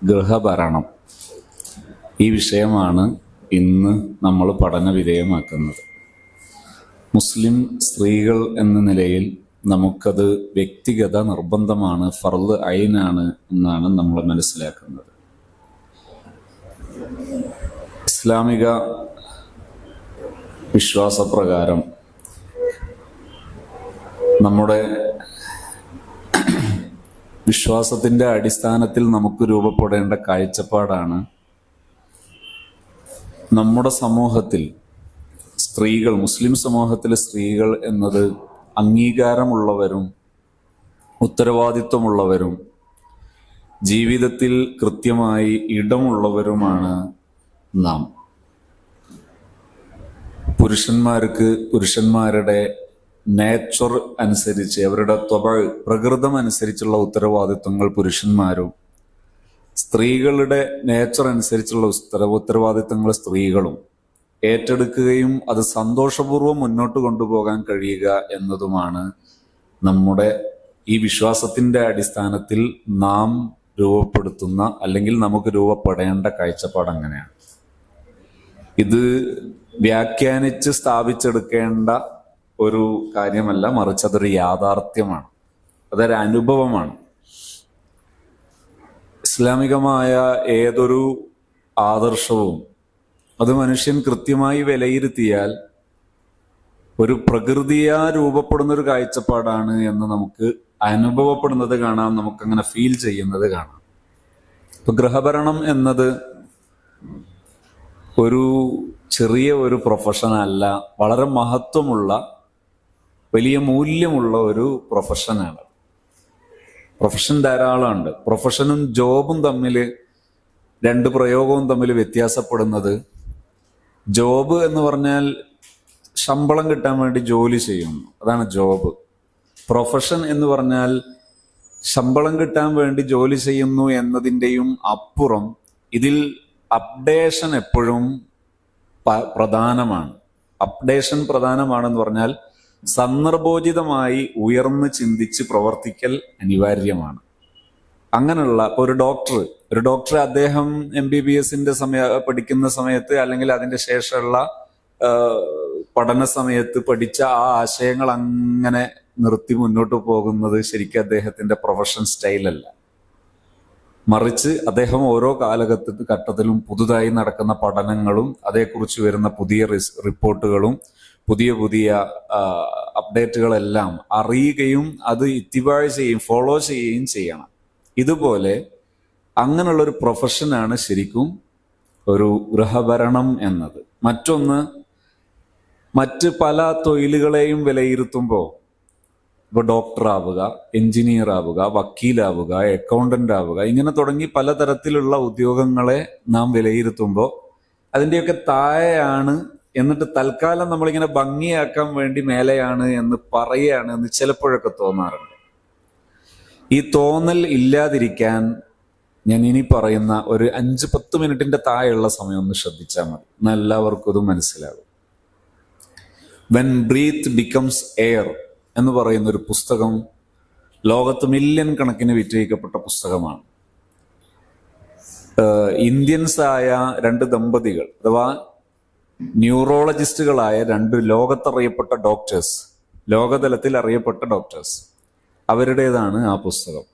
ഗൃഹഭരണം. ഈ വിഷയമാണ് ഇന്ന് നമ്മൾ പഠന വിധേയമാക്കുന്നത്. മുസ്ലിം സ്ത്രീകൾ എന്ന നിലയിൽ നമുക്കത് വ്യക്തിഗത നിർബന്ധമാണ്, ഫർള് ഐനാണ് എന്നാണ് നമ്മൾ മനസ്സിലാക്കുന്നത്. ഇസ്ലാമിക വിശ്വാസപ്രകാരം നമ്മുടെ വിശ്വാസത്തിൻ്റെ അടിസ്ഥാനത്തിൽ നമുക്ക് രൂപപ്പെടേണ്ട കാഴ്ചപ്പാടാണ് നമ്മുടെ സമൂഹത്തിൽ സ്ത്രീകൾ, മുസ്ലിം സമൂഹത്തിലെ സ്ത്രീകൾ എന്നത് അംഗീകാരമുള്ളവരും ഉത്തരവാദിത്വമുള്ളവരും ജീവിതത്തിൽ കൃത്യമായി ഇടമുള്ളവരുമാണ് നാം. പുരുഷന്മാർക്ക് പുരുഷന്മാരുടെ നേച്ചർ അനുസരിച്ച്, അവരുടെ പ്രകൃതം അനുസരിച്ചുള്ള ഉത്തരവാദിത്വങ്ങൾ പുരുഷന്മാരും, സ്ത്രീകളുടെ നേച്ചർ അനുസരിച്ചുള്ള ഉത്തരവാദിത്വങ്ങൾ സ്ത്രീകളും ഏറ്റെടുക്കുകയും അത് സന്തോഷപൂർവ്വം മുന്നോട്ട് കൊണ്ടുപോകാൻ കഴിയുക എന്നതുമാണ് നമ്മുടെ ഈ വിശ്വാസത്തിന്റെ അടിസ്ഥാനത്തിൽ നാം രൂപപ്പെടുത്തുന്ന, അല്ലെങ്കിൽ നമുക്ക് രൂപപ്പെടേണ്ട കാഴ്ചപ്പാട് അങ്ങനെയാണ്. ഇത് വ്യാഖ്യാനിച്ച് സ്ഥാപിച്ചെടുക്കേണ്ട ഒരു കാര്യമല്ല, മറിച്ച് അതൊരു യാഥാർത്ഥ്യമാണ്, അതൊരു അനുഭവമാണ്. ഇസ്ലാമികമായ ഏതൊരു ആദർശവും അത് മനുഷ്യൻ കൃത്യമായി വിലയിരുത്തിയാൽ ഒരു പ്രകൃതിയാ രൂപപ്പെടുന്ന ഒരു കാഴ്ചപ്പാടാണ് എന്ന് നമുക്ക് അനുഭവപ്പെടുന്നത് കാണാം, നമുക്കങ്ങനെ ഫീൽ ചെയ്യുന്നത് കാണാം. ഇപ്പൊ ഗൃഹഭരണം എന്നത് ഒരു ചെറിയ ഒരു പ്രൊഫഷൻ അല്ല, വളരെ മഹത്വമുള്ള, വലിയ മൂല്യമുള്ള ഒരു പ്രൊഫഷനാണ്. പ്രൊഫഷൻ ധാരാളമുണ്ട്. പ്രൊഫഷനും ജോബും തമ്മിൽ, രണ്ട് പ്രയോഗവും തമ്മിൽ വ്യത്യാസപ്പെടുന്നത്, ജോബ് എന്ന് പറഞ്ഞാൽ ശമ്പളം കിട്ടാൻ വേണ്ടി ജോലി ചെയ്യുന്നു, അതാണ് ജോബ്. പ്രൊഫഷൻ എന്ന് പറഞ്ഞാൽ ശമ്പളം കിട്ടാൻ വേണ്ടി ജോലി ചെയ്യുന്നു എന്നതിൻ്റെയും അപ്പുറം ഇതിൽ അപ്ഡേഷൻ എപ്പോഴും പ്രധാനമാണ്. അപ്ഡേഷൻ പ്രധാനമാണെന്ന് പറഞ്ഞാൽ സന്ദർഭോചിതമായി ഉയർന്ന് ചിന്തിച്ച് പ്രവർത്തിക്കൽ അനിവാര്യമാണ്. അങ്ങനെയുള്ള ഒരു ഡോക്ടർ അദ്ദേഹം MBBS പഠിക്കുന്ന സമയത്ത്, അല്ലെങ്കിൽ അതിന്റെ ശേഷമുള്ള പഠന സമയത്ത് പഠിച്ച ആ ആശയങ്ങൾ അങ്ങനെ നിർത്തി മുന്നോട്ട് പോകുന്നത് ശരിക്കും അദ്ദേഹത്തിന്റെ പ്രൊഫഷൻ സ്റ്റൈലല്ല. മറിച്ച് അദ്ദേഹം ഓരോ കാലഘട്ടത്തിലും പുതുതായി നടക്കുന്ന പഠനങ്ങളും അതേക്കുറിച്ച് വരുന്ന പുതിയ റിപ്പോർട്ടുകളും പുതിയ അപ്ഡേറ്റുകളെല്ലാം അറിയുകയും അത് ഇത്തിബാഴ് ചെയ്യുകയും ഫോളോ ചെയ്യുകയും ചെയ്യണം. ഇതുപോലെ അങ്ങനെയുള്ളൊരു പ്രൊഫഷനാണ് ശരിക്കും ഒരു ഗൃഹഭരണം എന്നത്. മറ്റൊന്ന്, മറ്റ് പല തൊഴിലുകളെയും വിലയിരുത്തുമ്പോൾ, ഇപ്പോൾ ഡോക്ടറാവുക, എഞ്ചിനീയർ ആവുക, വക്കീലാവുക, അക്കൗണ്ടന്റ് ആവുക, ഇങ്ങനെ തുടങ്ങി പലതരത്തിലുള്ള ഉദ്യോഗങ്ങളെ നാം വിലയിരുത്തുമ്പോൾ അതിൻ്റെയൊക്കെ താഴെയാണ്, എന്നിട്ട് തൽക്കാലം നമ്മളിങ്ങനെ ഭംഗിയാക്കാൻ വേണ്ടി മേലെയാണ് എന്ന് പറയുകയാണ് എന്ന് ചിലപ്പോഴൊക്കെ തോന്നാറുണ്ട്. ഈ തോന്നൽ ഇല്ലാതിരിക്കാൻ ഞാൻ ഇനി പറയുന്ന ഒരു 5-10 മിനിറ്റിന്റെ താഴെയുള്ള സമയം ഒന്ന് ശ്രദ്ധിച്ചാൽ മതി, എന്നാൽ എല്ലാവർക്കും ഇത് മനസ്സിലാകും. വെൻ ബ്രീത്ത് ബിക്കംസ് എയർ എന്ന് പറയുന്ന ഒരു പുസ്തകം ലോകത്ത് മില്യൺ കണക്കിന് വിറ്റഴിക്കപ്പെട്ട പുസ്തകമാണ്. ഇന്ത്യൻസ് ആയ 2 ദമ്പതികൾ, അഥവാ ന്യൂറോളജിസ്റ്റുകളായ 2 ലോകത്തറിയപ്പെട്ട ഡോക്ടേഴ്സ്, ലോകതലത്തിൽ അറിയപ്പെട്ട ഡോക്ടേഴ്സ്, അവരുടേതാണ് ആ പുസ്തകം.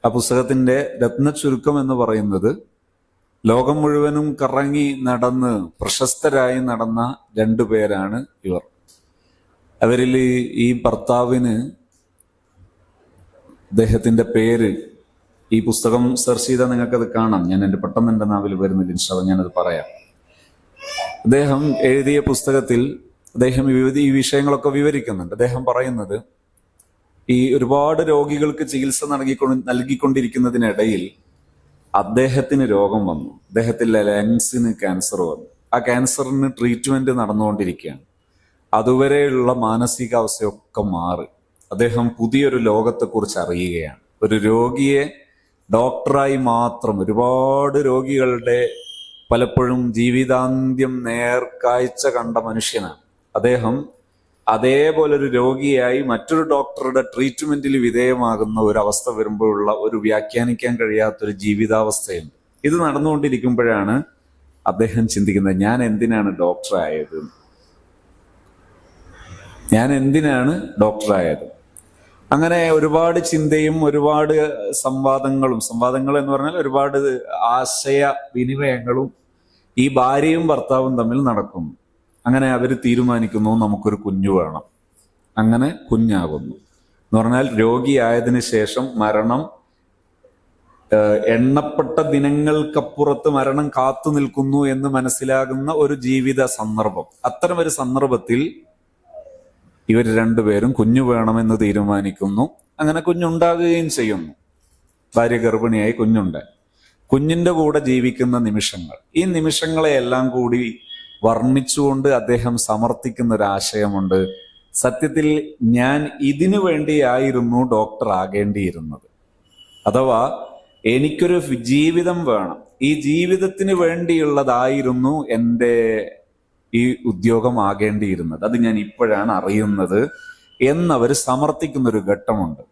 ആ പുസ്തകത്തിന്റെ രത്ന ചുരുക്കം എന്ന് പറയുന്നത്, ലോകം മുഴുവനും കറങ്ങി നടന്ന് പ്രശസ്തരായി നടന്ന 2 പേരാണ് ഇവർ. അവരിൽ ഈ ഭർത്താവിന്, അദ്ദേഹത്തിന്റെ പേര്, ഈ പുസ്തകം സെർച്ച് ചെയ്താൽ നിങ്ങൾക്കത് കാണാം, ഞാൻ പെട്ടെന്ന് എൻ്റെ നാവിൽ വരുന്നില്ല, ഇൻഷാ അല്ലാഹ് ഞാനത് പറയാം. അദ്ദേഹം എഴുതിയ പുസ്തകത്തിൽ അദ്ദേഹം ഈ വിഷയങ്ങളൊക്കെ വിവരിക്കുന്നുണ്ട്. അദ്ദേഹം പറയുന്നത്, ഈ ഒരുപാട് രോഗികൾക്ക് ചികിത്സ നൽകിക്കൊണ്ടിരിക്കുന്നതിനിടയിൽ അദ്ദേഹത്തിന് രോഗം വന്നു. അദ്ദേഹത്തിന്റെ ലങ്സിന് ക്യാൻസർ വന്നു. ആ ക്യാൻസറിന് ട്രീറ്റ്മെന്റ് നടന്നുകൊണ്ടിരിക്കുകയാണ്. അതുവരെയുള്ള മാനസികാവസ്ഥയൊക്കെ മാറി അദ്ദേഹം പുതിയൊരു ലോകത്തെക്കുറിച്ച് അറിയുകയാണ്. ഒരു രോഗിയെ ഡോക്ടറായി മാത്രം, ഒരുപാട് രോഗികളുടെ പലപ്പോഴും ജീവിതാന്ത്യം നേർക്കാഴ്ച കണ്ട മനുഷ്യനാണ് അദ്ദേഹം. അതേപോലൊരു രോഗിയായി മറ്റൊരു ഡോക്ടറുടെ ട്രീറ്റ്മെന്റിൽ വിധേയമാകുന്ന ഒരു അവസ്ഥ വരുമ്പോഴുള്ള ഒരു വ്യാഖ്യാനിക്കാൻ കഴിയാത്തൊരു ജീവിതാവസ്ഥയുണ്ട്. ഇത് നടന്നുകൊണ്ടിരിക്കുമ്പോഴാണ് അദ്ദേഹം ചിന്തിക്കുന്നത്, ഞാൻ എന്തിനാണ് ഡോക്ടറായത്, ഞാൻ എന്തിനാണ് ഡോക്ടറായത്. അങ്ങനെ ഒരുപാട് ചിന്തയും ഒരുപാട് സംവാദങ്ങൾ എന്ന് പറഞ്ഞാൽ ഒരുപാട് ആശയ വിനിമയങ്ങളും ഈ ഭാര്യയും ഭർത്താവും തമ്മിൽ നടക്കുന്നു. അങ്ങനെ അവർ തീരുമാനിക്കുന്നു, നമുക്കൊരു കുഞ്ഞു വേണം. അങ്ങനെ കുഞ്ഞാകുന്നു. എന്ന് പറഞ്ഞാൽ രോഗിയായതിനു ശേഷം മരണം എണ്ണപ്പെട്ട ദിനങ്ങൾക്കപ്പുറത്ത് മരണം കാത്തു നിൽക്കുന്നു എന്ന് മനസ്സിലാകുന്ന ഒരു ജീവിത സന്ദർഭം. അത്തരമൊരു സന്ദർഭത്തിൽ ഇവർ രണ്ടുപേരും കുഞ്ഞു വേണമെന്ന് തീരുമാനിക്കുന്നു. അങ്ങനെ കുഞ്ഞുണ്ടാകുകയും ചെയ്യുന്നു. ഭാര്യ ഗർഭിണിയായി കുഞ്ഞുണ്ടായി. കുഞ്ഞിന്റെ കൂടെ ജീവിക്കുന്ന നിമിഷങ്ങൾ, ഈ നിമിഷങ്ങളെയെല്ലാം കൂടി വർണ്ണിച്ചുകൊണ്ട് അദ്ദേഹം സമർത്ഥിക്കുന്ന ഒരു ആശയമുണ്ട്. സത്യത്തിൽ ഞാൻ ഇതിനു വേണ്ടിയായിരുന്നു ഡോക്ടർ ആകേണ്ടിയിരുന്നത്. അഥവാ എനിക്കൊരു ജീവിതം വേണം, ഈ ജീവിതത്തിന് വേണ്ടിയുള്ളതായിരുന്നു എൻ്റെ ഈ ഉദ്യോഗം ആകേണ്ടിയിരുന്നത്. അത് ഞാൻ ഇപ്പോഴാണ് അറിയുന്നത് എന്നവർ സമർത്ഥിക്കുന്നൊരു ഘട്ടമുണ്ട്.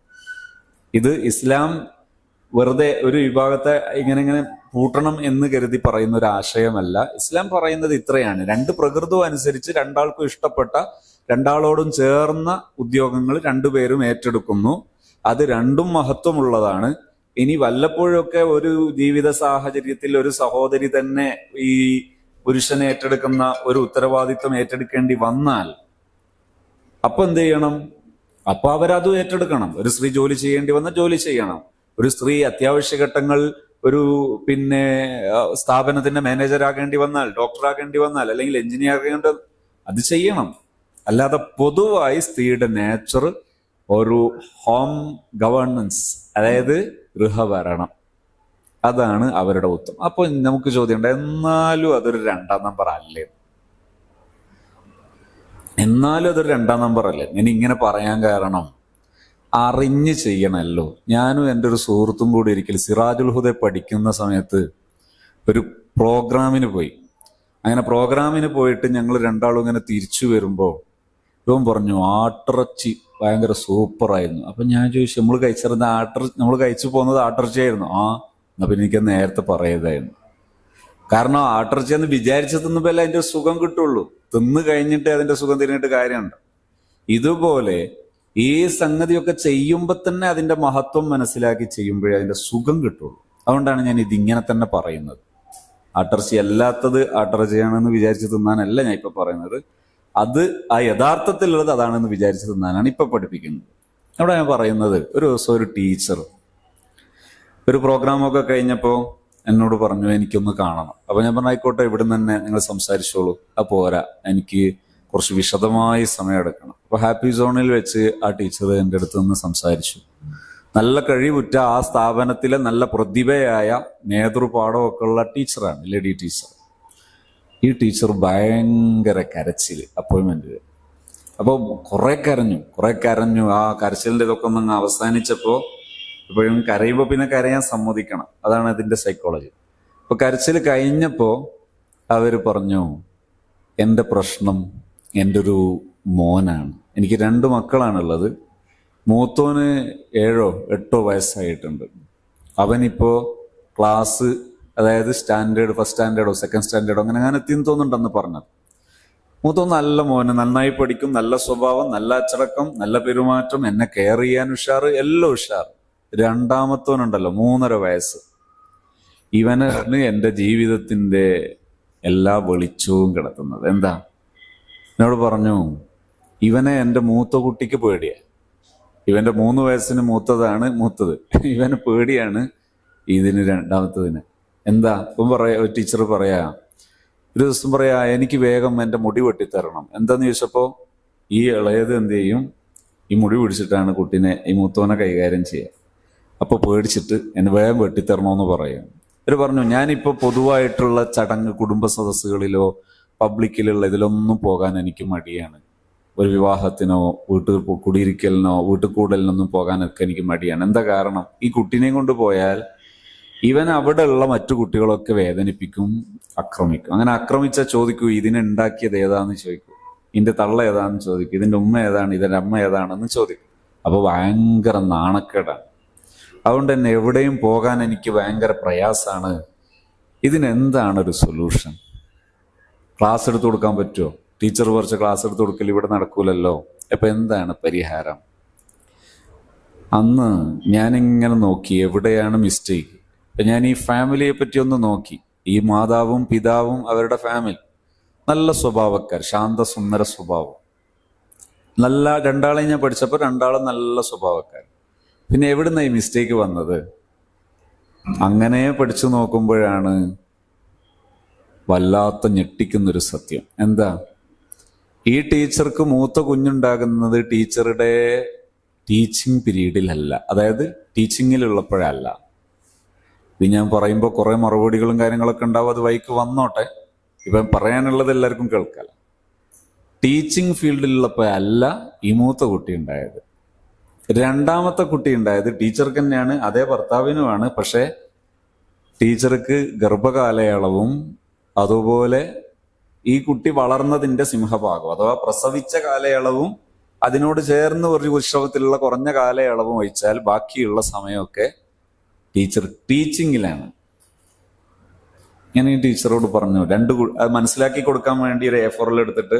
ഇത് ഇസ്ലാം വെറുതെ ഒരു വിഭാഗത്തെ ഇങ്ങനെ പൂട്ടണം എന്ന് കരുതി പറയുന്ന ഒരു ആശയമല്ല. ഇസ്ലാം പറയുന്നത് ഇത്രയാണ്: രണ്ട് പ്രകൃതവും അനുസരിച്ച് രണ്ടാൾക്കും ഇഷ്ടപ്പെട്ട, രണ്ടാളോടും ചേർന്ന ഉദ്യോഗങ്ങൾ രണ്ടുപേരും ഏറ്റെടുക്കുന്നു. അത് രണ്ടും മഹത്വമുള്ളതാണ്. ഇനി വല്ലപ്പോഴൊക്കെ ഒരു ജീവിത സാഹചര്യത്തിൽ ഒരു സഹോദരി തന്നെ ഈ പുരുഷനെ ഏറ്റെടുക്കുന്ന ഒരു ഉത്തരവാദിത്വം ഏറ്റെടുക്കേണ്ടി വന്നാൽ അപ്പൊ എന്ത് ചെയ്യണം? അപ്പൊ അവരതും ഏറ്റെടുക്കണം. ഒരു സ്ത്രീ ജോലി ചെയ്യേണ്ടി വന്നാൽ ജോലി ചെയ്യണം. ഒരു സ്ത്രീ അത്യാവശ്യ ഘട്ടങ്ങൾ ഒരു സ്ഥാപനത്തിന്റെ മാനേജറാകേണ്ടി വന്നാൽ, ഡോക്ടറാകേണ്ടി വന്നാൽ, അല്ലെങ്കിൽ എഞ്ചിനീയർ ആകേണ്ട, അത് ചെയ്യണം. അല്ലാതെ പൊതുവായി സ്ത്രീയുടെ നേച്ചർ ഒരു ഹോം ഗവേണൻസ്, അതായത് ഗൃഹഭരണം, അതാണ് അവരുടെ ഉത്തമം. അപ്പൊ നമുക്ക് ചോദ്യമുണ്ട്, എന്നാലും അതൊരു 2ാം നമ്പർ അല്ലേ? എന്നാലും അതൊരു 2ാം നമ്പർ അല്ലേ? ഞാൻ ഇങ്ങനെ പറയാൻ കാരണം അറിഞ്ഞ് ചെയ്യണമല്ലോ. ഞാനും എൻ്റെ ഒരു സുഹൃത്തും കൂടി ഒരിക്കൽ സിറാജുൽ ഹുദ പഠിക്കുന്ന സമയത്ത് ഒരു പ്രോഗ്രാമിന് പോയി. അങ്ങനെ പ്രോഗ്രാമിന് പോയിട്ട് ഞങ്ങൾ രണ്ടാളും ഇങ്ങനെ തിരിച്ചു വരുമ്പോൾ ഇവൻ പറഞ്ഞു, ആട്ടിറച്ചി ഭയങ്കര സൂപ്പറായിരുന്നു. അപ്പൊ ഞാൻ ചോദിച്ചു, നമ്മൾ കഴിച്ചു പോകുന്നത് ആട്ടിറച്ചിയായിരുന്നു. എന്നാ പിന്നെ എനിക്ക് നേരത്തെ പറയതായിരുന്നു. കാരണം ആട്ടിറച്ചി എന്ന് വിചാരിച്ച് തിന്നുമ്പോഴല്ലേ അതിന്റെ സുഖം കിട്ടുള്ളൂ. തിന്നു കഴിഞ്ഞിട്ട് അതിന്റെ സുഖം തിരിഞ്ഞിട്ട് കാര്യമുണ്ട്. ഇതുപോലെ ഈ സംഗതിയൊക്കെ ചെയ്യുമ്പോൾ തന്നെ അതിന്റെ മഹത്വം മനസ്സിലാക്കി ചെയ്യുമ്പോഴേ അതിന്റെ സുഖം കിട്ടുള്ളൂ. അതുകൊണ്ടാണ് ഞാൻ ഇതിങ്ങനെ തന്നെ പറയുന്നത്. ആട്ടിറച്ചി അല്ലാത്തത് ആട്ടിറച്ചിയാണെന്ന് വിചാരിച്ച് തിന്നാനല്ല ഞാൻ ഇപ്പൊ പറയുന്നത്. അത് ആ യഥാർത്ഥത്തിലുള്ളത് അതാണെന്ന് വിചാരിച്ച് തിന്നാനാണ് ഇപ്പൊ പഠിപ്പിക്കുന്നത്. അവിടെ ഞാൻ പറയുന്നത്, ഒരു ദിവസം ഒരു ടീച്ചർ ഒരു പ്രോഗ്രാമൊക്കെ കഴിഞ്ഞപ്പോൾ എന്നോട് പറഞ്ഞു, എനിക്കൊന്ന് കാണണം. അപ്പൊ ഞാൻ പറഞ്ഞു, ആയിക്കോട്ടെ, ഇവിടെ തന്നെ നിങ്ങൾ സംസാരിച്ചോളൂ. പോരാ, എനിക്ക് കുറച്ച് വിശദമായി സമയം എടുക്കണം. അപ്പൊ ഹാപ്പി സോണിൽ വെച്ച് ആ ടീച്ചർ എൻ്റെ അടുത്ത് നിന്ന് സംസാരിച്ചു. നല്ല കഴിവുറ്റ, ആ സ്ഥാപനത്തിലെ നല്ല പ്രതിഭയായ നേതൃപാഠമൊക്കെ ഉള്ള ടീച്ചറാണ്, ലേഡി ടീച്ചർ. ഈ ടീച്ചർ ഭയങ്കര കരച്ചിൽ അപ്പോയിന്റ്മെന്റിൽ. അപ്പോൾ കുറെ കരഞ്ഞു. ആ കരച്ചിലിന്റെ ഇതൊക്കെ ഒന്ന് അവസാനിച്ചപ്പോൾ, ഇപ്പോഴും കരയുമ്പോൾ പിന്നെ കരയാൻ സമ്മതിക്കണം, അതാണ് അതിന്റെ സൈക്കോളജി. അപ്പൊ കരച്ചിൽ കഴിഞ്ഞപ്പോ അവര് പറഞ്ഞു, എൻ്റെ പ്രശ്നം എൻ്റെ ഒരു മോനാണ്. എനിക്ക് 2 മക്കളാണുള്ളത്. മൂത്തോന് 7 8 വയസ്സായിട്ടുണ്ട്. അവനിപ്പോ ക്ലാസ്, അതായത് ഫസ്റ്റ് സ്റ്റാൻഡേർഡോ സെക്കൻഡ് സ്റ്റാൻഡേർഡോ അങ്ങനെ എത്തിയെന്ന് തോന്നുന്നുണ്ടെന്ന് പറഞ്ഞത്. മൂത്തോൻ നല്ല മോന്, നന്നായി പഠിക്കും, നല്ല സ്വഭാവം, നല്ല അച്ചടക്കം, നല്ല പെരുമാറ്റം, എന്നെ കെയർ ചെയ്യാൻ ഉഷാറ്, എല്ലാം ഉഷാർ. 2ാമത്തോനുണ്ടല്ലോ 3.5 വയസ്സ്. ഇവനാണ് എൻ്റെ ജീവിതത്തിന്റെ എല്ലാ വെളിച്ചവും കിടക്കുന്നത്. എന്താ? എന്നോട് പറഞ്ഞു, ഇവനെ എൻ്റെ മൂത്ത കുട്ടിക്ക് പേടിയാ. ഇവന്റെ 3 വയസ്സിന് മൂത്തതാണ് മൂത്തത്. ഇവന് പേടിയാണ് ഇതിന് 2ാമത്തതിന്. എന്താ? ഇപ്പം ടീച്ചർ പറയാ, ഒരു ദിവസം പറയാ, എനിക്ക് വേഗം എൻ്റെ മുടി വെട്ടിത്തരണം. എന്താന്ന് ചോദിച്ചപ്പോ ഈ ഇളയത് എന്ത് ചെയ്യും? ഈ മുടി പിടിച്ചിട്ടാണ് കുട്ടീനെ, ഈ മൂത്തവനെ കൈകാര്യം ചെയ്യുക. അപ്പൊ പേടിച്ചിട്ട് എന്നെ വേഗം വെട്ടിത്തരണമെന്ന് പറയും. ഇവർ പറഞ്ഞു, ഞാനിപ്പോൾ പൊതുവായിട്ടുള്ള ചടങ്ങ്, കുടുംബ സദസ്സുകളിലോ പബ്ലിക്കിലുള്ള ഇതിലൊന്നും പോകാൻ എനിക്ക് മടിയാണ്. ഒരു വിവാഹത്തിനോ കുടിയിരിക്കലിനോ വീട്ടിൽ കൂടലിനൊന്നും പോകാനൊക്കെ എനിക്ക് മടിയാണ്. എന്താ കാരണം? ഈ കുട്ടീനെയും കൊണ്ട് പോയാൽ ഇവൻ അവിടെ ഉള്ള മറ്റു കുട്ടികളൊക്കെ വേദനിപ്പിക്കും, ആക്രമിക്കും. അങ്ങനെ ആക്രമിച്ചാൽ ചോദിക്കൂ, ഇതിനെ ഉണ്ടാക്കിയത് ഏതാന്ന് ചോദിക്കൂ, ഇതിന്റെ തള്ള ഏതാന്ന് ചോദിക്കും, ഇതിന്റെ ഉമ്മ ഏതാണ്, ഇതിന്റെ അമ്മ ഏതാണെന്ന് ചോദിക്കും. അപ്പൊ ഭയങ്കര നാണക്കേടാണ്. അതുകൊണ്ട് തന്നെ എവിടെയും പോകാൻ എനിക്ക് ഭയങ്കര പ്രയാസാണ് ഇതിനെന്താണ് ഒരു സൊല്യൂഷൻ? ക്ലാസ് എടുത്തു കൊടുക്കാൻ പറ്റുമോ? ടീച്ചർ കുറച്ച് ക്ലാസ് എടുത്തു കൊടുക്കൽ ഇവിടെ നടക്കൂലല്ലോ. അപ്പം എന്താണ് പരിഹാരം? അന്ന് ഞാനിങ്ങനെ നോക്കി എവിടെയാണ് മിസ്റ്റേക്ക്. അപ്പം ഞാൻ ഈ ഫാമിലിയെ പറ്റി ഒന്ന് നോക്കി. ഈ മാതാവും പിതാവും അവരുടെ ഫാമിലി നല്ല സ്വഭാവക്കാർ, ശാന്തസുന്ദര സ്വഭാവം. നല്ല രണ്ടാളെയും ഞാൻ പഠിച്ചപ്പോൾ രണ്ടാളും നല്ല സ്വഭാവക്കാർ. പിന്നെ എവിടുന്ന ഈ മിസ്റ്റേക്ക് വന്നത്? അങ്ങനെ പഠിച്ചു നോക്കുമ്പോഴാണ് വല്ലാത്ത ഞെട്ടിക്കുന്നൊരു സത്യം. എന്താ? ഈ ടീച്ചർക്ക് മൂത്ത കുഞ്ഞുണ്ടാകുന്നത് ടീച്ചറുടെ ടീച്ചിങ് പീരീഡിലല്ല, അതായത് ടീച്ചിങ്ങിലുള്ളപ്പോഴല്ല. ഇത് ഞാൻ പറയുമ്പോൾ കുറേ മറുപടികളും കാര്യങ്ങളൊക്കെ ഉണ്ടാവും, അത് വൈക്ക് വന്നോട്ടെ. ഇപ്പം പറയാനുള്ളത് എല്ലാവർക്കും കേൾക്കാം. ടീച്ചിങ് ഫീൽഡിലുള്ളപ്പോഴല്ല ഈ മൂത്ത കുട്ടി ഉണ്ടായത്. രണ്ടാമത്തെ കുട്ടി ഉണ്ടായത് ടീച്ചർക്ക് തന്നെയാണ്, അതേ ഭർത്താവിനുമാണ്. പക്ഷേ ടീച്ചർക്ക് ഗർഭകാലയളവും അതുപോലെ ഈ കുട്ടി വളർന്നതിന്റെ സിംഹഭാഗം അഥവാ പ്രസവിച്ച കാലയളവും അതിനോട് ചേർന്ന് ഒരു ഉത്സവത്തിലുള്ള കുറഞ്ഞ കാലയളവും ഒഴിച്ചാൽ ബാക്കിയുള്ള സമയമൊക്കെ ടീച്ചർ ടീച്ചിങ്ങിലാണ്. ഞാൻ ഈ ടീച്ചറോട് പറഞ്ഞു, അത് മനസ്സിലാക്കി കൊടുക്കാൻ വേണ്ടി ഒരു A4 എടുത്തിട്ട്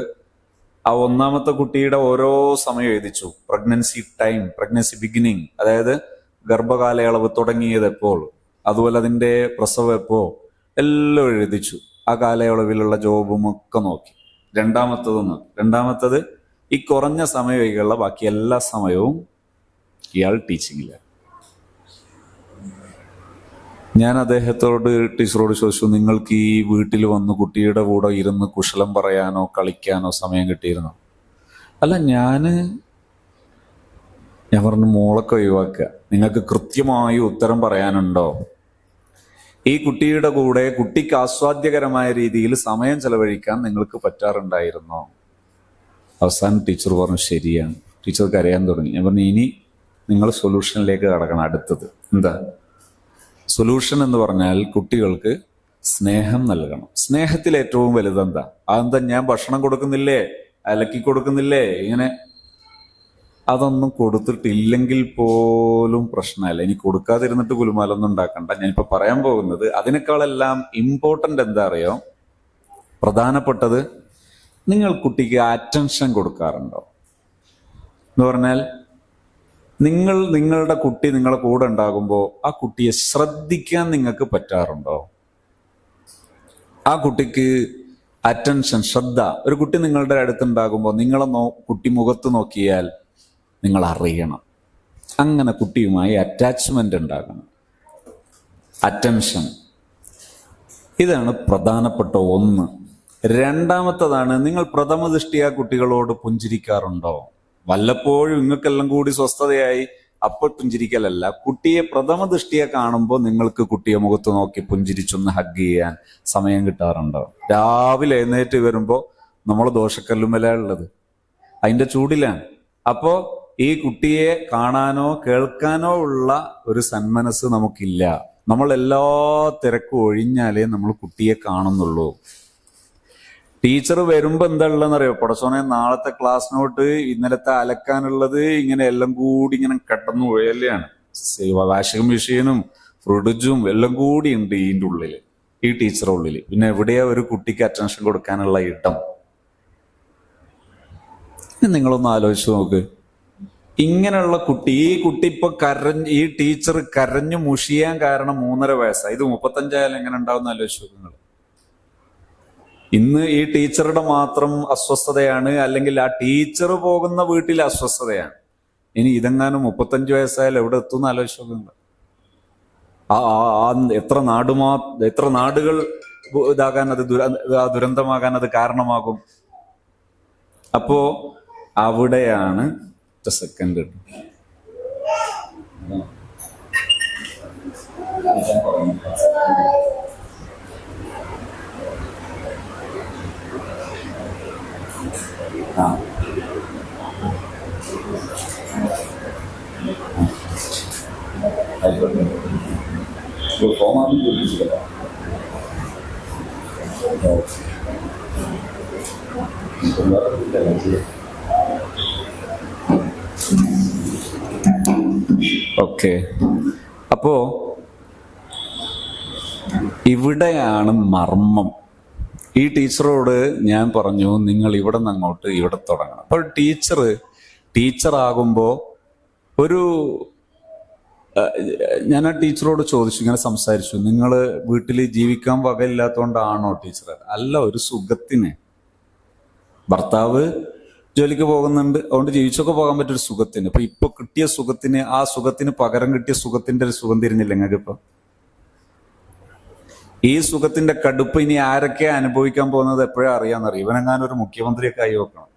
ആ ഒന്നാമത്തെ കുട്ടിയുടെ ഓരോ സമയം എഴുതിച്ചു. പ്രഗ്നൻസി ടൈം, പ്രഗ്നൻസി ബിഗിനിങ്, അതായത് ഗർഭകാലയളവ് തുടങ്ങിയത് എപ്പോൾ, അതുപോലെ അതിന്റെ പ്രസവം എപ്പോ, എല്ലാം എഴുതിച്ചു. ആ കാലയളവിലുള്ള ജോബും ഒക്കെ നോക്കി. രണ്ടാമത്തത് ഈ കുറഞ്ഞ സമയം ഒഴികെയുള്ള ബാക്കി എല്ലാ സമയവും ഇയാൾ ടീച്ചിങ്ങിലാണ്. ഞാൻ ടീച്ചറോട് ചോദിച്ചു, നിങ്ങൾക്ക് ഈ വീട്ടിൽ വന്ന് കുട്ടിയുടെ കൂടെ ഇരുന്ന് കുശലം പറയാനോ കളിക്കാനോ സമയം കിട്ടിയിരുന്നോ? അല്ല, ഞാൻ പറഞ്ഞു മോളൊക്കെ ഒഴിവാക്കുക, നിങ്ങൾക്ക് കൃത്യമായി ഉത്തരം പറയാനുണ്ടോ? ഈ കുട്ടിയുടെ കൂടെ കുട്ടിക്ക് ആസ്വാദ്യകരമായ രീതിയിൽ സമയം ചെലവഴിക്കാൻ നിങ്ങൾക്ക് പറ്റാറുണ്ടായിരുന്നോ? അവസാനം ടീച്ചർ പറഞ്ഞു ശരിയാണ്. ടീച്ചർക്ക് അറിയാൻ തുടങ്ങി. ഞാൻ പറഞ്ഞു ഇനി നിങ്ങൾ സൊല്യൂഷനിലേക്ക് കടക്കണം. അടുത്തത് എന്താ സൊല്യൂഷൻ എന്ന് പറഞ്ഞാൽ കുട്ടികൾക്ക് സ്നേഹം നൽകണം. സ്നേഹത്തിൽ ഏറ്റവും വലുതെന്താ? അതെന്താ? ഞാൻ ഭക്ഷണം കൊടുക്കുന്നില്ലേ, അലക്കി കൊടുക്കുന്നില്ലേ, ഇങ്ങനെ അതൊന്നും കൊടുത്തിട്ടില്ലെങ്കിൽ പോലും പ്രശ്നമല്ല. ഇനി കൊടുക്കാതിരുന്നിട്ട് കുലുമാലൊന്നും ഉണ്ടാക്കണ്ട. ഞാനിപ്പോ പറയാൻ പോകുന്നത് അതിനേക്കാളെല്ലാം ഇമ്പോർട്ടൻ്റ് എന്താ അറിയോ? പ്രധാനപ്പെട്ടത്, നിങ്ങൾ കുട്ടിക്ക് അറ്റൻഷൻ കൊടുക്കാറുണ്ടോ എന്ന് പറഞ്ഞാൽ നിങ്ങളുടെ കുട്ടി നിങ്ങളെ കൂടെ ഉണ്ടാകുമ്പോൾ ആ കുട്ടിയെ ശ്രദ്ധിക്കാൻ നിങ്ങൾക്ക് പറ്റാറുണ്ടോ? ആ കുട്ടിക്ക് അറ്റൻഷൻ, ശ്രദ്ധ. ഒരു കുട്ടി നിങ്ങളുടെ അടുത്തുണ്ടാകുമ്പോൾ നിങ്ങളെ കുട്ടി മുഖത്ത് നോക്കിയാൽ നിങ്ങൾ അറിയണം. അങ്ങനെ കുട്ടിയുമായി അറ്റാച്ച്മെന്റ് ഉണ്ടാകണം, അറ്റൻഷൻ. ഇതാണ് പ്രധാനപ്പെട്ട ഒന്ന്. രണ്ടാമത്തതാണ്, നിങ്ങൾ പ്രഥമ ദൃഷ്ടിയാ കുട്ടികളോട് പുഞ്ചിരിക്കാറുണ്ടോ? വല്ലപ്പോഴും നിങ്ങൾക്കെല്ലാം കൂടി സ്വസ്ഥതയായി അപ്പോൾ പുഞ്ചിരിക്കലല്ല, കുട്ടിയെ പ്രഥമ ദൃഷ്ടിയെ കാണുമ്പോൾ നിങ്ങൾക്ക് കുട്ടിയെ മുഖത്ത് നോക്കി പുഞ്ചിരിച്ചൊന്ന് ഹഗ് ചെയ്യാൻ സമയം കിട്ടാറുണ്ടോ? രാവിലെ എഴുന്നേറ്റ് വരുമ്പോൾ നമ്മൾ ദോശക്കല്ലുമല ഉള്ളത്, അതിന്റെ ചൂടിലാണ്. അപ്പോ ഈ കുട്ടിയെ കാണാനോ കേൾക്കാനോ ഉള്ള ഒരു സന്മനസ് നമുക്കില്ല. നമ്മൾ എല്ലാ തിരക്കും ഒഴിഞ്ഞാലേ നമ്മൾ കുട്ടിയെ കാണുന്നുള്ളൂ. ടീച്ചർ വരുമ്പോ എന്താ ഉള്ളതെന്നറിയോ? പടച്ചോനെ, നാളത്തെ ക്ലാസ് നോട്ട്, ഇന്നലത്തെ അലക്കാനുള്ളത്, ഇങ്ങനെ എല്ലാം കൂടി ഇങ്ങനെ കടന്നു പോയല്ലാണ്. വാഷിംഗ് മെഷീനും ഫ്രിഡ്ജും എല്ലാം കൂടി ഉണ്ട് ഇതിൻ്റെ ഉള്ളില്, ഈ ടീച്ചറുടെ ഉള്ളില്. പിന്നെ എവിടെയാ ഒരു കുട്ടിക്ക് അറ്റൻഷൻ കൊടുക്കാനുള്ള ഇടം? നിങ്ങളൊന്ന് ആലോചിച്ച് നോക്ക്. ഇങ്ങനെയുള്ള കുട്ടി, ഈ കുട്ടി ഇപ്പൊ ഈ ടീച്ചർ കരഞ്ഞു മുഷിയാൻ കാരണം 3.5 വയസ്സായി. ഇത് 35 എങ്ങനെ ഉണ്ടാവുന്ന ആലോചിച്ച് നോക്കുക. ഇന്ന് ഈ ടീച്ചറുടെ മാത്രം അസ്വസ്ഥതയാണ്, അല്ലെങ്കിൽ ആ ടീച്ചർ പോകുന്ന വീട്ടിലെ അസ്വസ്ഥതയാണ്. ഇനി ഇതെങ്ങാനും 35 വയസ്സായാലും എവിടെ എത്തുന്ന ആലോചിച്ച് നോക്കുന്നുണ്ട്. എത്ര നാടുകൾ ഇതാകാൻ, അത് ദുരന്തമാകാൻ അത് കാരണമാകും. അപ്പോ അവിടെയാണ് സെക്കൻഡ് ഓക്കെ. അപ്പോ ഇവിടെയാണ് മർമ്മം. ഈ ടീച്ചറോട് ഞാൻ പറഞ്ഞു, നിങ്ങൾ ഇവിടെ നിന്ന് അങ്ങോട്ട് ഇവിടെ തുടങ്ങണം. അപ്പോൾ ടീച്ചറാകുമ്പോൾ ഒരു ഞാൻ ആ ടീച്ചറോട് ചോദിച്ചു, ഇങ്ങനെ സംസാരിച്ചു, നിങ്ങൾ വീട്ടിൽ ജീവിക്കാൻ വകയില്ലാത്തതുകൊണ്ടാണോ ടീച്ചർ? അല്ല, ഒരു സുഖത്തിന്. ഭർത്താവ് ജോലിക്ക് പോകുന്നുണ്ട്, അതുകൊണ്ട് ജീവിച്ചൊക്കെ പോകാൻ പറ്റൊരു സുഖത്തിന്. ഇപ്പൊ കിട്ടിയ സുഖത്തിന്, ആ സുഖത്തിന് പകരം കിട്ടിയ സുഖത്തിന്റെ ഒരു സുഖം തിരിഞ്ഞില്ല നിങ്ങൾക്ക് ഇപ്പൊ? ഈ സുഖത്തിന്റെ കടുപ്പ് ഇനി ആരൊക്കെ അനുഭവിക്കാൻ പോകുന്നത് എപ്പോഴാ അറിയാന്നറിയാം. ഇവനെങ്ങാനും ഒരു മുഖ്യമന്ത്രിയൊക്കെ ആയി വെക്കണം.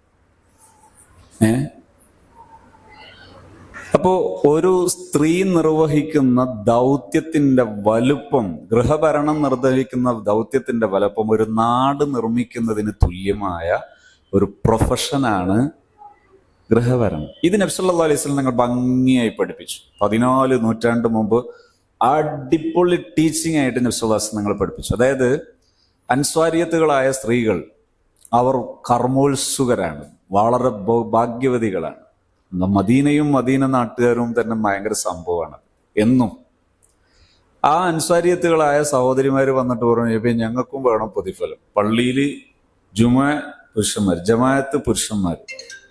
അപ്പോ ഒരു സ്ത്രീ നിർവഹിക്കുന്ന ദൗത്യത്തിന്റെ വലുപ്പം, ഗൃഹഭരണം നിർവഹിക്കുന്ന ദൗത്യത്തിന്റെ വലുപ്പം ഒരു നാട് നിർമ്മിക്കുന്നതിന് തുല്യമായ ഒരു പ്രൊഫഷനാണ് ഗൃഹഭരണം. ഇത് നബി സല്ലല്ലാഹു അലൈഹി വസല്ലം ഞങ്ങൾ ഭംഗിയായി പഠിപ്പിച്ചു. 14 നൂറ്റാണ്ട് മുമ്പ് അടിപൊളി ടീച്ചിങ് ആയിട്ട് നബി സല്ലല്ലാഹു അലൈഹി വസല്ലം ഞങ്ങൾ പഠിപ്പിച്ചു. അതായത് അൻസ്വാരിയത്തുകളായ സ്ത്രീകൾ അവർ കർമ്മോത്സുകരാണ്, വളരെ ഭാഗ്യവതികളാണ്. മദീനയും മദീന നാട്ടുകാരും തന്നെ ഭയങ്കര സംഭവമാണ് എന്നും. ആ അൻസ്വാരിയത്തുകളായ സഹോദരിമാര് വന്നിട്ട് പറഞ്ഞു, ഇപ്പൊ ഞങ്ങൾക്കും വേണം പ്രതിഫലം. പള്ളിയിൽ പുരുഷന്മാർ, ജമാഅത്ത് പുരുഷന്മാർ.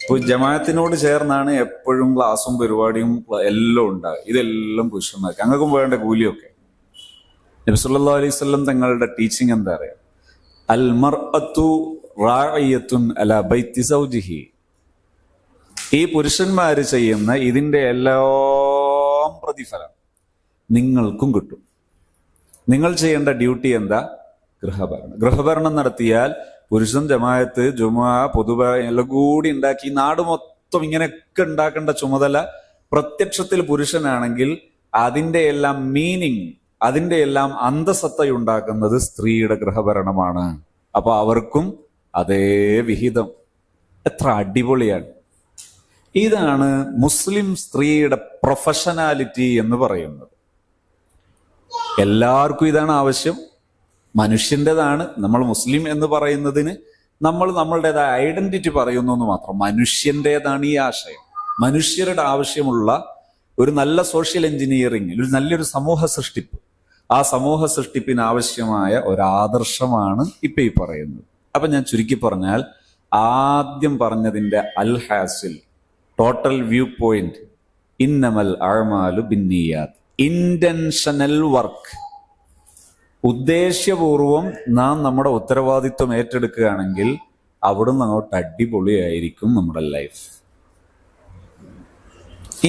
ഇപ്പൊ ജമാഅത്തിനോട് ചേർന്നാണ് എപ്പോഴും ക്ലാസ്സും പരിപാടിയും എല്ലാം ഉണ്ടാകുക. ഇതെല്ലാം പുരുഷന്മാർക്ക്, ഞങ്ങൾക്കും വേണ്ട കൂലിയൊക്കെ. നബി സല്ലല്ലാഹു അലൈഹി വസല്ലം തങ്ങളുടെ ടീച്ചിങ് എന്താ പറയാ? അൽ മർഅത്തു റാഇയത്തുൻ അലാ ബൈത്തി സൗജിഹി. ഈ പുരുഷന്മാര് ചെയ്യുന്ന ഇതിന്റെ എല്ലാം പ്രതിഫലം നിങ്ങൾക്കും കിട്ടും. നിങ്ങൾ ചെയ്യേണ്ട ഡ്യൂട്ടി എന്താ? ഗൃഹഭരണം നടത്തിയാൽ പുരുഷൻ, ജമാഅത്ത്, ജുമുഅ, പൊതുവ എല്ലാം കൂടി ഉണ്ടാക്കി നാട് മൊത്തം ഇങ്ങനെയൊക്കെ ഉണ്ടാക്കേണ്ട ചുമതല പ്രത്യക്ഷത്തിൽ പുരുഷനാണെങ്കിൽ അതിന്റെ എല്ലാം മീനിങ്, അതിന്റെ എല്ലാം അന്തസത്തയുണ്ടാക്കുന്നത് സ്ത്രീയുടെ ഗൃഹഭരണമാണ്. അപ്പൊ അവർക്കും അതേ വിഹിതം. എത്ര അടിപൊളിയാണ്! ഇതാണ് മുസ്ലിം സ്ത്രീയുടെ പ്രൊഫഷണാലിറ്റി എന്ന് പറയുന്നത്. എല്ലാവർക്കും ഇതാണ് ആവശ്യം, മനുഷ്യൻ്റെതാണ്. നമ്മൾ മുസ്ലിം എന്ന് പറയുന്നതിന് നമ്മൾ നമ്മളുടേതായ ഐഡന്റിറ്റി പറയുന്നു എന്ന് മാത്രം. മനുഷ്യൻ്റെതാണ് ഈ ആശയം. മനുഷ്യരുടെ ആവശ്യമുള്ള ഒരു നല്ല സോഷ്യൽ എഞ്ചിനീയറിംഗ്, ഒരു നല്ലൊരു സമൂഹ സൃഷ്ടിപ്പ്, ആ സമൂഹ സൃഷ്ടിപ്പിന് ആവശ്യമായ ഒരു ആദർശമാണ് ഇപ്പൊ ഈ പറയുന്നത്. അപ്പൊ ഞാൻ ചുരുക്കി പറഞ്ഞാൽ, ആദ്യം പറഞ്ഞതിന്റെ അൽ ഹാസിൽ, ടോട്ടൽ വ്യൂ പോയിന്റ്, ഇന്നമൽ അഅ്മാലു ബിന്നിയാത്ത്. ഇന്റൻഷനൽ വർക്ക്, ഉദ്ദേശ്യപൂർവം നാം നമ്മുടെ ഉത്തരവാദിത്വം ഏറ്റെടുക്കുകയാണെങ്കിൽ അവിടുന്ന് അങ്ങോട്ട് അടിപൊളിയായിരിക്കും നമ്മുടെ ലൈഫ്.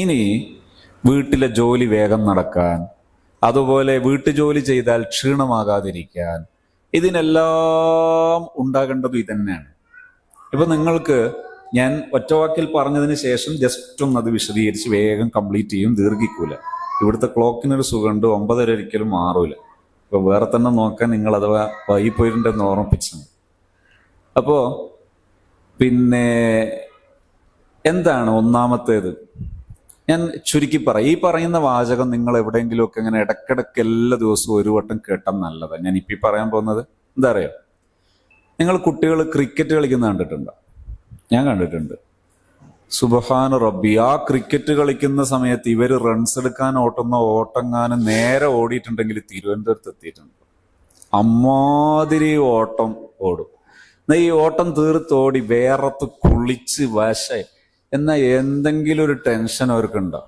ഇനി വീട്ടിലെ ജോലി വേഗം നടക്കാൻ, അതുപോലെ വീട്ടുജോലി ചെയ്താൽ ക്ഷീണമാകാതിരിക്കാൻ, ഇതിനെല്ലാം ഉണ്ടാകേണ്ടത് ഇതന്നെയാണ്. ഇപ്പൊ നിങ്ങൾക്ക് ഞാൻ ഒറ്റവാക്കിൽ പറഞ്ഞതിന് ശേഷം ജസ്റ്റ് ഒന്ന് അത് വിശദീകരിച്ച് വേഗം കംപ്ലീറ്റ് ചെയ്യും, ദീർഘിക്കൂല. ഇവിടുത്തെ ക്ലോക്കിനൊരു സുഖമുണ്ട്, 9:30 ഒരിക്കലും മാറൂല. ഇപ്പൊ വേറെ തന്നെ നോക്കാൻ നിങ്ങൾ അഥവാ വൈകിപ്പോയിട്ടുണ്ടെന്ന് ഓർമ്മിപ്പിച്ചു. അപ്പോ പിന്നെ എന്താണ് ഒന്നാമത്തേത്? ഞാൻ ചുരുക്കി പറയാം. ഈ പറയുന്ന വാചകം നിങ്ങൾ എവിടെയെങ്കിലുമൊക്കെ ഇങ്ങനെ ഇടക്കിടക്ക് എല്ലാ ദിവസവും ഒരു വട്ടം കേട്ടാൽ നല്ലതാണ്. ഞാൻ ഇപ്പം പറയാൻ പോകുന്നത് എന്താ അറിയോ? നിങ്ങൾ കുട്ടികൾ ക്രിക്കറ്റ് കളിക്കുന്ന കണ്ടിട്ടുണ്ടോ? ഞാൻ കണ്ടിട്ടുണ്ട്. സുബ്ഹാന റബ്ബി, ആ ക്രിക്കറ്റ് കളിക്കുന്ന സമയത്ത് ഇവർ റൺസ് എടുക്കാൻ ഓട്ടുന്ന ഓട്ടങ്ങാനും നേരെ ഓടിയിട്ടുണ്ടെങ്കിൽ തിരുവനന്തപുരത്ത് എത്തിയിട്ടുണ്ട്. അമ്മാതിരി ഓട്ടം ഓടും. എന്നാ ഈ ഓട്ടം തീർത്തോടി വേറത്ത് കുളിച്ച് വശ എന്നാ എന്തെങ്കിലും ഒരു ടെൻഷൻ അവർക്കുണ്ടോ?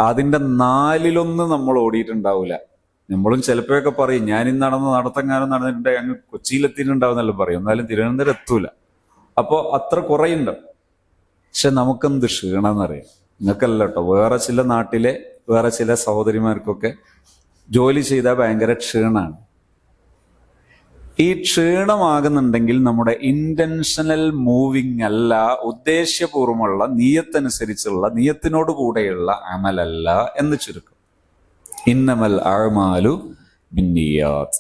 അതിന്റെ 4/1 നമ്മൾ ഓടിയിട്ടുണ്ടാവില്ല. നമ്മളും ചിലപ്പോഴൊക്കെ പറയും, ഞാനിന്ന് നടത്തെങ്ങാനും നടന്നിട്ടുണ്ടെങ്കിൽ അങ്ങ് കൊച്ചിയിലെത്തിയിട്ടുണ്ടാവുന്നല്ലോ പറയും, എന്നാലും തിരുവനന്തപുരം എത്തൂല. അപ്പോൾ അത്ര കുറയുണ്ട്. പക്ഷെ നമുക്കെന്ത് ക്ഷീണമെന്നറിയാം. നിങ്ങൾക്കല്ല കേട്ടോ, വേറെ ചില നാട്ടിലെ വേറെ ചില സഹോദരിമാർക്കൊക്കെ ജോലി ചെയ്താൽ ഭയങ്കര ക്ഷീണമാണ്. ഈ ക്ഷീണമാകുന്നുണ്ടെങ്കിൽ നമ്മുടെ ഇന്റൻഷനൽ മൂവിങ് അല്ല, ഉദ്ദേശ്യപൂർവമുള്ള നിയത്തനുസരിച്ചുള്ള നിയത്തിനോട് കൂടെയുള്ള അമലല്ല എന്ന് ചുരുക്കം. ഇന്നമൽ അഅ്മാലു ബിന്നിയാത്ത്.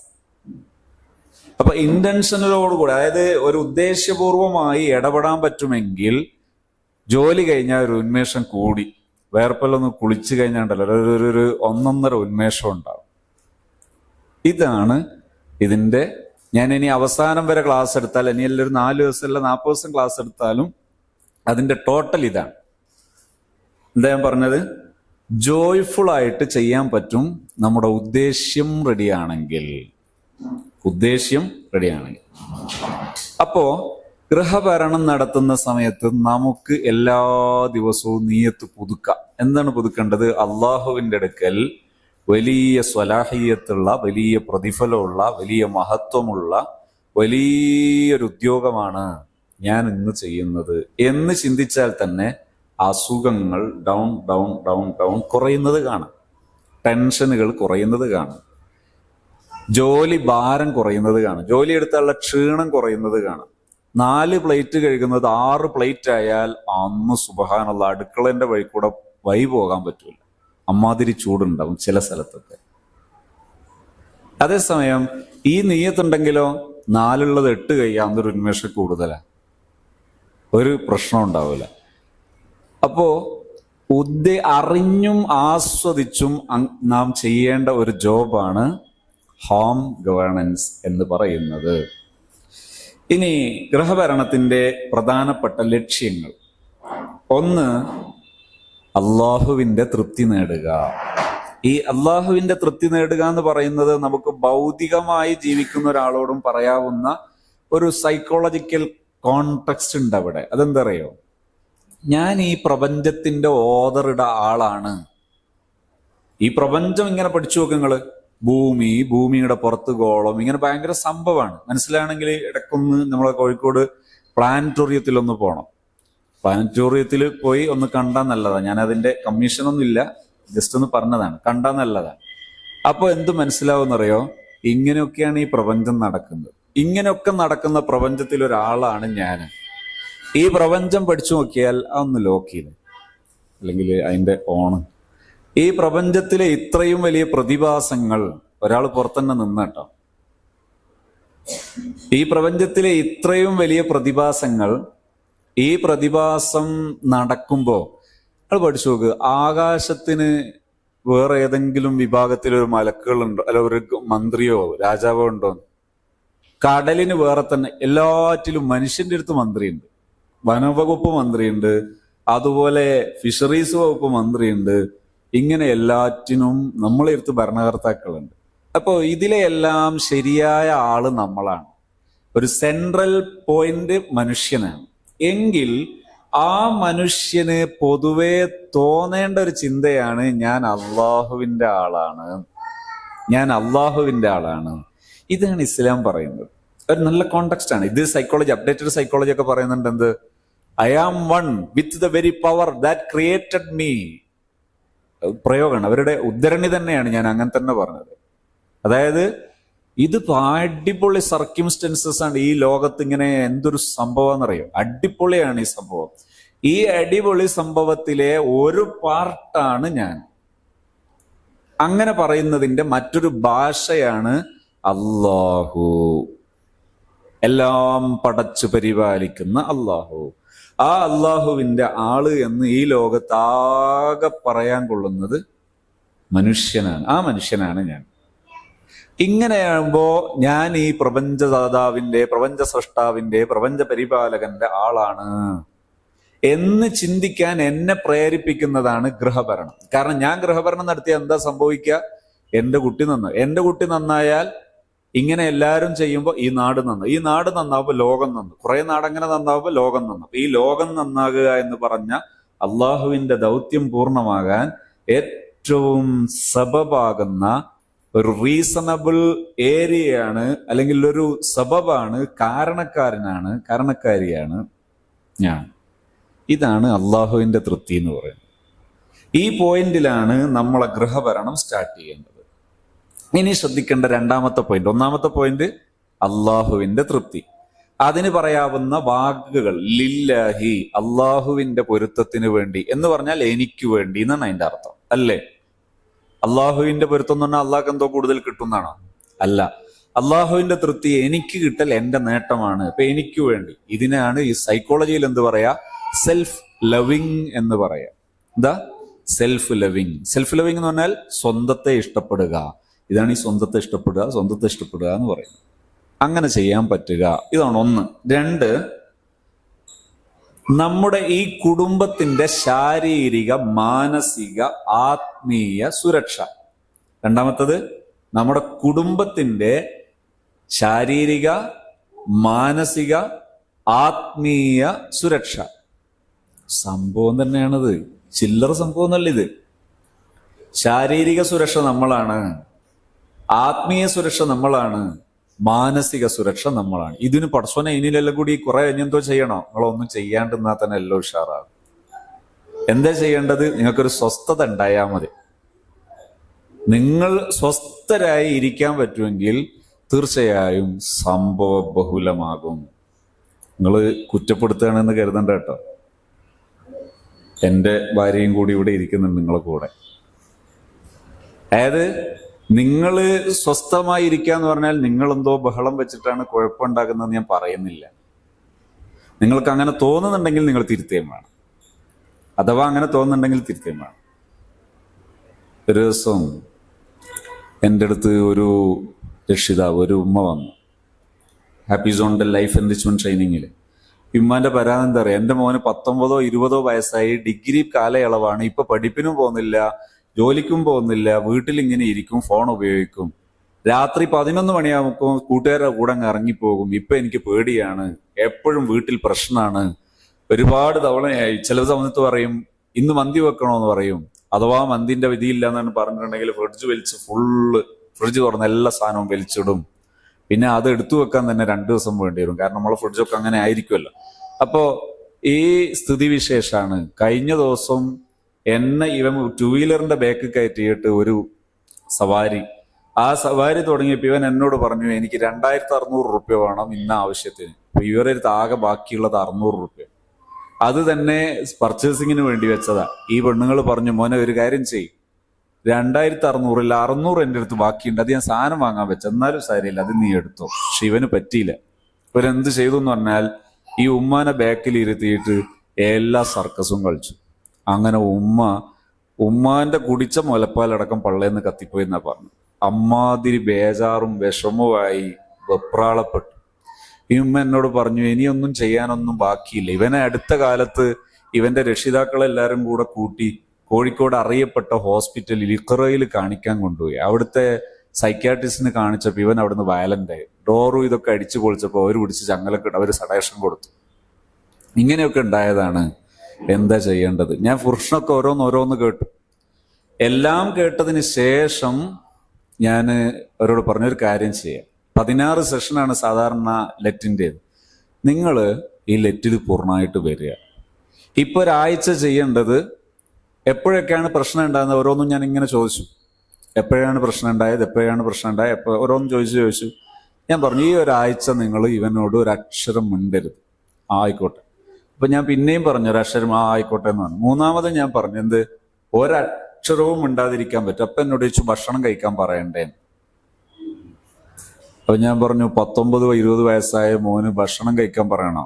അപ്പൊ ഇന്റൻഷനലോടുകൂടി, അതായത് ഒരു ഉദ്ദേശ്യപൂർവമായി ഇടപെടാൻ പറ്റുമെങ്കിൽ ജോലി കഴിഞ്ഞാൽ ഒരു ഉന്മേഷം കൂടി, വേർപ്പെല്ലൊന്ന് കുളിച്ചു കഴിഞ്ഞാണ്ടല്ലോ ഒരു 1.5 ഉന്മേഷം ഉണ്ടാവും. ഇതാണ് ഇതിന്റെ. ഞാൻ ഇനി അവസാനം വരെ ക്ലാസ് എടുത്താൽ, ഇനി എല്ലാവരും 4 ദിവസം അല്ല 40 ദിവസം ക്ലാസ് എടുത്താലും അതിന്റെ ടോട്ടൽ ഇതാണ്. എന്താ ഞാൻ പറഞ്ഞത്? ജോയ്ഫുൾ ആയിട്ട് ചെയ്യാൻ പറ്റും നമ്മുടെ ഉദ്ദേശ്യം റെഡിയാണെങ്കിൽ. അപ്പോ ഗൃഹഭരണം നടത്തുന്ന സമയത്ത് നമുക്ക് എല്ലാ ദിവസവും നിയത്ത് പുതുക്കാം. എന്താണ് പുതുക്കേണ്ടത്? അള്ളാഹുവിന്റെ അടുക്കൽ വലിയ സ്വലാഹിയത്തുള്ള, വലിയ പ്രതിഫലമുള്ള, വലിയ മഹത്വമുള്ള വലിയൊരു ഉദ്യോഗമാണ് ഞാൻ ഇന്ന് ചെയ്യുന്നത് എന്ന് ചിന്തിച്ചാൽ തന്നെ അസുഖങ്ങൾ ഡൗൺ ഡൗൺ ഡൗൺ ഡൗൺ കുറയുന്നത് കാണാം, ടെൻഷനുകൾ കുറയുന്നത് കാണാം, ജോലി ഭാരം കുറയുന്നത് കാണാം, ജോലി എടുത്തുള്ള ക്ഷീണം കുറയുന്നത് കാണാം. 4 പ്ലേറ്റ് കഴുകുന്നത് 6 പ്ലേറ്റ് ആയാൽ അന്ന് സുബ്ഹാനല്ലാഹ് അടുക്കളന്റെ വഴി കൂടെ പോകാൻ പറ്റൂല, അമ്മാതിരി ചൂടുണ്ടാവും ചില സ്ഥലത്തൊക്കെ. അതേസമയം ഈ നീയത്തുണ്ടെങ്കിലോ 4 8 കഴിയാവുന്നൊരു ഉന്മേഷം കൂടുതലാണ്, ഒരു പ്രശ്നം ഉണ്ടാവില്ല. അപ്പോ അറിഞ്ഞും ആസ്വദിച്ചും നാം ചെയ്യേണ്ട ഒരു ജോബാണ് ഹോം ഗവേണൻസ് എന്ന് പറയുന്നത്. ഇനി ഗൃഹഭരണത്തിന്റെ പ്രധാനപ്പെട്ട ലക്ഷ്യങ്ങൾ: 1, അള്ളാഹുവിന്റെ തൃപ്തി നേടുക. ഈ അള്ളാഹുവിന്റെ തൃപ്തി നേടുക എന്ന് പറയുന്നത് നമുക്ക് ഭൗതികമായി ജീവിക്കുന്ന ഒരാളോടും പറയാവുന്ന ഒരു സൈക്കോളജിക്കൽ കോണ്ടെക്സ്റ്റ് ഉണ്ട് അവിടെ. അതെന്താ അറിയോ? ഞാൻ ഈ പ്രപഞ്ചത്തിന്റെ ഓർഡറുടെ ആളാണ്. ഈ പ്രപഞ്ചം ഇങ്ങനെ പഠിച്ചു നോക്ക് നിങ്ങള്. ഭൂമിയുടെ പുറത്ത് ഗോളം, ഇങ്ങനെ ഭയങ്കര സംഭവമാണ്. മനസ്സിലാണെങ്കിൽ ഇടയ്ക്കൊന്ന് നമ്മളെ കോഴിക്കോട് പ്ലാനറ്റോറിയത്തിലൊന്ന് പോകണം. പ്ലാനറ്റോറിയത്തിൽ പോയി ഒന്ന് കണ്ടാൽ നല്ലതാണ്. ഞാൻ അതിന്റെ കമ്മീഷനൊന്നും ഇല്ല, ജസ്റ്റ് ഒന്ന് പറഞ്ഞതാണ്, കണ്ടാൽ നല്ലതാണ്. അപ്പൊ എന്ത് മനസ്സിലാവുന്നറിയോ? ഇങ്ങനെയൊക്കെയാണ് ഈ പ്രപഞ്ചം നടക്കുന്നത്. ഇങ്ങനെയൊക്കെ നടക്കുന്ന പ്രപഞ്ചത്തിൽ ഒരാളാണ് ഞാൻ. ഈ പ്രപഞ്ചം പഠിച്ചു നോക്കിയാൽ അതൊന്ന് ലോക്ക് ചെയ്ത്, അല്ലെങ്കിൽ അതിന്റെ ഓണ്. ഈ പ്രപഞ്ചത്തിലെ ഇത്രയും വലിയ പ്രതിഭാസങ്ങൾ ഒരാൾ പുറത്തന്നെ നിന്നട്ടോ. ഈ പ്രപഞ്ചത്തിലെ ഇത്രയും വലിയ പ്രതിഭാസങ്ങൾ, ഈ പ്രതിഭാസം നടക്കുമ്പോ അത് പഠിച്ചു നോക്ക്. ആകാശത്തിന് വേറെ ഏതെങ്കിലും വിഭാഗത്തിൽ ഒരു മലക്കുകളുണ്ടോ, അല്ല ഒരു മന്ത്രിയോ രാജാവോ ഉണ്ടോ? കടലിന് വേറെ തന്നെ. എല്ലാറ്റിലും മനുഷ്യന്റെ അടുത്ത് മന്ത്രിയുണ്ട്, വനവകുപ്പ് മന്ത്രിയുണ്ട്, അതുപോലെ ഫിഷറീസ് വകുപ്പ് മന്ത്രിയുണ്ട്. ഇങ്ങനെ എല്ലാറ്റിനും നമ്മളെ അടുത്ത് ഭരണകർത്താക്കളുണ്ട്. അപ്പോ ഇതിലെ എല്ലാം ശരിയായ ആള് നമ്മളാണ്. ഒരു സെൻട്രൽ പോയിന്റ് മനുഷ്യനാണ്. എങ്കിൽ ആ മനുഷ്യന് പൊതുവെ തോന്നേണ്ട ഒരു ചിന്തയാണ്, ഞാൻ അള്ളാഹുവിന്റെ ആളാണ്. ഇതാണ് ഇസ്ലാം പറയുന്നത്. ഒരു നല്ല കോണ്ടെക്സ്റ്റ് ആണ് ഇത്. സൈക്കോളജി, അപ്ഡേറ്റഡ് സൈക്കോളജി ഒക്കെ പറയുന്നുണ്ട് എന്ത്? I am one with the very power that created me. പ്രയോഗമാണ്, അവരുടെ ഉദ്ധരണി തന്നെയാണ്, ഞാൻ അങ്ങനെ തന്നെ പറഞ്ഞത്. അതായത് ഇത് അടിപൊളി സർക്യൂംസ്റ്റൻസസ് ആണ്. ഈ ലോകത്ത് ഇങ്ങനെ എന്തൊരു സംഭവം എന്നറിയോ? അടിപൊളിയാണ് ഈ സംഭവം. ഈ അടിപൊളി സംഭവത്തിലെ ഒരു പാർട്ടാണ് ഞാൻ. അങ്ങനെ പറയുന്നതിന്റെ മറ്റൊരു ഭാഷയാണ് അല്ലാഹു. എല്ലാം പടച്ചു പരിപാലിക്കുന്ന അല്ലാഹു. ആ അല്ലാഹുവിന്റെ ആള് എന്ന് ഈ ലോകത്താകെ പറയാൻ കൊള്ളുന്നത് മനുഷ്യനാണ്. ആ മനുഷ്യനാണ് ഞാൻ. ഇങ്ങനെയാകുമ്പോ ഞാൻ ഈ പ്രപഞ്ചദാതാവിന്റെ, പ്രപഞ്ച സൃഷ്ടാവിന്റെ, പ്രപഞ്ച പരിപാലകന്റെ ആളാണ് എന്ന് ചിന്തിക്കാൻ എന്നെ പ്രേരിപ്പിക്കുന്നതാണ് ഗൃഹഭരണം. കാരണം ഞാൻ ഗൃഹഭരണം നടത്തിയാൽ എന്താ സംഭവിക്കുക? എന്റെ കുട്ടി നന്നായാൽ ഇങ്ങനെ എല്ലാവരും ചെയ്യുമ്പോൾ ഈ നാട് നന്നാവും. ഈ നാട് നന്നാവുമ്പോൾ ലോകം നന്നാവും. കുറെ നാടങ്ങനെ നന്നാവുമ്പോൾ ലോകം നന്നാവും. ഈ ലോകം നന്നാകുക എന്ന് പറഞ്ഞ അള്ളാഹുവിന്റെ ദൗത്യം പൂർണ്ണമാകാൻ ഏറ്റവും സബബാകുന്ന ഒരു റീസണബിൾ ഏരിയയാണ്, അല്ലെങ്കിൽ ഒരു സബബാണ്, കാരണക്കാരിയാണ് ഞാൻ. ഇതാണ് അള്ളാഹുവിന്റെ തൃപ്തി എന്ന് പറയുന്നത്. ഈ പോയിന്റിലാണ് നമ്മളെ ഗൃഹഭരണം സ്റ്റാർട്ട് ചെയ്യേണ്ടത്. ഇനി ശ്രദ്ധിക്കേണ്ട രണ്ടാമത്തെ പോയിന്റ്. ഒന്നാമത്തെ പോയിന്റ് അള്ളാഹുവിന്റെ തൃപ്തി. അതിന് പറയാവുന്ന വാക്കുകൾ ലില്ലാഹി, അള്ളാഹുവിന്റെ പൊരുത്തത്തിന് വേണ്ടി എന്ന് പറഞ്ഞാൽ എനിക്ക് വേണ്ടി എന്നാണ് അതിന്റെ അർത്ഥം, അല്ലേ? അള്ളാഹുവിന്റെ പൊരുത്തം എന്ന് പറഞ്ഞാൽ അള്ളാഹ്ക്ക് എന്തോ കൂടുതൽ കിട്ടുന്നതാണോ? അല്ല. അള്ളാഹുവിന്റെ തൃപ്തി എനിക്ക് കിട്ടൽ എന്റെ നേട്ടമാണ്. ഇപ്പൊ എനിക്ക് വേണ്ടി. ഇതിനാണ് ഈ സൈക്കോളജിയിൽ എന്ത് പറയാ? സെൽഫ് ലവിങ് എന്ന് പറയാ. എന്താ സെൽഫ് ലവിങ്? സെൽഫ് ലവിങ് എന്ന് പറഞ്ഞാൽ സ്വന്തത്തെ ഇഷ്ടപ്പെടുക. ഇതാണ് ഈ സ്വന്തത്തെ ഇഷ്ടപ്പെടുക എന്ന് പറയുന്നത്. അങ്ങനെ ചെയ്യാൻ പറ്റുക, ഇതാണ് ഒന്ന്. രണ്ട്, നമ്മുടെ ഈ കുടുംബത്തിന്റെ ശാരീരിക, മാനസിക, ആത്മീയ സുരക്ഷ. രണ്ടാമത്തത് നമ്മുടെ കുടുംബത്തിന്റെ ശാരീരിക, മാനസിക, ആത്മീയ സുരക്ഷ. സംഭവം തന്നെയാണത്, ചില്ലറ സംഭവം എന്നല്ല ഇത്. ശാരീരിക സുരക്ഷ നമ്മളാണ്, ആത്മീയ സുരക്ഷ നമ്മളാണ്, മാനസിക സുരക്ഷ നമ്മളാണ്. ഇതിന് പടച്ചോനെ ഇനിയിലെല്ലാം കൂടി കുറെ എന്തോ ചെയ്യണോ? നിങ്ങളൊന്നും ചെയ്യാണ്ടിരുന്നാൽ തന്നെ എല്ലാം ഉഷാറാകും. എന്താ ചെയ്യേണ്ടത്? നിങ്ങൾക്കൊരു സ്വസ്ഥത ഉണ്ടായാൽ മതി. നിങ്ങൾ സ്വസ്ഥരായി ഇരിക്കാൻ പറ്റുമെങ്കിൽ തീർച്ചയായും സംഭവ ബഹുലമാകും. നിങ്ങൾ കുറ്റപ്പെടുത്തുകയാണെന്ന് കരുതണ്ട കേട്ടോ. എൻ്റെ ഭാര്യയും കൂടി ഇവിടെ ഇരിക്കുന്നുണ്ട് നിങ്ങളെ കൂടെ. അതായത് നിങ്ങൾ സ്വസ്ഥമായി ഇരിക്കുക എന്ന് പറഞ്ഞാൽ നിങ്ങളെന്തോ ബഹളം വെച്ചിട്ടാണ് കുഴപ്പമുണ്ടാക്കുന്നതെന്ന് ഞാൻ പറയുന്നില്ല. നിങ്ങൾക്ക് അങ്ങനെ തോന്നുന്നുണ്ടെങ്കിൽ നിങ്ങൾ തിരുത്തുകയും വേണം. അഥവാ അങ്ങനെ തോന്നുന്നുണ്ടെങ്കിൽ തിരുത്തുകയും വേണം. ഒരു ദിവസം എൻ്റെ അടുത്ത് ഒരു രക്ഷിതാവ്, ഒരു ഉമ്മ വന്നു ഹാപ്പി സോണിന്റെ ലൈഫ് എൻറിച്ച്മെന്റ് ട്രെയിനിങ്ങിൽ. ഉമ്മാന്റെ പരാതി എന്താ പറയുക? എൻ്റെ മോന് 19 20 വയസ്സായി, ഡിഗ്രി കാലയളവാണ്, ഇപ്പൊ പഠിപ്പിനും പോകുന്നില്ല, ജോലിക്കും പോകുന്നില്ല, വീട്ടിലിങ്ങനെ ഇരിക്കും, ഫോൺ ഉപയോഗിക്കും, രാത്രി 11 മണിയാകുമ്പോൾ കൂട്ടുകാരുടെ കൂടെ അങ്ങ് ഇറങ്ങിപ്പോകും. ഇപ്പൊ എനിക്ക് പേടിയാണ്, എപ്പോഴും വീട്ടിൽ പ്രശ്നമാണ്, ഒരുപാട് തവണയായി. ചില സമയത്ത് പറയും ഇന്ന് മന്തി വെക്കണോന്ന് പറയും. അഥവാ മന്തിന്റെ വിധിയില്ല എന്നാണ് പറഞ്ഞിട്ടുണ്ടെങ്കിൽ ഫ്രിഡ്ജ് തുറന്ന് എല്ലാ സാധനവും വലിച്ചിടും. പിന്നെ അത് എടുത്തു വെക്കാൻ തന്നെ 2 ദിവസം വേണ്ടി വരും, കാരണം നമ്മളെ ഫ്രിഡ്ജൊക്കെ അങ്ങനെ ആയിരിക്കുമല്ലോ. അപ്പോ ഈ സ്ഥിതിവിശേഷാണ്. കഴിഞ്ഞ ദിവസം എന്നെ ഇവൻ 2 വീലറിന്റെ ബാക്ക് കയറ്റിയിട്ട് ഒരു സവാരി, ആ സവാരി തുടങ്ങിയപ്പോൾ ഇവൻ എന്നോട് പറഞ്ഞു എനിക്ക് 2600 റുപ്യ വേണം ഇന്ന ആവശ്യത്തിന്. അപ്പൊ ഇവരുടെ അടുത്ത് ആകെ ബാക്കിയുള്ളത് 600 റുപ്യ. അത് തന്നെ പർച്ചേസിങ്ങിന് വേണ്ടി വെച്ചതാ. ഈ പെണ്ണുങ്ങൾ പറഞ്ഞു മോനെ ഒരു കാര്യം ചെയ്യും, 2600 അല്ല 600 എൻ്റെ അടുത്ത് ബാക്കിയുണ്ട്, അത് ഞാൻ സാധനം വാങ്ങാൻ വെച്ച, എന്നാലും സാരിയില്ല, അത് നീ എടുത്തോ. പക്ഷെ ഇവന് പറ്റിയില്ല. ഇവരെന്ത് ചെയ്തു എന്ന് പറഞ്ഞാൽ ഈ ഉമ്മാനെ ബാക്കിൽ ഇരുത്തിയിട്ട് എല്ലാ സർക്കസും കളിച്ചു. അങ്ങനെ ഉമ്മാന്റെ കുടിച്ച മുലപ്പാലടക്കം പള്ളേന്ന് കത്തിപ്പോയി എന്നാ പറഞ്ഞു. അമ്മാതിരി ബേജാറും വിഷമവുമായി വെപ്രാളപ്പെട്ടു. ഈ ഉമ്മ എന്നോട് പറഞ്ഞു ഇനിയൊന്നും ചെയ്യാനൊന്നും ബാക്കിയില്ല. ഇവനെ അടുത്ത കാലത്ത് ഇവന്റെ രക്ഷിതാക്കളെല്ലാരും കൂടെ കൂട്ടി കോഴിക്കോട് അറിയപ്പെട്ട ഹോസ്പിറ്റലിൽ ഇഖറയിൽ കാണിക്കാൻ കൊണ്ടുപോയി. അവിടുത്തെ സൈക്യാട്രിസ്റ്റിന് കാണിച്ചപ്പോൾ ഇവൻ അവിടുന്ന് വയലന്റായി. ഡോറും ഇതൊക്കെ അടിച്ചു പൊളിച്ചപ്പോൾ അവർ പിടിച്ച് ചങ്ങലക്കിട്ട് അവർ സഡേഷൻ കൊടുത്തു. ഇങ്ങനെയൊക്കെ ഉണ്ടായതാണ്. എന്താ ചെയ്യേണ്ടത്? ഞാൻ ഫുർഷനൊക്കെ ഓരോന്ന് കേട്ടു. എല്ലാം കേട്ടതിന് ശേഷം ഞാൻ അവരോട് പറഞ്ഞൊരു കാര്യം ചെയ്യാം. 16 സെഷനാണ് സാധാരണ ലെറ്റിൻ്റെത്. നിങ്ങൾ ഈ ലെറ്റിൽ പൂർണ്ണമായിട്ട് വരിക. ഇപ്പൊ ഒരാഴ്ച ചെയ്യേണ്ടത് എപ്പോഴൊക്കെയാണ് പ്രശ്നം ഉണ്ടാകുന്നത് ഓരോന്നും ഞാൻ ഇങ്ങനെ ചോദിച്ചു. എപ്പോഴാണ് പ്രശ്നം ഉണ്ടായത്, ഓരോന്നും ചോദിച്ചു. ഞാൻ പറഞ്ഞു ഈ ഒരാഴ്ച നിങ്ങൾ ഇവനോട് ഒരു അക്ഷരം മിണ്ടരുത്. ആയിക്കോട്ടെ. അപ്പൊ ഞാൻ പിന്നെയും പറഞ്ഞു ഒരക്ഷരം ആയിക്കോട്ടെ എന്ന് പറഞ്ഞു. മൂന്നാമത് ഞാൻ പറഞ്ഞു എന്ത്, ഒരക്ഷരവും മിണ്ടാതിരിക്കാൻ പറ്റും. അപ്പൊ എന്നോട് ചോദിച്ചു ഭക്ഷണം കഴിക്കാൻ പറയണ്ടേന്ന്. അപ്പൊ ഞാൻ പറഞ്ഞു 19 20 വയസ്സായ മോന് ഭക്ഷണം കഴിക്കാൻ പറയണോ?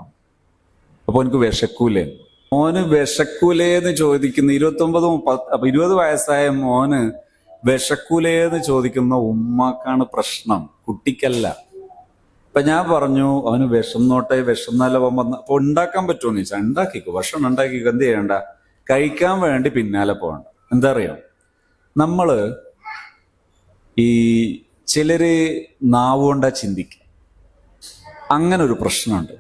അപ്പൊ എനിക്ക് വിശക്കൂലേ? മോന് വിശക്കൂലേന്ന് ചോദിക്കുന്ന 20 വയസ്സായ മോന് വിശക്കൂലേന്ന് ചോദിക്കുന്ന ഉമ്മാക്കാണ് പ്രശ്നം, കുട്ടിക്കല്ല. അപ്പൊ ഞാൻ പറഞ്ഞു അവന് വിശന്നാലോ വന്ന അപ്പൊ ഉണ്ടാക്കാൻ പറ്റുമെന്ന് ചോദിച്ചാൽ ഉണ്ടാക്കിക്കോ, ഭക്ഷണം ഉണ്ടാക്കിക്കോ, എന്ത് ചെയ്യണ്ട, കഴിക്കാൻ വേണ്ടി പിന്നാലെ പോകണ്ട. എന്താ അറിയോ, നമ്മള് ഈ ചിലര് നാവുകൊണ്ടാ ചിന്തിക്കുക. അങ്ങനെ ഒരു പ്രശ്നമുണ്ട്,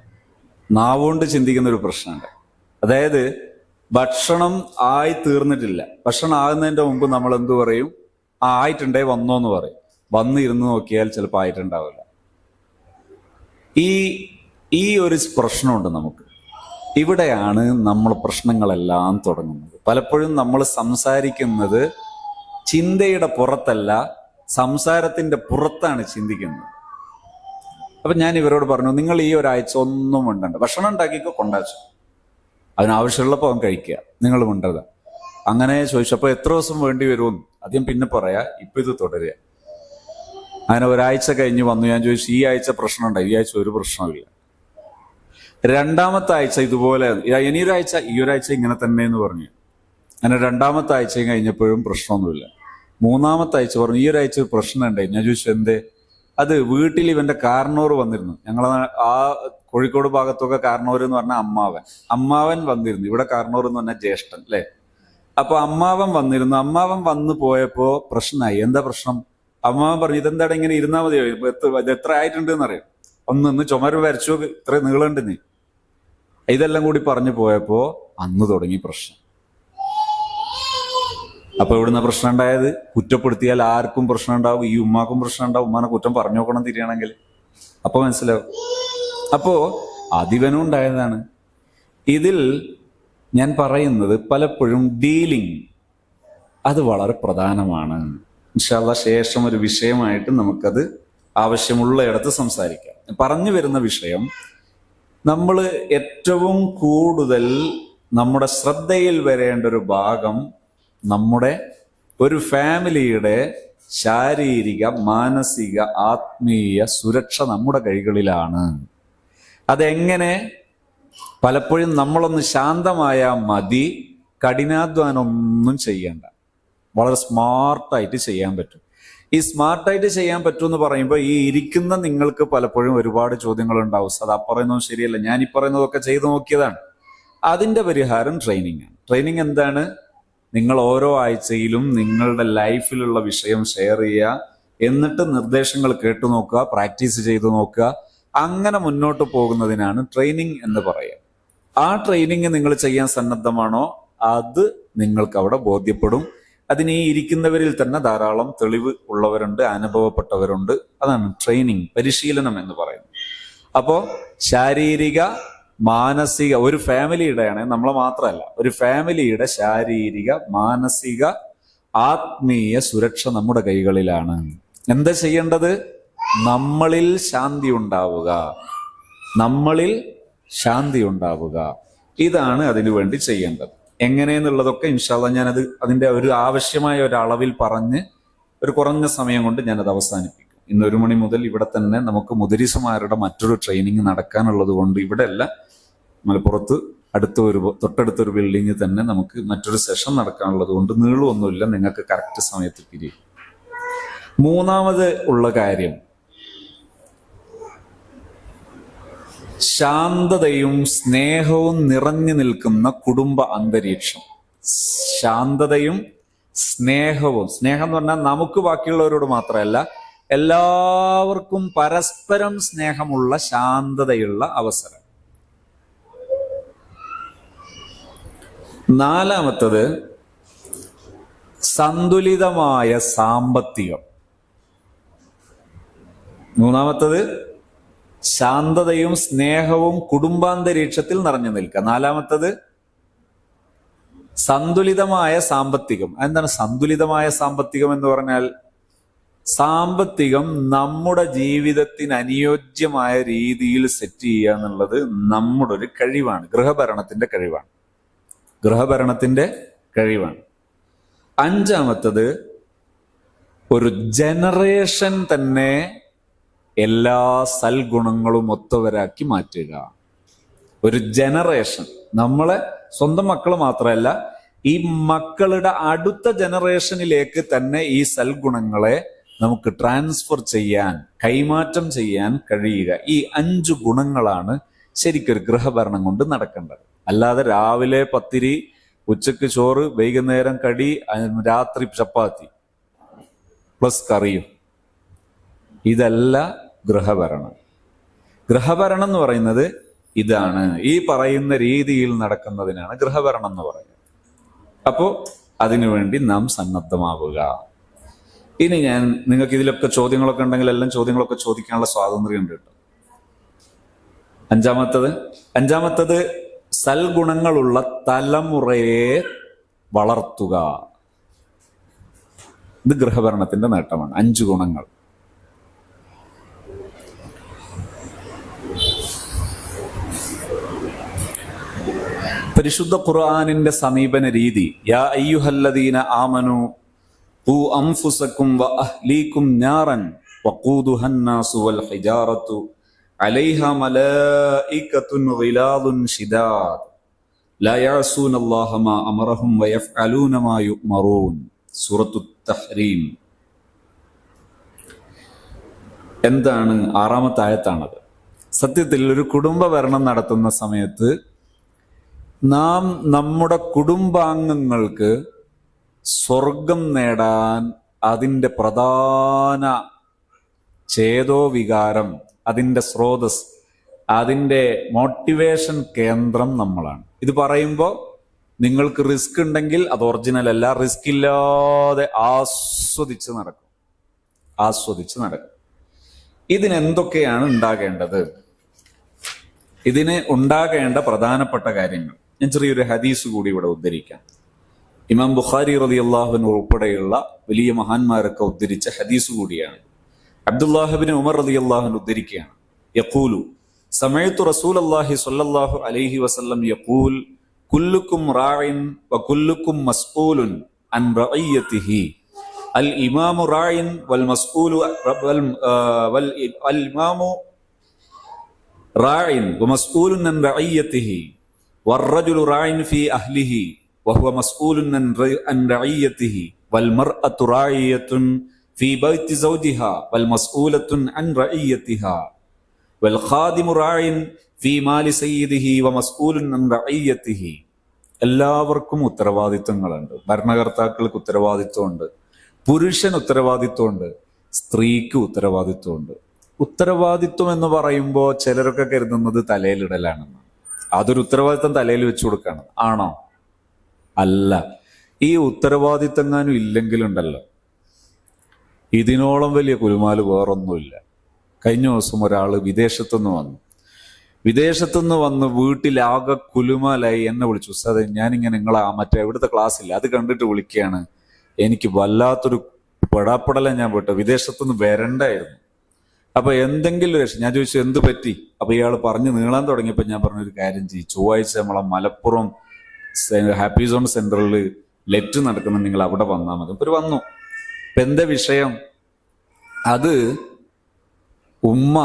നാവുകൊണ്ട് ചിന്തിക്കുന്ന ഒരു പ്രശ്നമുണ്ട്. അതായത് ഭക്ഷണം ആയി തീർന്നിട്ടില്ല, ഭക്ഷണം ആകുന്നതിന്റെ മുമ്പ് നമ്മൾ എന്തു പറയും, ആയിട്ടുണ്ടേ വന്നോന്ന് പറയും. വന്നിരുന്ന് നോക്കിയാൽ ചിലപ്പോൾ ആയിട്ടുണ്ടാവില്ല. ഈ ഒരു പ്രശ്നമുണ്ട് നമുക്ക്. ഇവിടെയാണ് നമ്മൾ പ്രശ്നങ്ങളെല്ലാം തുടങ്ങുന്നത്. പലപ്പോഴും നമ്മൾ സംസാരിക്കുന്നത് ചിന്തയുടെ പുറത്തല്ല, സംസാരത്തിന്റെ പുറത്താണ് ചിന്തിക്കുന്നത്. അപ്പൊ ഞാൻ ഇവരോട് പറഞ്ഞു നിങ്ങൾ ഈ ഒരാഴ്ച ഒന്നും ഉണ്ടണ്ട, ഭക്ഷണം ഉണ്ടാക്കിക്കോ, കൊണ്ടാച്ചു, അതിനാവശ്യമുള്ളപ്പോൾ അവൻ കഴിക്കുക, നിങ്ങൾ മിണ്ടരുത്. അങ്ങനെ ചോദിച്ചപ്പോൾ എത്ര ദിവസം വേണ്ടി വരുമെന്ന് ആദ്യം പിന്നെ പറയാ, ഇപ്പൊ ഇത് തുടരുക. അങ്ങനെ ഒരാഴ്ച കഴിഞ്ഞ് വന്നു. ഞാൻ ചോദിച്ചു ഈ ആഴ്ച പ്രശ്നം ഉണ്ടായി? ഈ ആഴ്ച ഒരു പ്രശ്നമില്ല. രണ്ടാമത്തെ ആഴ്ച ഇതുപോലെ, ഇനിയൊരാഴ്ച, ഈ ഒരാഴ്ച ഇങ്ങനെ തന്നെ എന്ന് പറഞ്ഞു. അങ്ങനെ രണ്ടാമത്തെ ആഴ്ചയും കഴിഞ്ഞപ്പോഴും പ്രശ്നമൊന്നുമില്ല. മൂന്നാമത്തെ ആഴ്ച പറഞ്ഞു ഈ ഒരാഴ്ച ഒരു പ്രശ്നം ഉണ്ടായി. ഞാൻ ചോദിച്ചു എന്തേ? അത് വീട്ടിൽ ഇവന്റെ കാർന്നോർ വന്നിരുന്നു. ഞങ്ങളെ ആ കോഴിക്കോട് ഭാഗത്തൊക്കെ കാർന്നോർ എന്ന് പറഞ്ഞാൽ അമ്മാവൻ വന്നിരുന്നു. ഇവിടെ കാർന്നോർ എന്ന് പറഞ്ഞാൽ ജ്യേഷ്ഠൻ അല്ലെ. അപ്പൊ അമ്മാവൻ വന്നിരുന്നു. അമ്മാവൻ വന്നു പോയപ്പോ പ്രശ്നമായി. എന്താ പ്രശ്നം? അമ്മാവൻ പറഞ്ഞു, ഇതെന്താടെ ഇങ്ങനെ ഇരുന്നാ മതിയോ, ഇത് എത്ര ആയിട്ടുണ്ട് എന്നറിയാം, ഒന്ന് ചുമര് വരച്ചു, ഇത്ര നീളമുണ്ടെന്ന്. ഇതെല്ലാം കൂടി പറഞ്ഞു പോയപ്പോ അന്ന് തുടങ്ങി പ്രശ്നം. അപ്പൊ ഇവിടുന്ന് പ്രശ്നം ഉണ്ടായത്, കുറ്റപ്പെടുത്തിയാൽ ആർക്കും പ്രശ്നം ഉണ്ടാവും, ഈ ഉമ്മാക്കും പ്രശ്നം ഉണ്ടാവും. ഉമ്മാനെ കുറ്റം പറഞ്ഞു നോക്കണം തിരിയണമെങ്കിൽ. അപ്പൊ മനസ്സിലാവും. അപ്പോ അതിവനും ഉണ്ടായതാണ്. ഇതിൽ ഞാൻ പറയുന്നത് പലപ്പോഴും ഡീലിംഗ് അത് വളരെ പ്രധാനമാണ്. ഇൻഷാ അല്ലാഹ് ശേഷം ഒരു വിഷയമായിട്ട് നമുക്കത് ആവശ്യമുള്ളയിടത്ത് സംസാരിക്കാം. പറഞ്ഞു വരുന്ന വിഷയം, നമ്മൾ ഏറ്റവും കൂടുതൽ നമ്മുടെ ശ്രദ്ധയിൽ വരേണ്ട ഒരു ഭാഗം നമ്മുടെ ഒരു ഫാമിലിയുടെ ശാരീരിക, മാനസിക, ആത്മീയ സുരക്ഷ നമ്മുടെ കൈകളിലാണ്. അതെങ്ങനെ? പലപ്പോഴും നമ്മളൊന്ന് ശാന്തമായാൽ മതി, കഠിനാധ്വാനം ഒന്നും ചെയ്യണ്ട, വളരെ സ്മാർട്ടായിട്ട് ചെയ്യാൻ പറ്റും. ഈ സ്മാർട്ടായിട്ട് ചെയ്യാൻ പറ്റും എന്ന് പറയുമ്പോൾ ഈ ഇരിക്കുന്ന നിങ്ങൾക്ക് പലപ്പോഴും ഒരുപാട് ചോദ്യങ്ങൾ ഉണ്ടാവും. അത് പറയുന്നതും ശരിയല്ല, ഞാൻ ഈ പറയുന്നതൊക്കെ ചെയ്തു നോക്കിയതാണ്. അതിന്റെ പരിഹാരം ട്രെയിനിങ് ആണ്. ട്രെയിനിങ് എന്താണ്? നിങ്ങൾ ഓരോ ആഴ്ചയിലും നിങ്ങളുടെ ലൈഫിലുള്ള വിഷയം ഷെയർ ചെയ്യുക, എന്നിട്ട് നിർദ്ദേശങ്ങൾ കേട്ടു നോക്കുക, പ്രാക്ടീസ് ചെയ്തു നോക്കുക. അങ്ങനെ മുന്നോട്ട് പോകുന്നതിനാണ് ട്രെയിനിങ് എന്ന് പറയുക. ആ ട്രെയിനിങ് നിങ്ങൾ ചെയ്യാൻ സന്നദ്ധമാണോ, അത് നിങ്ങൾക്ക് അവിടെ ബോധ്യപ്പെടും. അതിന് ഈ ഇരിക്കുന്നവരിൽ തന്നെ ധാരാളം തെളിവ് ഉള്ളവരുണ്ട്, അനുഭവപ്പെട്ടവരുണ്ട്. അതാണ് ട്രെയിനിങ്, പരിശീലനം എന്ന് പറയുന്നത്. അപ്പോ ശാരീരിക, മാനസിക, ഒരു ഫാമിലിയുടെയാണ്, നമ്മളെ മാത്രമല്ല, ഒരു ഫാമിലിയുടെ ശാരീരിക, മാനസിക, ആത്മീയ സുരക്ഷ നമ്മുടെ കൈകളിലാണ്. എന്താ ചെയ്യേണ്ടത്? നമ്മളിൽ ശാന്തി ഉണ്ടാവുക, നമ്മളിൽ ശാന്തി ഉണ്ടാവുക. ഇതാണ് അതിനു വേണ്ടി ചെയ്യേണ്ടത്. എങ്ങനെയെന്നുള്ളതൊക്കെ ഇൻഷാ അല്ലാഹ് ഞാനത് അതിന്റെ ഒരു ആവശ്യമായ ഒരു അളവിൽ പറഞ്ഞ് ഒരു കുറഞ്ഞ സമയം കൊണ്ട് ഞാനത് അവസാനിപ്പിക്കും. ഇന്ന് 1 മണി മുതൽ ഇവിടെ തന്നെ നമുക്ക് മുദരിസുമാരുടെ മറ്റൊരു ട്രെയിനിങ് നടക്കാനുള്ളത് കൊണ്ട് ഇവിടെ അല്ല, മലപ്പുറത്ത് തൊട്ടടുത്തൊരു ബിൽഡിങ്ങിൽ തന്നെ നമുക്ക് മറ്റൊരു സെഷൻ നടക്കാനുള്ളത് കൊണ്ട് നീളമൊന്നുമില്ല, നിങ്ങൾക്ക് കറക്റ്റ് സമയത്ത് പിരിയും. മൂന്നാമത് ഉള്ള കാര്യം, ശാന്തതയും സ്നേഹവും നിറഞ്ഞു നിൽക്കുന്ന കുടുംബ അന്തരീക്ഷം. ശാന്തതയും സ്നേഹവും, സ്നേഹം എന്ന് പറഞ്ഞാൽ നമുക്ക് ബാക്കിയുള്ളവരോട് മാത്രമല്ല, എല്ലാവർക്കും പരസ്പരം സ്നേഹമുള്ള ശാന്തതയുള്ള അവസരം. നാലാമത്തത് സന്തുലിതമായ സാമ്പത്തികം. മൂന്നാമത്തത് ശാന്തതയും സ്നേഹവും കുടുംബാന്തരീക്ഷത്തിൽ നിറഞ്ഞു നിൽക്കുക. നാലാമത്തത് സന്തുലിതമായ സാമ്പത്തികം. എന്താണ് സന്തുലിതമായ സാമ്പത്തികം എന്ന് പറഞ്ഞാൽ? സാമ്പത്തികം നമ്മുടെ ജീവിതത്തിന് അനുയോജ്യമായ രീതിയിൽ സെറ്റ് ചെയ്യുക എന്നുള്ളത് നമ്മുടെ ഒരു കഴിവാണ്, ഗൃഹഭരണത്തിന്റെ കഴിവാണ്, ഗൃഹഭരണത്തിന്റെ കഴിവാണ്. അഞ്ചാമത്തത് ഒരു ജനറേഷൻ തന്നെ എല്ലാ സൽഗുണങ്ങളും ഒത്തവരാക്കി മാറ്റുക. ഒരു ജനറേഷൻ, നമ്മളെ സ്വന്തം മക്കൾ മാത്രമല്ല, ഈ മക്കളുടെ അടുത്ത ജനറേഷനിലേക്ക് തന്നെ ഈ സൽഗുണങ്ങളെ നമുക്ക് ട്രാൻസ്ഫർ ചെയ്യാൻ, കൈമാറ്റം ചെയ്യാൻ കഴിയുക. ഈ 5 ഗുണങ്ങളാണ് ശരിക്കൊരു ഗൃഹഭരണം കൊണ്ട് നടക്കേണ്ടത്. അല്ലാതെ രാവിലെ പത്തിരി, ഉച്ചക്ക് ചോറ്, വൈകുന്നേരം കടി, രാത്രി ചപ്പാത്തി പ്ലസ് കറിയും, ഇതല്ല ഗൃഹഭരണം. ഗൃഹഭരണം എന്ന് പറയുന്നത് ഇതാണ്. ഈ പറയുന്ന രീതിയിൽ നടക്കുന്നതിനാണ് ഗൃഹഭരണം എന്ന് പറയുന്നത്. അപ്പോ അതിനുവേണ്ടി നാം സന്നദ്ധമാവുക. ഇനി ഞാൻ നിങ്ങൾക്ക് ഇതിലൊക്കെ ചോദ്യങ്ങളൊക്കെ ഉണ്ടെങ്കിൽ എല്ലാം ചോദ്യങ്ങളൊക്കെ ചോദിക്കാനുള്ള സ്വാതന്ത്ര്യം ഉണ്ട് കേട്ടോ. അഞ്ചാമത്തത് സൽഗുണങ്ങളുള്ള തലമുറയെ വളർത്തുക. ഇത് ഗൃഹഭരണത്തിന്റെ നേട്ടമാണ്. 5 ഗുണങ്ങൾ. പരിശുദ്ധ ഖുർആനിന്റെ സമീപന രീതി, യാ അയ്യുഹല്ലദീന ആമനു ഖൂ അൻഫുസകും വഅഹ്ലീകും നാറൻ വഖൂദുഹൻ നാസു വൽ ഹിജാറത്തു അലൈഹാ മലായികത്തുൻ ഗിലാദുൻ ശിദാദ് ലാ യഅസൂനല്ലാഹ മാ അമറഹും വയഫ്അലൂന മാ യുഅ്മറൂൻ. സൂറത്തുൽ തഹ്രീം. എന്താണ്? 6-ാമത്തെ ആയത്താണത്. സത്യത്തിൽ ഒരു കുടുംബ ഭരണം നടത്തുന്ന സമയത്ത് നാം നമ്മുടെ കുടുംബാംഗങ്ങൾക്ക് സ്വർഗം നേടാൻ അതിൻ്റെ പ്രധാന ചേതോവികാരം, അതിൻ്റെ സ്രോതസ്, അതിൻ്റെ മോട്ടിവേഷൻ കേന്ദ്രം നമ്മളാണ്. ഇത് പറയുമ്പോൾ നിങ്ങൾക്ക് റിസ്ക് ഉണ്ടെങ്കിൽ അത് ഒറിജിനൽ അല്ല, റിസ്ക് ഇല്ലാതെ ആസ്വദിച്ച് നടക്കും. ഇതിനെന്തൊക്കെയാണ് ഉണ്ടാകേണ്ടത്? ഇതിന് ഉണ്ടാകേണ്ട പ്രധാനപ്പെട്ട കാര്യങ്ങൾ ഞാൻ ചെറിയൊരു ഹദീസ് കൂടി ഇവിടെ ഉദ്ധരിക്കാം. ഇമാം ബുഖാരി റളിയല്ലാഹു അൻഹു ഉൾപ്പെടെയുള്ള വലിയ മഹാന്മാരൊക്കെ ഉദ്ധരിച്ച ഹദീസ് കൂടിയാണ്. അബ്ദുല്ലാഹ് ഇബ്നു ഉമർ റളിയല്ലാഹു അൻഹു ഉദ്ധരിക്കുകയാണ്. യഖൂലു സമഅതു റസൂലല്ലാഹി സ്വല്ലല്ലാഹു അലൈഹി വസല്ലം യഖൂൽ കുല്ലുക്കും റാഇൻ വകുല്ലുക്കും മസ്ഊലുൻ അൻ റഇയ്യതിഹി അൽ ഇമാമു റാഇൻ വൽ മസ്ഊലു വൽ ഇമാമു റാഇൻ വമസ്ഊലുൻ അൻ റഇയ്യതിഹി വറജുലു റാഇൻ ഫീ അഹ്ലിഹി വഹുവ മസ്ഊലുൻ അൻ റഇയ്യതിഹി വൽ മർഅതു റാഇയത്തുൻ ഫീ ബൈതി സൗജിഹാ വൽ മസ്ഊലത്തുൻ അൻ റഇയ്യതിഹാ വൽ ഖാദിമു റാഇൻ ഫീ മാലി സയ്യിദിഹി വമസ്ഊലുൻ അൻ റഇയ്യതിഹി. എല്ലാവർക്കും ഉത്തരവാദിത്വങ്ങളുണ്ട്. ഭരണകർത്താക്കൾക്ക് ഉത്തരവാദിത്വമുണ്ട്, പുരുഷൻ ഉത്തരവാദിത്വമുണ്ട്, സ്ത്രീക്ക് ഉത്തരവാദിത്വമുണ്ട്. ഉത്തരവാദിത്വം എന്ന് പറയുമ്പോൾ ചിലരൊക്കെ കരുതുന്നത് തലയിലിടലാണെന്ന്. അതൊരു ഉത്തരവാദിത്വം തലയിൽ വെച്ചു കൊടുക്കാണ്. ആണോ? അല്ല. ഈ ഉത്തരവാദിത്വങ്ങാനും ഇല്ലെങ്കിലുണ്ടല്ലോ, ഇതിനോളം വലിയ കുലുമാല് വേറൊന്നുമില്ല. കഴിഞ്ഞ ദിവസം ഒരാൾ വിദേശത്തുനിന്ന് വന്ന് വീട്ടിലാകെ കുലുമാലായി എന്നെ വിളിച്ചു. ഉസ്താദേ, ഞാനിങ്ങനെ നിങ്ങളെ മറ്റേ ഇവിടുത്തെ ക്ലാസ്സില്ല അത് കണ്ടിട്ട് വിളിക്കുകയാണ്, എനിക്ക് വല്ലാത്തൊരു പെടാപ്പെടല ഞാൻ വിട്ടു, വിദേശത്തുനിന്ന് വരണ്ടായിരുന്നു. അപ്പൊ എന്തെങ്കിലും ഞാൻ ചോദിച്ചു എന്ത് പറ്റി? അപ്പൊ ഇയാൾ പറഞ്ഞു നീളാൻ തുടങ്ങിയപ്പോ ഞാൻ പറഞ്ഞൊരു കാര്യം ചെയ്യും, ചൊവ്വാഴ്ച നമ്മളെ മലപ്പുറം ഹാപ്പി സോൺ സെന്ററിൽ ലെറ്റ് നടക്കുന്ന, നിങ്ങൾ അവിടെ വന്നാൽ മതി. ഇപ്പൊ വന്നു. ഇപ്പൊ എന്താ വിഷയം? അത് ഉമ്മ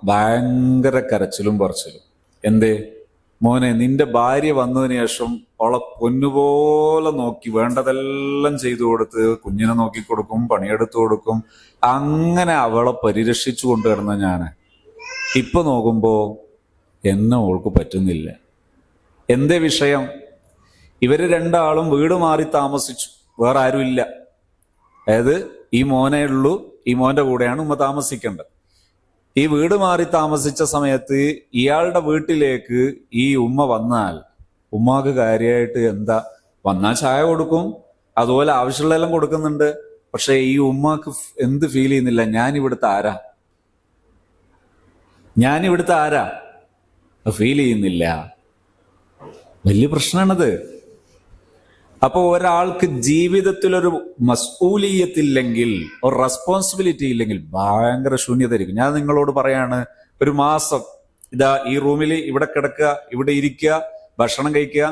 ഭയങ്കര കരച്ചിലും പറച്ചിലും. എന്തേ മോനെ, നിന്റെ ഭാര്യ വന്നതിന് ശേഷം അവളെ പൊന്നുപോലെ നോക്കി വേണ്ടതെല്ലാം ചെയ്തു കൊടുത്ത് കുഞ്ഞിനെ നോക്കി കൊടുക്കും, പണിയെടുത്തു കൊടുക്കും, അങ്ങനെ അവളെ പരിരക്ഷിച്ചു കൊണ്ടുവരുന്ന ഞാന് ഇപ്പൊ നോക്കുമ്പോ എന്നെ ഓൾക്ക് പറ്റുന്നില്ല. എന്തേ വിഷയം? ഇവര് രണ്ടാളും വീട് മാറി താമസിച്ചു, വേറെ ആരും ഇല്ല. അതായത് ഈ മോനേ ഉള്ളൂ, ഈ മോന്റെ കൂടെയാണ് ഉമ്മ താമസിക്കേണ്ടത്. ഈ വീട് മാറി താമസിച്ച സമയത്ത് ഇയാളുടെ വീട്ടിലേക്ക് ഈ ഉമ്മ വന്നാൽ ഉമ്മാക്ക് കാര്യമായിട്ട് എന്താ, വന്നാൽ ചായ കൊടുക്കും, അതുപോലെ ആവശ്യമുള്ളതെല്ലാം കൊടുക്കുന്നുണ്ട്. പക്ഷെ ഈ ഉമ്മാക്ക് എന്ത് ഫീൽ ചെയ്യുന്നില്ല, ഞാനിവിടുത്തെ ആരാ ഫീൽ ചെയ്യുന്നില്ല. വലിയ പ്രശ്നമാണത്. അപ്പൊ ഒരാൾക്ക് ജീവിതത്തിലൊരു മസ്ഊലിയത്തില്ലെങ്കിൽ, ഒരു റെസ്പോൺസിബിലിറ്റി ഇല്ലെങ്കിൽ ഭയങ്കര ശൂന്യതയായിരിക്കും. ഞാൻ നിങ്ങളോട് പറയാണ്, ഒരു മാസം ഇതാ ഈ റൂമിൽ ഇവിടെ കിടക്കുക, ഇവിടെ ഇരിക്കുക, ഭക്ഷണം കഴിക്കുക,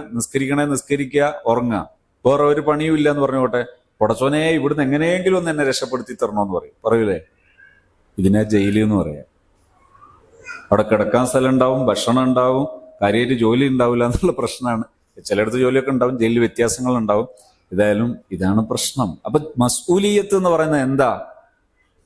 നിസ്കരിക്കുക, ഉറങ്ങുക, വേറെ ഒരു പണിയും ഇല്ല എന്ന് പറഞ്ഞോട്ടെ, പൊടച്ചോനെ ഇവിടുന്ന് എങ്ങനെയെങ്കിലും ഒന്ന് എന്നെ രക്ഷപ്പെടുത്തി തരണമെന്ന് പറയൂലേ? ഇതിനെ ജയില് എന്ന് പറയാം. അവിടെ കിടക്കാൻ സ്ഥലം ഉണ്ടാവും, ഭക്ഷണം ഉണ്ടാവും, കാര്യമായിട്ട് ജോലി ഉണ്ടാവില്ല എന്നുള്ള പ്രശ്നമാണ്. ചിലയിടത്ത് ജോലിയൊക്കെ ഉണ്ടാവും, ജയിലിൽ വ്യത്യാസങ്ങൾ ഉണ്ടാവും. ഏതായാലും ഇതാണ് പ്രശ്നം. അപ്പൊ മസ്ഊലിയത്ത് എന്ന് പറയുന്നത് എന്താ?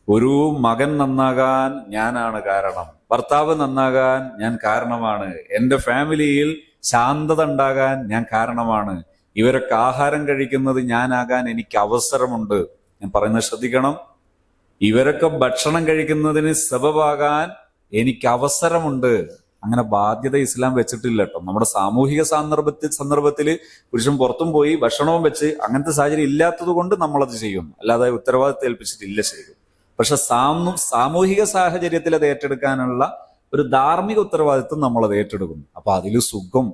ഒരു മകൻ നന്നാകാൻ ഞാനാണ് കാരണം, ഭർത്താവ് നന്നാകാൻ ഞാൻ കാരണമാണ്, എന്റെ ഫാമിലിയിൽ ശാന്തത ഉണ്ടാകാൻ ഞാൻ കാരണമാണ്, ഇവരൊക്കെ ആഹാരം കഴിക്കുന്നത് ഞാനാകാൻ എനിക്ക് അവസരമുണ്ട്. ഞാൻ പറയുന്നത് ശ്രദ്ധിക്കണം. ഇവരൊക്കെ ഭക്ഷണം കഴിക്കുന്നതിന് സബബാകാൻ എനിക്ക് അവസരമുണ്ട്. അങ്ങനെ ബാധ്യത ഇസ്ലാം വെച്ചിട്ടില്ല കേട്ടോ. നമ്മുടെ സാമൂഹിക സന്ദർഭത്തിൽ പുരുഷൻ പുറത്തും പോയി ഭക്ഷണവും വെച്ച് അങ്ങനത്തെ സാഹചര്യം ഇല്ലാത്തത് കൊണ്ട് നമ്മളത് ചെയ്യുന്നു, അല്ലാതെ ഉത്തരവാദിത്തം ഏൽപ്പിച്ചിട്ടില്ല ശരിക്കും. പക്ഷെ സാമൂഹിക സാഹചര്യത്തിൽ അത് ഏറ്റെടുക്കാനുള്ള ഒരു ധാർമ്മിക ഉത്തരവാദിത്വം നമ്മളത് ഏറ്റെടുക്കുന്നു. അപ്പൊ അതിൽ സുഖം,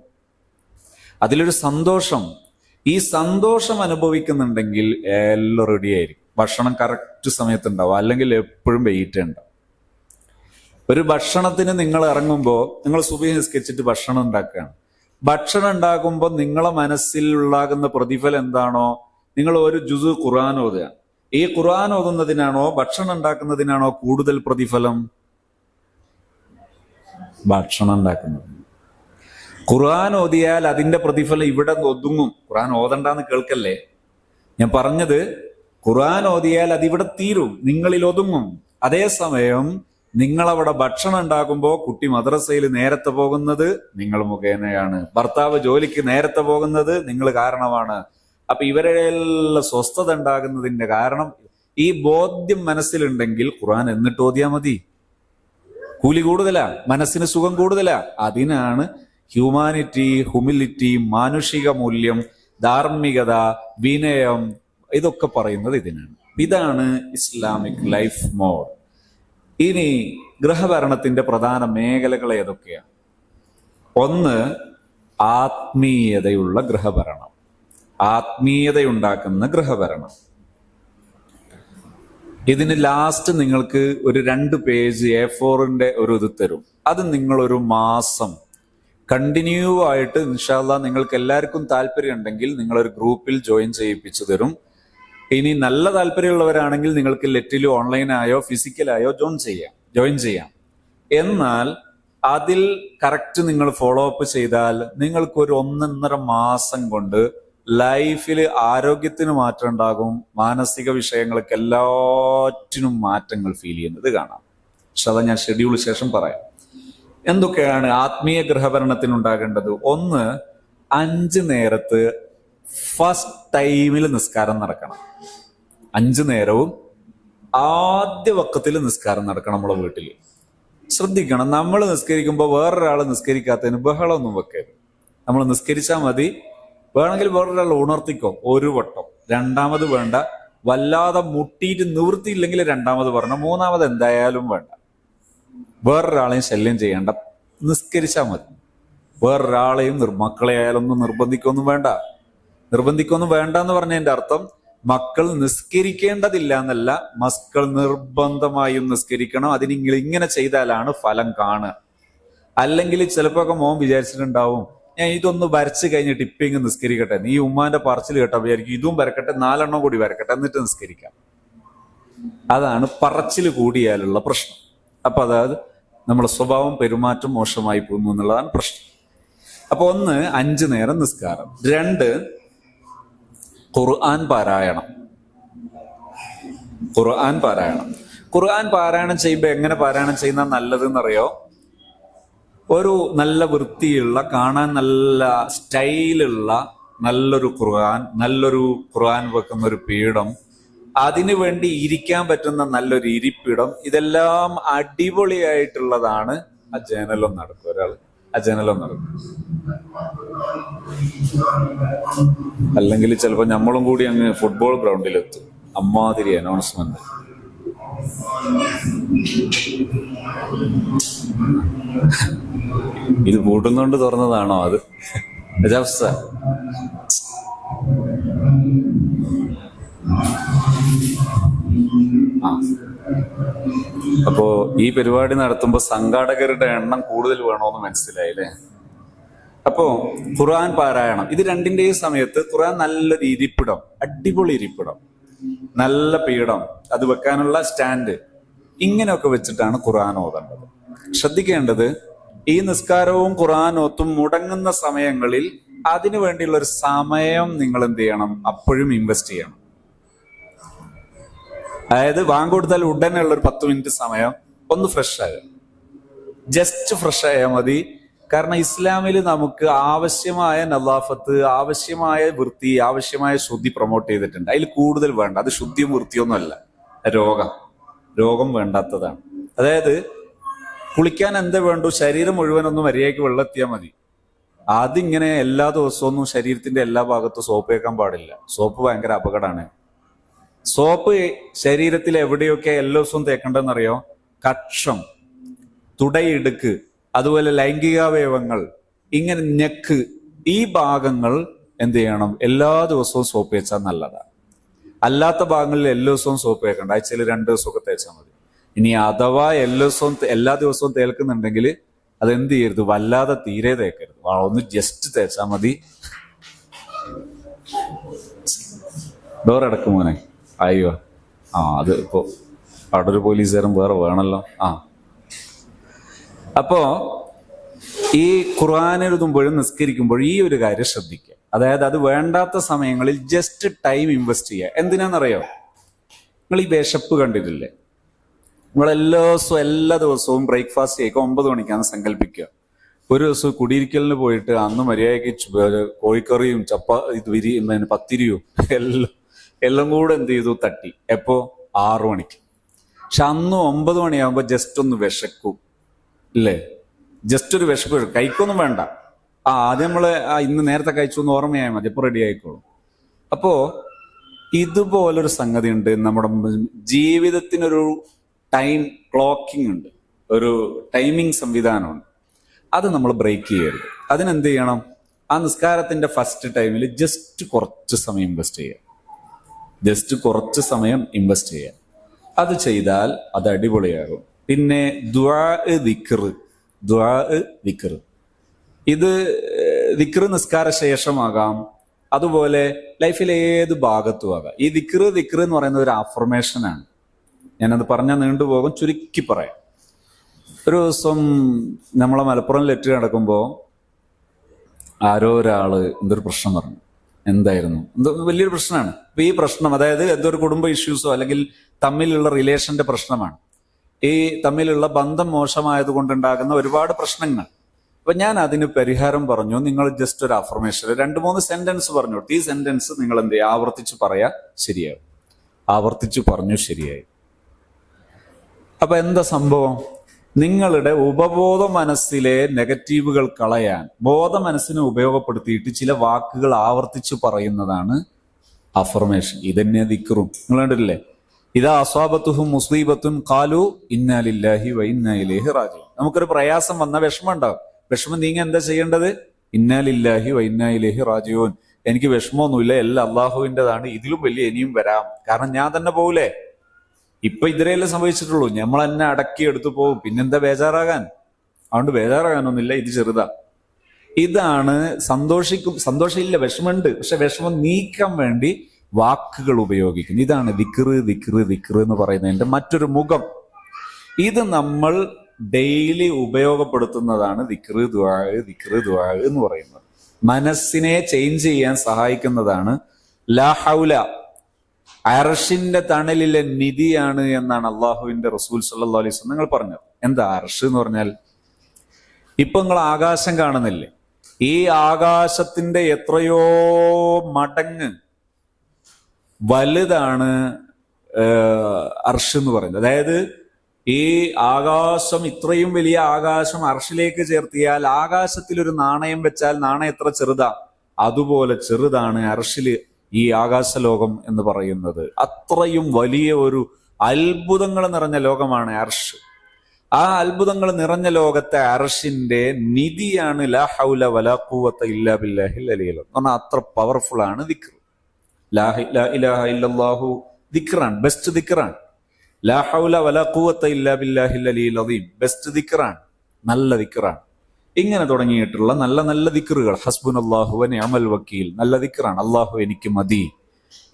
അതിലൊരു സന്തോഷം, ഈ സന്തോഷം അനുഭവിക്കുന്നുണ്ടെങ്കിൽ എല്ലാം റെഡി ആയിരിക്കും. ഭക്ഷണം കറക്റ്റ് സമയത്തുണ്ടാവും, അല്ലെങ്കിൽ എപ്പോഴും വെയിറ്റ് ഉണ്ടാവും. ഒരു ഭക്ഷണത്തിന് നിങ്ങൾ ഇറങ്ങുമ്പോൾ, നിങ്ങൾ സുബഹി നിസ്കരിച്ചിട്ട് ഭക്ഷണം ഉണ്ടാക്കുകയാണ്. ഭക്ഷണം ഉണ്ടാകുമ്പോൾ നിങ്ങളെ മനസ്സിൽ ഉണ്ടാകുന്ന പ്രതിഫലം എന്താണോ, നിങ്ങൾ ഒരു ജുസ് ഖുർആൻ ഓതുക. ഈ ഖുർആൻ ഓതുന്നതിനാണോ ഭക്ഷണം ഉണ്ടാക്കുന്നതിനാണോ കൂടുതൽ പ്രതിഫലം? ഭക്ഷണം ഉണ്ടാക്കുന്നത്. ഖുർആൻ ഓതിയാൽ അതിന്റെ പ്രതിഫലം ഇവിടെ ഒതുങ്ങും. ഖുർആൻ ഓതണ്ടെന്ന് കേൾക്കല്ലേ ഞാൻ പറഞ്ഞത്. ഖുർആൻ ഓതിയാൽ അതിവിടെ തീരും, നിങ്ങളിൽ ഒതുങ്ങും. അതേസമയം നിങ്ങളവിടെ ഭക്ഷണം ഉണ്ടാക്കുമ്പോൾ കുട്ടി മദ്രസയിൽ നേരത്തെ പോകുന്നത് നിങ്ങൾ മുഖേനയാണ്. ഭർത്താവ് ജോലിക്ക് നേരത്തെ പോകുന്നത് നിങ്ങൾ കാരണമാണ്. അപ്പൊ ഇവരെല്ലാം സ്വസ്ഥത ഉണ്ടാകുന്നതിന്റെ കാരണം ഈ ബോധ്യം മനസ്സിലുണ്ടെങ്കിൽ ഖുർആൻ എന്നിട്ട് ഓതിയാ മതി. കൂലി കൂടുതലാ, മനസ്സിന് സുഖം കൂടുതലാ. അതിനാണ് ഹ്യൂമാനിറ്റി, ഹ്യൂമിലിറ്റി, മാനുഷിക മൂല്യം, ധാർമ്മികത, വിനയം, ഇതൊക്കെ പറയുന്നത് ഇതിനാണ്. ഇതാണ് ഇസ്ലാമിക് ലൈഫ് മോഡ്. ഇനി ഗൃഹഭരണത്തിന്റെ പ്രധാന മേഖലകൾ ഏതൊക്കെയാണ്? ഒന്ന്, ആത്മീയതയുള്ള ഗൃഹഭരണം, ആത്മീയതയുണ്ടാക്കുന്ന ഗൃഹഭരണം. ഇതിന് ലാസ്റ്റ് നിങ്ങൾക്ക് ഒരു 2 പേജ് A4 ഒരു ഇത് തരും. അത് നിങ്ങളൊരു മാസം കണ്ടിന്യൂ ആയിട്ട് ഇൻഷാ അല്ലാഹ് നിങ്ങൾക്ക് എല്ലാവർക്കും താല്പര്യം ഉണ്ടെങ്കിൽ നിങ്ങളൊരു ഗ്രൂപ്പിൽ ജോയിൻ ചെയ്യിപ്പിച്ചു തരും. ഇനി നല്ല താല്പര്യമുള്ളവരാണെങ്കിൽ നിങ്ങൾക്ക് ലെറ്റിലോ ഓൺലൈനായോ ഫിസിക്കലായോ ജോയിൻ ചെയ്യാം. എന്നാൽ അതിൽ കറക്റ്റ് നിങ്ങൾ ഫോളോ അപ്പ് ചെയ്താൽ നിങ്ങൾക്കൊരു 1.5 മാസം കൊണ്ട് ലൈഫിൽ ആരോഗ്യത്തിന് മാറ്റം ഉണ്ടാകും, മാനസിക വിഷയങ്ങൾക്ക് എല്ലാറ്റിനും മാറ്റങ്ങൾ ഫീൽ ചെയ്യുന്നത് കാണാം. പക്ഷെ അത് ഞാൻ ഷെഡ്യൂൾ ശേഷം പറയാം. എന്തൊക്കെയാണ് ആത്മീയ ഗൃഹഭരണത്തിന് ഉണ്ടാകേണ്ടത്? ഒന്ന്, 5 നേരത്ത് ഫസ്റ്റ് ടൈമിൽ നിസ്കാരം നടക്കണം. 5 നേരവും ആദ്യ വക്കത്തിൽ നിസ്കാരം നടക്കണം നമ്മളെ വീട്ടിൽ. ശ്രദ്ധിക്കണം, നമ്മൾ നിസ്കരിക്കുമ്പോൾ വേറൊരാൾ നിസ്കരിക്കാത്തതിന് ബഹളമൊന്നും വെക്കരുത്. നമ്മൾ നിസ്കരിച്ചാൽ മതി. വേണമെങ്കിൽ വേറൊരാൾ ഉണർത്തിക്കോ 1 വട്ടം, 2ാമത് വേണ്ട. വല്ലാതെ മുട്ടിയിട്ട് നിവൃത്തിയില്ലെങ്കിൽ 2ാമത് പറഞ്ഞ, 3ാമത് എന്തായാലും വേണ്ട. വേറൊരാളെയും ശല്യം ചെയ്യേണ്ട, നിസ്കരിച്ചാൽ മതി. വേറൊരാളെയും മക്കളെ ആയാലൊന്നും നിർബന്ധിക്കൊന്നും വേണ്ട എന്ന് പറഞ്ഞതിന്റെ അർത്ഥം മക്കൾ നിസ്കരിക്കേണ്ടതില്ല എന്നല്ല, മക്കൾ നിർബന്ധമായും നിസ്കരിക്കണം. അതിന് ഇങ്ങനെ ചെയ്താലാണ് ഫലം കാണുക. അല്ലെങ്കിൽ ചിലപ്പോ ഒക്കെ മോൻ വിചാരിച്ചിട്ടുണ്ടാവും, ഞാൻ ഇതൊന്ന് വരച്ച് കഴിഞ്ഞിട്ട് ഇപ്പിങ് നിസ്കരിക്കട്ടെ, നീ ഉമ്മാന്റെ പറച്ചിൽ കേട്ടാ വിചാരിക്കും ഇതും വരക്കട്ടെ, 4 എണ്ണം കൂടി വരക്കട്ടെ എന്നിട്ട് നിസ്കരിക്കാം. അതാണ് പറച്ചിൽ കൂടിയാലുള്ള പ്രശ്നം. അപ്പൊ അതായത് നമ്മുടെ സ്വഭാവം, പെരുമാറ്റം മോശമായി പോകുന്നു എന്നുള്ളതാണ് പ്രശ്നം. അപ്പൊ 1, 5 നേരം നിസ്കാരം. 2, ഖുർആൻ പാരായണം. ഖുർആൻ പാരായണം ചെയ്യുമ്പോൾ എങ്ങനെ പാരായണം ചെയ്യുന്ന നല്ലതെന്നറിയോ? ഒരു നല്ല വൃത്തിയുള്ള, കാണാൻ നല്ല സ്റ്റൈലുള്ള നല്ലൊരു ഖുർആൻ വെക്കുന്ന ഒരു പീഠം, അതിനു വേണ്ടി ഇരിക്കാൻ പറ്റുന്ന നല്ലൊരു ഇരിപ്പിടം, ഇതെല്ലാം അടിപൊളിയായിട്ടുള്ളതാണ്. ആ ജനലൊന്നും നടക്കും, ഒരാൾ ആ ജനലൊന്നും നടക്കും. അല്ലെങ്കിൽ ചിലപ്പോ നമ്മളും കൂടി അങ്ങ് ഫുട്ബോൾ ഗ്രൗണ്ടിലെത്തും. അമ്മാതിരി അനൗൺസ്മെന്റ്. ഇത് പൂട്ടുന്നോണ്ട് തുറന്നതാണോ അത്? അവസ്ഥ. അപ്പോ ഈ പരിപാടി നടത്തുമ്പോ സംഘാടകരുടെ എണ്ണം കൂടുതൽ വേണോന്ന് മനസ്സിലായില്ലേ? അപ്പോ ഖുർആൻ പാരായണം, ഇത് 2ന്റെയും സമയത്ത് ഖുർആൻ നല്ലൊരു ഇരിപ്പിടം, അടിപൊളി ഇരിപ്പിടം, നല്ല പീഠം, അത് വെക്കാനുള്ള സ്റ്റാൻഡ്, ഇങ്ങനെയൊക്കെ വെച്ചിട്ടാണ് ഖുർആൻ ഓതേണ്ടത്. ശ്രദ്ധിക്കേണ്ടത്, ഈ നിസ്കാരവും ഖുർആൻ ഓത്തും മുടങ്ങുന്ന സമയങ്ങളിൽ അതിനു വേണ്ടിയുള്ള ഒരു സമയം നിങ്ങൾ എന്ത് ചെയ്യണം? അപ്പോഴും ഇൻവെസ്റ്റ് ചെയ്യണം. അതായത് വാങ്ങ് കൊടുത്താൽ ഉടനെ ഉള്ള ഒരു 10 മിനിറ്റ് സമയം ഒന്ന് ഫ്രഷ് ആകുക, ജസ്റ്റ് ഫ്രഷ് ആയാൽ മതി. കാരണം ഇസ്ലാമിൽ നമുക്ക് ആവശ്യമായ നലാഫത്ത്, ആവശ്യമായ വൃത്തി, ആവശ്യമായ ശുദ്ധി പ്രൊമോട്ട് ചെയ്തിട്ടുണ്ട്. അതിൽ കൂടുതൽ വേണ്ട. അത് ശുദ്ധിയും വൃത്തിയൊന്നും അല്ല, രോഗം വേണ്ടാത്തതാണ്. അതായത് കുളിക്കാൻ എന്താ വേണ്ടു? ശരീരം മുഴുവനൊന്നും മര്യാദയ്ക്ക് വെള്ളെത്തിയാൽ മതി. അതിങ്ങനെ എല്ലാ ദിവസവും ശരീരത്തിന്റെ എല്ലാ ഭാഗത്തും സോപ്പ് തേക്കാൻ പാടില്ല. സോപ്പ് ഭയങ്കര അപകടമാണ്. സോപ്പ് ശരീരത്തിൽ എവിടെയൊക്കെ എല്ലാ ദിവസവും തേക്കേണ്ടതെന്നറിയോ? കക്ഷം, തുടയിടുക്ക്, അതുപോലെ ലൈംഗികാവയവങ്ങൾ, ഇങ്ങനെ നെക്ക്, ഈ ഭാഗങ്ങൾ എന്ത് ചെയ്യണം? എല്ലാ ദിവസവും സോപ്പ് തേച്ചാൽ നല്ലതാണ്. അല്ലാത്ത ഭാഗങ്ങളിൽ എല്ലാ ദിവസവും സോപ്പ് തേക്കണ്ട, ആഴ്ചയിൽ 2 ദിവസമൊക്കെ തേച്ചാൽ മതി. ഇനി അഥവാ എല്ലാ ദിവസവും തേൽക്കുന്നുണ്ടെങ്കിൽ അതെന്ത് ചെയ്യരുത്? വല്ലാതെ തീരെ തേക്കരുത്, ഒന്ന് ജസ്റ്റ് തേച്ചാൽ മതി. ഡോറടക്കും മോനെ. അയ്യോ, അത് ഇപ്പോ അവിടെ ഒരു പോലീസുകാരൻ വേറെ വേണമല്ലോ. അപ്പോ ഈ ഖുർആൻ എഴുതുമ്പോഴും നിസ്കരിക്കുമ്പോഴും ഈ ഒരു കാര്യം ശ്രദ്ധിക്കുക. അതായത് അത് വേണ്ടാത്ത സമയങ്ങളിൽ ജസ്റ്റ് ടൈം ഇൻവെസ്റ്റ് ചെയ്യുക. എന്തിനാണെന്നറിയോ? നിങ്ങൾ ഈ വിശപ്പ് കണ്ടിട്ടില്ലേ? എല്ലാ ദിവസവും ബ്രേക്ക്ഫാസ്റ്റ് കഴിക്കുക 9 മണിക്കാണ് സങ്കല്പിക്കുക. ഒരു ദിവസം കുടിയിരിക്കലിന് പോയിട്ട് അന്ന് മര്യാദയ്ക്ക് കോഴിക്കറിയും പത്തിരിയും എല്ലാം കൂടെ എന്ത് ചെയ്തു തട്ടി. എപ്പോ? 6 മണിക്ക്. പക്ഷെ അന്ന് 9 മണിയാകുമ്പോ ജസ്റ്റ് ഒന്ന് വിശക്കും ഇല്ലേ? ജസ്റ്റ് ഒരു വിശപ്പ്. കഴിക്കൊന്നും വേണ്ട. ആദ്യം നമ്മള് ഇന്ന് നേരത്തെ കഴിച്ചു എന്ന് ഓർമ്മയായാൽ മതി, ഇപ്പൊ റെഡി ആയിക്കോളും. അപ്പോ ഇതുപോലൊരു സംഗതി ഉണ്ട്. നമ്മുടെ ജീവിതത്തിനൊരു ടൈം ക്ലോക്കിംഗ് ഉണ്ട്, ഒരു ടൈമിംഗ് സംവിധാനമുണ്ട്. അത് നമ്മൾ ബ്രേക്ക് ചെയ്യരുത്. അതിനെന്ത് ചെയ്യണം? ആ നിസ്കാരത്തിന്റെ ഫസ്റ്റ് ടൈമിൽ ജസ്റ്റ് കുറച്ച് സമയം ഇൻവെസ്റ്റ് ചെയ്യുക. അത് ചെയ്താൽ അത് അടിപൊളിയാകും. പിന്നെ ദുആ ദിക്ർ. ഇത് ദിക്ർ നിസ്കാര ശേഷമാകാം, അതുപോലെ ലൈഫിലെ ഏത് ഭാഗത്തും ആകാം. ഈ ദിക്ർ എന്ന് പറയുന്നത് ഒരു അഫർമേഷനാണ്. ഞാനത് പറഞ്ഞാൽ നീണ്ടുപോകും, ചുരുക്കി പറയാം. ഒരു ദിവസം നമ്മളെ മലപ്പുറം ലെറ്റർ നടക്കുമ്പോൾ ആരോ ഒരാള് എന്തൊരു പ്രശ്നം പറഞ്ഞു. എന്തായിരുന്നു? വലിയൊരു പ്രശ്നമാണ്. അപ്പൊ ഈ പ്രശ്നം, അതായത് എന്തൊരു കുടുംബ ഇഷ്യൂസോ അല്ലെങ്കിൽ തമ്മിലുള്ള റിലേഷന്റെ പ്രശ്നമാണ്. ഈ തമ്മിലുള്ള ബന്ധം മോശമായത് കൊണ്ടുണ്ടാകുന്ന ഒരുപാട് പ്രശ്നങ്ങൾ. അപ്പൊ ഞാൻ അതിന് പരിഹാരം പറഞ്ഞു. നിങ്ങൾ ജസ്റ്റ് ഒരു അഫർമേഷൻ 2-3 സെന്റൻസ് പറഞ്ഞു. ഈ സെന്റൻസ് നിങ്ങൾ എന്ത് ചെയ്യുക? ആവർത്തിച്ച് പറയാ, ശരിയാകും. ആവർത്തിച്ച് പറഞ്ഞു, ശരിയായി. അപ്പൊ എന്താ സംഭവം? നിങ്ങളുടെ ഉപബോധ മനസ്സിലെ നെഗറ്റീവുകൾ കളയാൻ ബോധ മനസ്സിനെ ഉപയോഗപ്പെടുത്തിയിട്ട് ചില വാക്കുകൾ ആവർത്തിച്ചു പറയുന്നതാണ് അഫർമേഷൻ. ഇതന്നെ ദിക്റും. നിങ്ങൾ കണ്ടിട്ടില്ലേ? ഇതാ അസ്വാബത്തുഹും മുസീബത്തുൻ ഖാലു ഇന്നാ ലില്ലാഹി വ ഇന്നാ ഇലൈഹി റാജിഊൻ. നമുക്കൊരു പ്രയാസം വന്ന വിഷമം ഉണ്ടാവും. വിഷമം നീങ്ങാൻ എന്താ ചെയ്യേണ്ടത്? ഇന്നാ ലില്ലാഹി വ ഇന്നാ ഇലൈഹി റാജിഊൻ. എനിക്ക് വിഷമമൊന്നുമില്ല, എല്ലാം അള്ളാഹുവിൻ്റെതാണ്, ഇതിലും വലിയ ഇനിയും വരാം. കാരണം ഞാൻ തന്നെ പോകൂലേ? ഇപ്പൊ ഇതിരെയല്ലേ സംഭവിച്ചിട്ടുള്ളൂ. നമ്മൾ തന്നെ അടക്കി എടുത്തു പോകും. പിന്നെന്താ ബേജാറാകാൻ? അതുകൊണ്ട് ബേജാറാകാനൊന്നുമില്ല, ഇത് ചെറുതാ. ഇതാണ് സന്തോഷമില്ല, വിഷമമുണ്ട്. പക്ഷെ വിഷമം നീക്കാൻ വേണ്ടി വാക്കുകൾ ഉപയോഗിക്കുന്നു. ഇതാണ് ദിക്ർ എന്ന് പറയുന്നതിന്റെ മറ്റൊരു മുഖം. ഇത് നമ്മൾ ഡെയിലി ഉപയോഗപ്പെടുത്തുന്നതാണ് ദിക്ർ ദുആ എന്ന് പറയുന്നത്. മനസ്സിനെ ചേഞ്ച് ചെയ്യാൻ സഹായിക്കുന്നതാണ്. ലാ ഹൗല അർഷിന്റെ തണലിലെ നിധിയാണ് എന്നാണ് അള്ളാഹുവിന്റെ റസൂൽ സല്ലല്ലാഹു അലൈഹി വസല്ലം നിങ്ങൾ പറഞ്ഞത്. എന്താ അർഷ് എന്ന് പറഞ്ഞാൽ? ഇപ്പൊ നിങ്ങൾ ആകാശം കാണുന്നില്ലേ? ഈ ആകാശത്തിന്റെ എത്രയോ മടങ്ങ് വലുതാണ് അർഷ് എന്ന് പറയുന്നത്. അതായത് ഈ ആകാശം, ഇത്രയും വലിയ ആകാശം അർഷിലേക്ക് ചേർത്തിയാൽ ആകാശത്തിൽ ഒരു നാണയം വെച്ചാൽ നാണയം എത്ര ചെറുതാ, അതുപോലെ ചെറുതാണ് അർഷില് ഈ ആകാശലോകം എന്ന് പറയുന്നത്. അത്രയും വലിയ ഒരു അത്ഭുതങ്ങൾ നിറഞ്ഞ ലോകമാണ് അർഷ്. ആ അത്ഭുതങ്ങൾ നിറഞ്ഞ ലോകത്തെ അർഷിന്റെ നിധിയാണ് ലാ ഹൗല വലാ ഖുവത ഇല്ലാ ബില്ലാഹിൽ അലിയിൽ. എന്ന് പറഞ്ഞാൽ അത്ര പവർഫുൾ ആണ് ദിക്ർ. ലാ ഇലാഹ ഇല്ലല്ലാഹു ദിക്റാണ്, ബെസ്റ്റ് ദിക്റാണ്. ലാ ഹൗല വലാ ഖുവത ഇല്ലാ ബില്ലാഹിൽ അലിയിൽ അദീം, ബെസ്റ്റ് ദിക്റാണ്, നല്ല ദിക്റാണ്. ഇങ്ങനെ തുടങ്ങിയിട്ടുള്ള നല്ല നല്ല ദിക്റുകൾ, ഹസ്ബുനല്ലാഹു വ നിഅമൽ വക്കീൽ, നല്ല ദിക്റാണ്. അല്ലാഹു എനിക്ക് മതി.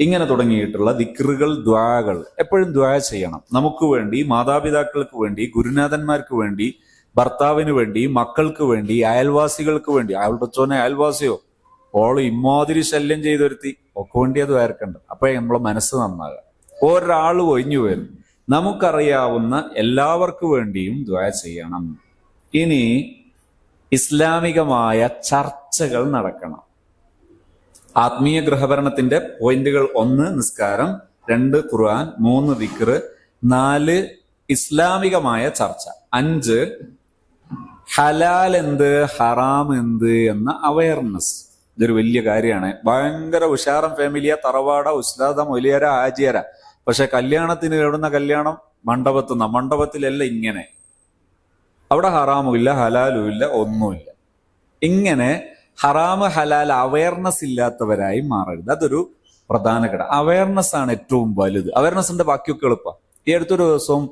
ഇങ്ങനെ തുടങ്ങിയിട്ടുള്ള ദിക്റുകൾ, ദ്വാകൾ എപ്പോഴും ദ്വാ ചെയ്യണം. നമുക്ക് വേണ്ടി, മാതാപിതാക്കൾക്ക് വേണ്ടി, ഗുരുനാഥന്മാർക്ക് വേണ്ടി, ഭർത്താവിന് വേണ്ടി, മക്കൾക്ക് വേണ്ടി, അയൽവാസികൾക്ക് വേണ്ടി. അയാളുടെ ചോനെ അയൽവാസിയോ ഓള് ഇമ്മാതിരി ശല്യം ചെയ്തൊരുത്തി ഒക്കെ വേണ്ടി അത് വേർക്കണ്ട. അപ്പോഴേ നമ്മളെ മനസ്സ് നന്നാകുക. ഒരാൾ ഒഴിഞ്ഞു വരും. നമുക്കറിയാവുന്ന എല്ലാവർക്കും വേണ്ടിയും ദ്വാ ചെയ്യണം. ഇനി ഇസ്ലാമികമായ ചർച്ചകൾ നടക്കണം. ആത്മീയ ഗൃഹഭരണത്തിന്റെ പോയിന്റുകൾ: 1 നിസ്കാരം, 2 ഖുർആൻ, 3 ദിക്ർ, 4 ഇസ്ലാമികമായ ചർച്ച, 5 ഹലാൽ എന്ത് ഹറാം എന്ത് എന്ന അവയർനെസ്. ഇതൊരു വലിയ കാര്യമാണ്. ഭയങ്കര ഉഷാറം ഫാമിലിയ, തറവാട, ഉസ്താദ, മൊലിയര, ആജിയര. പക്ഷെ കല്യാണത്തിന് എവിടുന്ന കല്യാണം? മണ്ഡപത്തിലല്ല. ഇങ്ങനെ അവിടെ ഹറാമും ഇല്ല, ഹലാലും ഇല്ല, ഒന്നുമില്ല. ഇങ്ങനെ ഹറാമ് ഹലാൽ അവയർനെസ് ഇല്ലാത്തവരായി മാറരുത്. അതൊരു പ്രധാന ഘടകം. അവയർനെസ് ആണ് ഏറ്റവും വലുത്. അവയർനെസിന്റെ ബാക്കിയൊക്കെ എളുപ്പമാണ്. ഈ അടുത്തൊരു ദിവസവും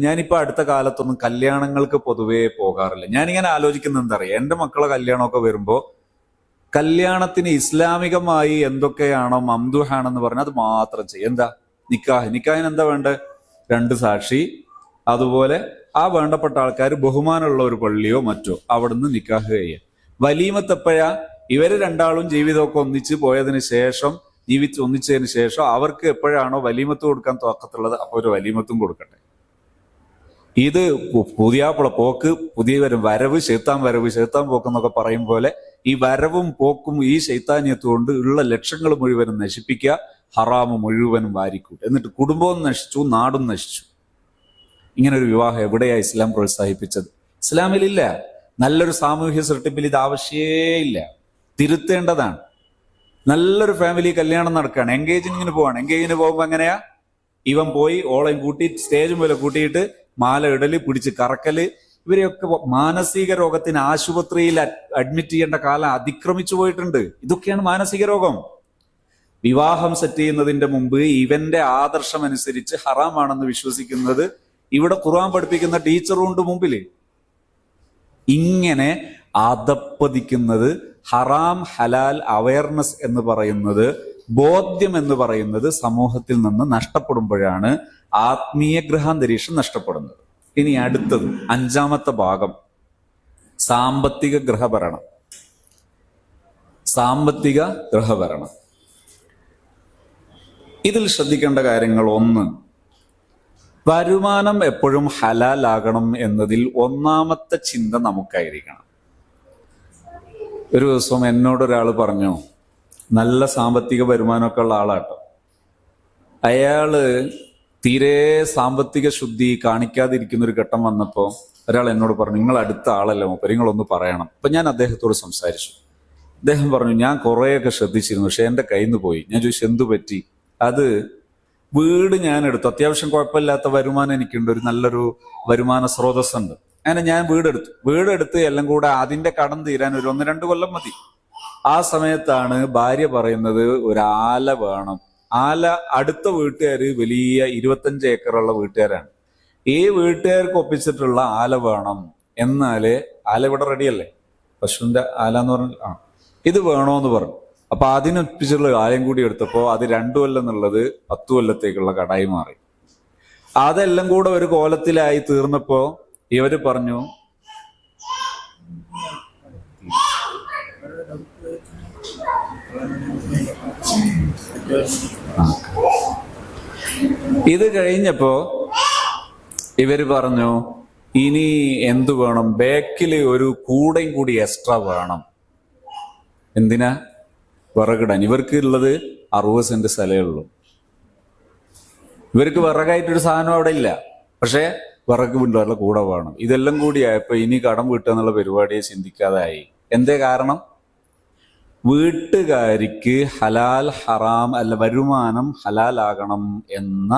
ഞാനിപ്പോ അടുത്ത കാലത്തൊന്നും കല്യാണങ്ങൾക്ക് പൊതുവേ പോകാറില്ല. ഞാനിങ്ങനെ ആലോചിക്കുന്നത് എന്താ അറിയാം, എന്റെ മക്കളെ കല്യാണമൊക്കെ വരുമ്പോ കല്യാണത്തിന് ഇസ്ലാമികമായി എന്തൊക്കെയാണോ മംദൂഹാണെന്ന് പറഞ്ഞാൽ അത് മാത്രം ചെയ്യും. എന്താ? നിക്കാഹിന് എന്താ വേണ്ടത്? 2 സാക്ഷി, അതുപോലെ ആ വേണ്ടപ്പെട്ട ആൾക്കാർ ബഹുമാനമുള്ള ഒരു പള്ളിയോ മറ്റോ അവിടുന്ന് നിക്കാഹ് ചെയ്യുക. വലീമത്തെപ്പോഴാ? ഇവര് രണ്ടാളും ജീവിതമൊക്കെ ഒന്നിച്ചതിന് ശേഷം അവർക്ക് എപ്പോഴാണോ വലീമത്ത് കൊടുക്കാൻ തോക്കത്തുള്ളത്, അപ്പൊ ഒരു വലീമത്തും കൊടുക്കട്ടെ. ഇത് പുതിയാപ്പുള പോക്ക്, പുതിയ വരവ് ശൈത്താൻ പോക്ക് എന്നൊക്കെ പറയും പോലെ ഈ വരവും പോക്കും ഈ ശൈത്താന്യത്വം കൊണ്ട് ഉള്ള ലക്ഷങ്ങൾ മുഴുവനും നശിപ്പിക്കുക, ഹറാമ് മുഴുവനും വാരിക്കൂട്ടുക. എന്നിട്ട് കുടുംബവും നശിച്ചു, നാടും നശിച്ചു. ഇങ്ങനെ ഒരു വിവാഹം എവിടെയാ ഇസ്ലാം പ്രോത്സാഹിപ്പിച്ചത്? ഇസ്ലാമിലില്ല. നല്ലൊരു സാമൂഹ്യ സൃഷ്ടിപ്പിൽ ഇത് ആവശ്യമേ ഇല്ല, തിരുത്തേണ്ടതാണ്. നല്ലൊരു ഫാമിലി കല്യാണം നടക്കുകയാണ്, എൻഗേജിങ്ങിന് പോവാണ്. എൻഗേജിന് പോകുമ്പോൾ എങ്ങനെയാ? ഇവൻ പോയി ഓളയും കൂട്ടി സ്റ്റേജും പോലെ കൂട്ടിയിട്ട് മാല ഇടല്, പിടിച്ച് കറക്കല്. ഇവരെയൊക്കെ മാനസിക രോഗത്തിന് ആശുപത്രിയിൽ അഡ്മിറ്റ് ചെയ്യേണ്ട കാലം അതിക്രമിച്ചു പോയിട്ടുണ്ട്. ഇതൊക്കെയാണ് മാനസിക രോഗം. വിവാഹം സെറ്റ് ചെയ്യുന്നതിന്റെ മുമ്പ് ഇവന്റെ ആദർശം അനുസരിച്ച് ഹറാമാണെന്ന് വിശ്വസിക്കുന്നത് ഇവിടെ ഖുർആൻ പഠിപ്പിക്കുന്ന ടീച്ചറുണ്ട് മുമ്പില്. ഇങ്ങനെ അധപ്പതിക്കുന്നത്, ഹറാം ഹലാൽ അവയർനെസ് എന്ന് പറയുന്നത്, ബോധ്യം എന്ന് പറയുന്നത് സമൂഹത്തിൽ നിന്ന് നഷ്ടപ്പെടുമ്പോഴാണ് ആത്മീയ ഗൃഹാന്തരീക്ഷം നഷ്ടപ്പെടുന്നത്. ഇനി അടുത്തത് 5ാമത്തെ ഭാഗം, സാമ്പത്തിക ഗൃഹഭരണം. സാമ്പത്തിക ഗൃഹഭരണം. ഇതിൽ ശ്രദ്ധിക്കേണ്ട കാര്യങ്ങൾ: 1, വരുമാനം എപ്പോഴും ഹലാലാകണം എന്നതിൽ ഒന്നാമത്തെ ചിന്ത നമുക്കായിരിക്കണം. ഒരു ദിവസം എന്നോടൊരാൾ പറഞ്ഞു, നല്ല സാമ്പത്തിക വരുമാനമൊക്കെ ഉള്ള ആളാട്ടോ, അയാള് തീരെ സാമ്പത്തിക ശുദ്ധി കാണിക്കാതിരിക്കുന്ന ഒരു ഘട്ടം വന്നപ്പോൾ ഒരാൾ എന്നോട് പറഞ്ഞു, നിങ്ങൾ അടുത്ത ആളല്ലേ മൂപ്പര്, നിങ്ങളൊന്ന് പറയണം. അപ്പൊ ഞാൻ അദ്ദേഹത്തോട് സംസാരിച്ചു. അദ്ദേഹം പറഞ്ഞു, ഞാൻ കുറേയൊക്കെ ശ്രദ്ധിച്ചിരുന്നു, പക്ഷെ എൻ്റെ കയ്യിൽ നിന്ന് പോയി. ഞാൻ ചോദിച്ചു, എന്തു പറ്റി? അത് വീട് ഞാൻ എടുത്തു, അത്യാവശ്യം കുഴപ്പമില്ലാത്ത വരുമാനം എനിക്കുണ്ട്, ഒരു നല്ലൊരു വരുമാന സ്രോതസ്സുണ്ട്. അങ്ങനെ ഞാൻ വീടെടുത്ത് എല്ലാം കൂടെ അതിന്റെ കടം തീരാൻ ഒരു 1-2 കൊല്ലം മതി. ആ സമയത്താണ് ഭാര്യ പറയുന്നത്, ഒരു ആല വേണം. ആല അടുത്ത വീട്ടുകാര് വലിയ 25 ഏക്കറുള്ള വീട്ടുകാരാണ്. ഈ വീട്ടുകാർക്ക് ഒപ്പിച്ചിട്ടുള്ള ആല വേണം. എന്നാല് ആല ഇവിടെ റെഡിയല്ലേ, പശുവിന്റെ ആല എന്ന് പറഞ്ഞ ഇത് വേണോന്ന് പറഞ്ഞു. അപ്പൊ അതിനൊപ്പിച്ചുള്ള ആലയും കൂടി എടുത്തപ്പോ അത് 2 കൊല്ലം എന്നുള്ളത് 10 കൊല്ലത്തേക്കുള്ള കടായി മാറി. അതെല്ലാം കൂടെ ഒരു കോലത്തിലായി തീർന്നപ്പോ ഇവര് പറഞ്ഞു, ഇത് കഴിഞ്ഞപ്പോ ഇവര് പറഞ്ഞു, ഇനി എന്തു വേണം, ബാക്കില് ഒരു കൂടയും കൂടി എക്സ്ട്രാ വേണം. എന്തിനാ? വിറകിടാൻ. ഇവർക്ക് ഉള്ളത് 60 സെന്റ് സ്ഥലമേ ഉള്ളൂ. ഇവർക്ക് വിറകായിട്ടൊരു സാധനം അവിടെ ഇല്ല, പക്ഷെ വിറക് വീണ്ടുള്ള കൂടെ വേണം. ഇതെല്ലാം കൂടിയായപ്പോ ഇനി കടം വീട്ടുക എന്നുള്ള പരിപാടിയെ ചിന്തിക്കാതായി. എന്തേ കാരണം? വീട്ടുകാരിക്ക് ഹലാൽ ഹറാം അല്ല, വരുമാനം ഹലാലാകണം എന്ന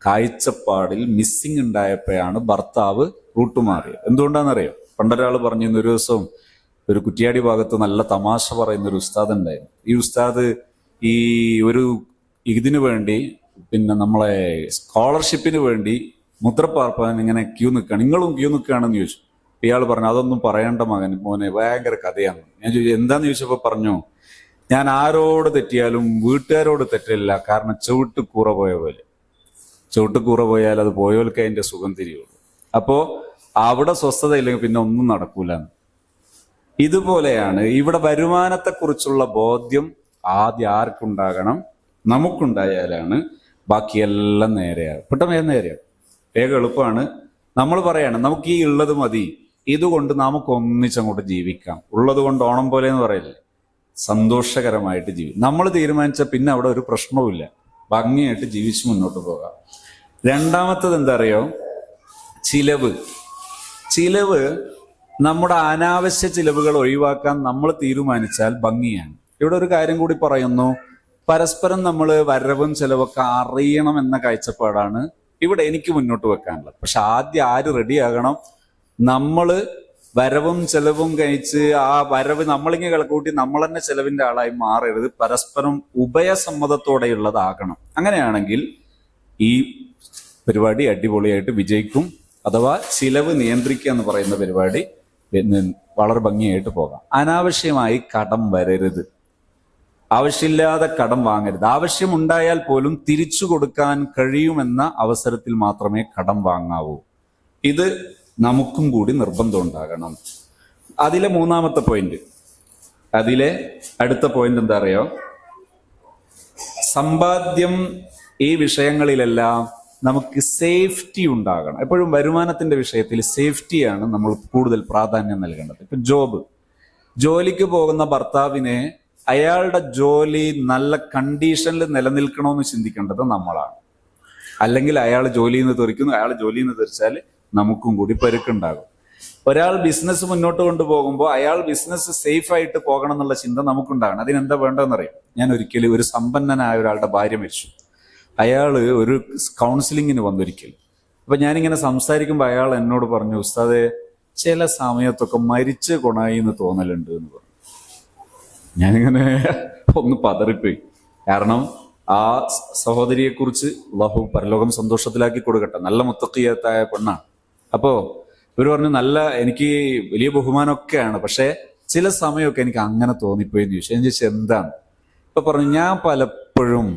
കാഴ്ചപ്പാടിൽ മിസ്സിങ് ഉണ്ടായപ്പോഴാണ് ഭർത്താവ് റൂട്ടുമാറിയത്. എന്തുകൊണ്ടാണെന്നറിയോ? പണ്ടൊരാൾ പറഞ്ഞിരുന്നു, ഒരു ദിവസം ഒരു കുറ്റിയാടി ഭാഗത്ത് നല്ല തമാശ പറയുന്ന ഒരു ഉസ്താദ് ഉണ്ടായിരുന്നു. ഈ ഉസ്താദ് ഈ ഒരു ഇതിനു വേണ്ടി, പിന്നെ നമ്മളെ സ്കോളർഷിപ്പിന് വേണ്ടി മുദ്രപ്പാർപ്പാൻ ഇങ്ങനെ ക്യൂ നിൽക്കുകയാണ്. നിങ്ങളും ക്യൂ നിൽക്കുകയാണെന്ന് ചോദിച്ചു. ഇയാൾ പറഞ്ഞു, അതൊന്നും പറയേണ്ട മോനെ, ഭയങ്കര കഥയാണ്. ഞാൻ ചോദിച്ചു, എന്താന്ന് ചോദിച്ചപ്പോ പറഞ്ഞു, ഞാൻ ആരോട് തെറ്റിയാലും വീട്ടുകാരോട് തെറ്റില്ല, കാരണം ചവിട്ടുകൂറ പോയ പോലെ. ചവിട്ടുകൂറ പോയാൽ അത് പോയവർക്ക് അതിന്റെ സുഖം തിരിയുള്ളൂ. അപ്പോ അവിടെ സ്വസ്ഥത ഇല്ലെങ്കിൽ പിന്നെ ഒന്നും നടക്കൂലെന്ന്. ഇതുപോലെയാണ് ഇവിടെ വരുമാനത്തെക്കുറിച്ചുള്ള ബോധ്യം ആദ്യം ആർക്കുണ്ടാകണം? നമുക്കുണ്ടായാലാണ് ബാക്കിയെല്ലാം നേരെയാകും. പെട്ടെന്ന് നേരെയാകും, വേഗം എളുപ്പമാണ്. നമ്മൾ പറയാണ്, നമുക്ക് ഈ ഉള്ളത് മതി, ഇതുകൊണ്ട് നമുക്ക് ഒന്നിച്ചങ്ങോട്ട് ജീവിക്കാം. ഉള്ളത് കൊണ്ട് ഓണം പോലെ എന്ന് പറയില്ലേ, സന്തോഷകരമായിട്ട് നമ്മൾ തീരുമാനിച്ച പിന്നെ അവിടെ ഒരു പ്രശ്നവുമില്ല, ഭംഗിയായിട്ട് ജീവിച്ച് മുന്നോട്ട് പോകാം. രണ്ടാമത്തത് എന്താ അറിയോ? ചിലവ്. നമ്മുടെ അനാവശ്യ ചിലവുകൾ ഒഴിവാക്കാൻ നമ്മൾ തീരുമാനിച്ചാൽ ഭംഗിയാണ്. ഇവിടെ ഒരു കാര്യം കൂടി പറയുന്നു, പരസ്പരം നമ്മൾ വരവും ചെലവൊക്കെ അറിയണം എന്ന കാഴ്ചപ്പാടാണ് ഇവിടെ എനിക്ക് മുന്നോട്ട് വെക്കാനുള്ളത്. പക്ഷെ ആദ്യം ആര് റെഡിയാകണം? നമ്മള് വരവും ചെലവും കഴിച്ച് ആ വരവ് നമ്മളിങ്ങനെ കണക്കൂട്ടി നമ്മൾ തന്നെ ചെലവിന്റെ ആളായി മാറരുത്. പരസ്പരം ഉഭയസമ്മതത്തോടെയുള്ളതാകണം. അങ്ങനെയാണെങ്കിൽ ഈ പരിപാടി അടിപൊളിയായിട്ട് വിജയിക്കും. അഥവാ ചിലവ് നിയന്ത്രിക്കുക എന്ന് പറയുന്ന പരിപാടി വളരെ ഭംഗിയായിട്ട് പോകാം. അനാവശ്യമായി കടം വരരുത്, ആവശ്യമില്ലാതെ കടം വാങ്ങരുത്. ആവശ്യമുണ്ടായാൽ പോലും തിരിച്ചു കൊടുക്കാൻ കഴിയുമെന്ന അവസരത്തിൽ മാത്രമേ കടം വാങ്ങാവൂ. ഇത് നമുക്കും കൂടി നിർബന്ധം ഉണ്ടാകണം. അതിലെ മൂന്നാമത്തെ പോയിന്റ്, അതിലെ അടുത്ത പോയിന്റ് എന്താ അറിയോ? സമ്പാദ്യം ഈ വിഷയങ്ങളിലെല്ലാം നമുക്ക് സേഫ്റ്റി ഉണ്ടാകണം. എപ്പോഴും വരുമാനത്തിന്റെ വിഷയത്തിൽ സേഫ്റ്റിയാണ് നമ്മൾ കൂടുതൽ പ്രാധാന്യം നൽകേണ്ടത്. ഇപ്പൊ ജോലിക്ക് പോകുന്ന ഭർത്താവിനെ അയാളുടെ ജോലി നല്ല കണ്ടീഷനിൽ നിലനിൽക്കണമെന്ന് ചിന്തിക്കേണ്ടത് നമ്മളാണ്. അല്ലെങ്കിൽ അയാൾ ജോലിയിൽ നിന്ന് തെറിക്കുന്നു, അയാൾ ജോലിയിൽ നിന്ന് തെറിച്ചാൽ നമുക്കും കൂടി പരുക്കുണ്ടാകും. ഒരാൾ ബിസിനസ് മുന്നോട്ട് കൊണ്ടുപോകുമ്പോൾ അയാൾ ബിസിനസ് സേഫ് ആയിട്ട് പോകണം എന്നുള്ള ചിന്ത നമുക്കുണ്ടാകണം. അതിനെന്താ വേണ്ടതെന്നറിയാം. ഞാൻ ഒരിക്കലും ഒരു സമ്പന്നനായ ഒരാളുടെ ഭാര്യ മരിച്ചു. അയാള് ഒരു കൗൺസിലിങ്ങിന് വന്നൊരിക്കൽ. അപ്പൊ ഞാനിങ്ങനെ സംസാരിക്കുമ്പോൾ അയാൾ എന്നോട് പറഞ്ഞു, ഉസ്താദെ ചില സമയത്തൊക്കെ മരിച്ച് കൊണായി എന്ന് തോന്നലുണ്ട് എന്ന് പറഞ്ഞു. ഞാനിങ്ങനെ ഒന്ന് പതറിപ്പോയി. കാരണം ആ സഹോദരിയെ കുറിച്ച് അല്ലാഹു പരലോകം സന്തോഷത്തിലാക്കി കൊടുക്കട്ടെ, നല്ല മുത്തഖിയത്തായ പെണ്ണാണ്. അപ്പോ ഇവർ പറഞ്ഞു, എനിക്ക് വലിയ ബഹുമാനമൊക്കെയാണ്, പക്ഷെ ചില സമയമൊക്കെ എനിക്ക് അങ്ങനെ തോന്നിപ്പോയി എന്ന് ചോദിച്ചു. ഞാൻ ചോദിച്ചു എന്താണ്? ഇപ്പൊ പറഞ്ഞു, ഞാൻ പലപ്പോഴും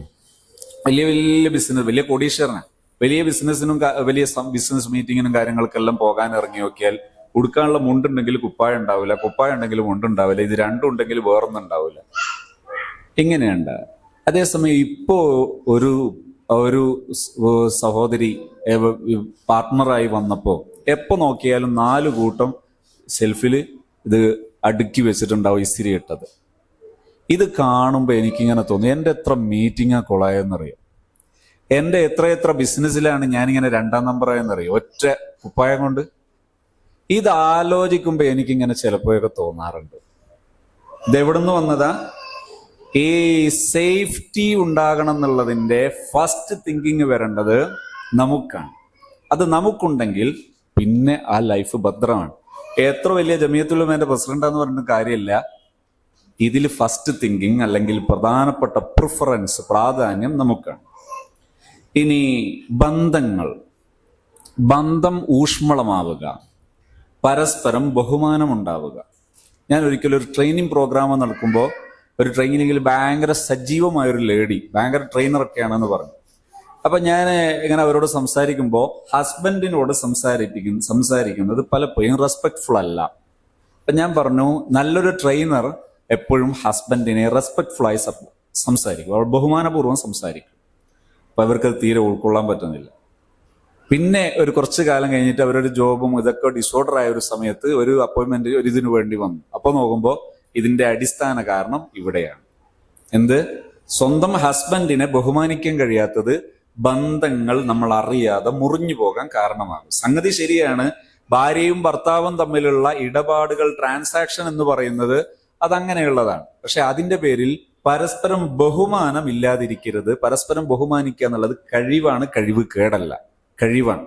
വലിയ വലിയ ബിസിനസ്, വലിയ കോടീശ്വരനാണ്, വലിയ ബിസിനസ്സിനും വലിയ ബിസിനസ് മീറ്റിങ്ങിനും കാര്യങ്ങൾക്കെല്ലാം പോകാൻ ഇറങ്ങി നോക്കിയാൽ ഉടുക്കാനുള്ള മുണ്ടുണ്ടെങ്കിൽ കുപ്പായം ഉണ്ടാവില്ല, കുപ്പായം ഉണ്ടെങ്കിൽ മുണ്ടുണ്ടാവില്ല, ഇത് രണ്ടും ഉണ്ടെങ്കിൽ വേറൊന്നും ഉണ്ടാവില്ല. ഇങ്ങനെയുണ്ട്. അതേസമയം ഇപ്പോ ഒരു സഹോദരി പാർട്ട്ണറായി വന്നപ്പോ എപ്പോ നോക്കിയാലും 4 കൂട്ടം ഷെൽഫില് ഇത് അടുക്കി വെച്ചിട്ടുണ്ടാവും, ഇസ്തിരി ഇട്ടത്. ഇത് കാണുമ്പോൾ എനിക്കിങ്ങനെ തോന്നി, എൻ്റെ എത്ര മീറ്റിംഗാ കൊളായെന്നറിയോ, എൻ്റെ എത്ര ബിസിനസ്സിലാണ് ഞാനിങ്ങനെ 2ാം നമ്പറായെന്നറിയോ, ഒറ്റ കുപ്പായം കൊണ്ട്. ഇത് ആലോചിക്കുമ്പോ എനിക്കിങ്ങനെ ചിലപ്പോഴൊക്കെ തോന്നാറുണ്ട്, ഇതെവിടുന്ന് വന്നതാ? ഈ സേഫ്റ്റി ഉണ്ടാകണം എന്നുള്ളതിന്റെ ഫസ്റ്റ് തിങ്കിങ് വരേണ്ടത് നമുക്കാണ്. അത് നമുക്കുണ്ടെങ്കിൽ പിന്നെ ആ ലൈഫ് ഭദ്രമാണ്. എത്ര വലിയ ജമിയത്തുൽ ഉലമയുടെ പ്രസിഡന്റാന്ന് പറഞ്ഞിട്ട് കാര്യമില്ല, ഇതിൽ ഫസ്റ്റ് തിങ്കിങ് അല്ലെങ്കിൽ പ്രധാനപ്പെട്ട പ്രിഫറൻസ്, പ്രാധാന്യം നമുക്കാണ്. ഇനി ബന്ധം ഊഷ്മളമാവുക, പരസ്പരം ബഹുമാനം ഉണ്ടാവുക. ഞാൻ ഒരിക്കലും ഒരു ട്രെയിനിങ് പ്രോഗ്രാം നടക്കുമ്പോൾ ഒരു ട്രെയിനിങ്ങിൽ ഭയങ്കര സജീവമായൊരു ലേഡി, ഭയങ്കര ട്രെയിനറൊക്കെയാണെന്ന് പറഞ്ഞു. അപ്പൊ ഞാൻ ഇങ്ങനെ അവരോട് സംസാരിക്കുമ്പോൾ ഹസ്ബൻഡിനോട് സംസാരിക്കുന്നത് പലപ്പോഴും റെസ്പെക്ട്ഫുൾ അല്ല. അപ്പൊ ഞാൻ പറഞ്ഞു, നല്ലൊരു ട്രെയിനർ എപ്പോഴും ഹസ്ബൻഡിനെ റെസ്പെക്ട്ഫുൾ ആയി സംസാരിക്കും, അവർ ബഹുമാനപൂർവ്വം സംസാരിക്കും. അപ്പൊ അവർക്കത് തീരെ ഉൾക്കൊള്ളാൻ പറ്റുന്നില്ല. പിന്നെ ഒരു കുറച്ചു കാലം കഴിഞ്ഞിട്ട് അവരൊരു ജോബും ഇതൊക്കെ ഡിസോർഡർ ആയ ഒരു സമയത്ത് ഒരു അപ്പോയിന്റ്മെന്റ് ഇതിനു വേണ്ടി വന്നു. അപ്പൊ നോക്കുമ്പോൾ ഇതിന്റെ അടിസ്ഥാന കാരണം ഇവിടെയാണ്. സ്വന്തം ഹസ്ബൻഡിനെ ബഹുമാനിക്കാൻ കഴിയാത്തത് ബന്ധങ്ങൾ നമ്മൾ അറിയാതെ മുറിഞ്ഞു പോകാൻ കാരണമാകും. സംഗതി ശരിയാണ്, ഭാര്യയും ഭർത്താവും തമ്മിലുള്ള ഇടപാടുകൾ, ട്രാൻസാക്ഷൻ എന്ന് പറയുന്നത് അതങ്ങനെയുള്ളതാണ്. പക്ഷെ അതിന്റെ പേരിൽ പരസ്പരം ബഹുമാനം ഇല്ലാതിരിക്കരുത്. പരസ്പരം ബഹുമാനിക്കുക എന്നുള്ളത് കഴിവാണ്, കഴിവ് കേടല്ല, കഴിവാണ്.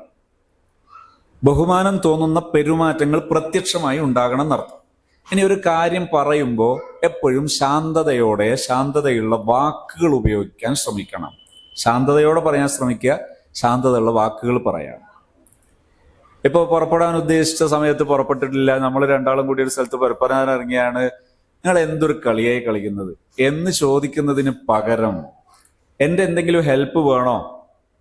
ബഹുമാനം തോന്നുന്ന പെരുമാറ്റങ്ങൾ പ്രത്യക്ഷമായി ഉണ്ടാകണം എന്നർത്ഥം. ഇനി ഒരു കാര്യം പറയുമ്പോൾ എപ്പോഴും ശാന്തതയുള്ള വാക്കുകൾ ഉപയോഗിക്കാൻ ശ്രമിക്കണം. ശാന്തതയോടെ പറയാൻ ശ്രമിക്കുക, ശാന്തതയുള്ള വാക്കുകൾ പറയാം. ഇപ്പൊ പുറപ്പെടാൻ ഉദ്ദേശിച്ച സമയത്ത് പുറപ്പെട്ടിട്ടില്ല, നമ്മൾ രണ്ടാളും കൂടി ഒരു സ്ഥലത്ത് പുറപ്പെടാൻ ഇറങ്ങിയാണ്, നിങ്ങൾ എന്തൊരു കളിയായി കളിക്കുന്നത് എന്ന് ചോദിക്കുന്നതിന് പകരം എന്റെ എന്തെങ്കിലും ഹെൽപ്പ് വേണോ,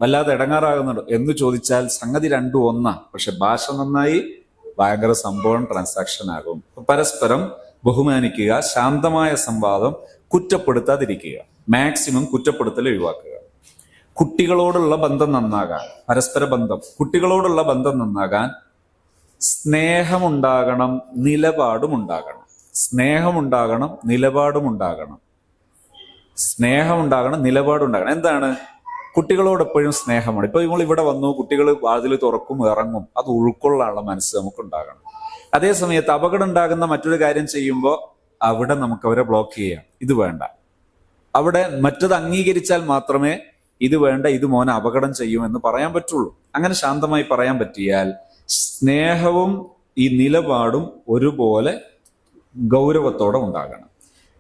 വല്ലാതെ ഇടങ്ങാറാകുന്നുണ്ടോ എന്ന് ചോദിച്ചാൽ സംഗതി രണ്ടും ഒന്നാണ്. പക്ഷെ ഭാഷ നന്നായി ഭയങ്കര സംഭവം ട്രാൻസാക്ഷൻ ആകും. പരസ്പരം ബഹുമാനിക്കുക, ശാന്തമായ സംവാദം, കുറ്റപ്പെടുത്താതിരിക്കുക, മാക്സിമം കുറ്റപ്പെടുത്തൽ ഒഴിവാക്കുക. കുട്ടികളോടുള്ള ബന്ധം നന്നാകാൻ, പരസ്പര ബന്ധം, കുട്ടികളോടുള്ള ബന്ധം നന്നാകാൻ സ്നേഹമുണ്ടാകണം, നിലപാടുമുണ്ടാകണം. സ്നേഹമുണ്ടാകണം, നിലപാടുമുണ്ടാകണം. എന്താണ്? കുട്ടികളോട് എപ്പോഴും സ്നേഹമാണ്. ഇപ്പൊ നമ്മൾ ഇവിടെ വന്നു, കുട്ടികൾ വാതിൽ തുറക്കും, ഇറങ്ങും, അത് ഉൾക്കൊള്ളാനുള്ള മനസ്സ് നമുക്കുണ്ടാകണം. അതേ സമയത്ത് അപകടം ഉണ്ടാകുന്ന മറ്റൊരു കാര്യം ചെയ്യുമ്പോൾ അവിടെ നമുക്ക് അവരെ ബ്ലോക്ക് ചെയ്യാം. ഇത് വേണ്ട, അവിടെ മറ്റത് അംഗീകരിച്ചാൽ മാത്രമേ ഇത് വേണ്ട, ഇത് മോനെ അപകടം ചെയ്യുമെന്ന് പറയാൻ പറ്റുള്ളൂ. അങ്ങനെ ശാന്തമായി പറയാൻ പറ്റിയാൽ സ്നേഹവും ഈ നിലപാടും ഒരുപോലെ ഗൗരവത്തോടെ ഉണ്ടാകണം.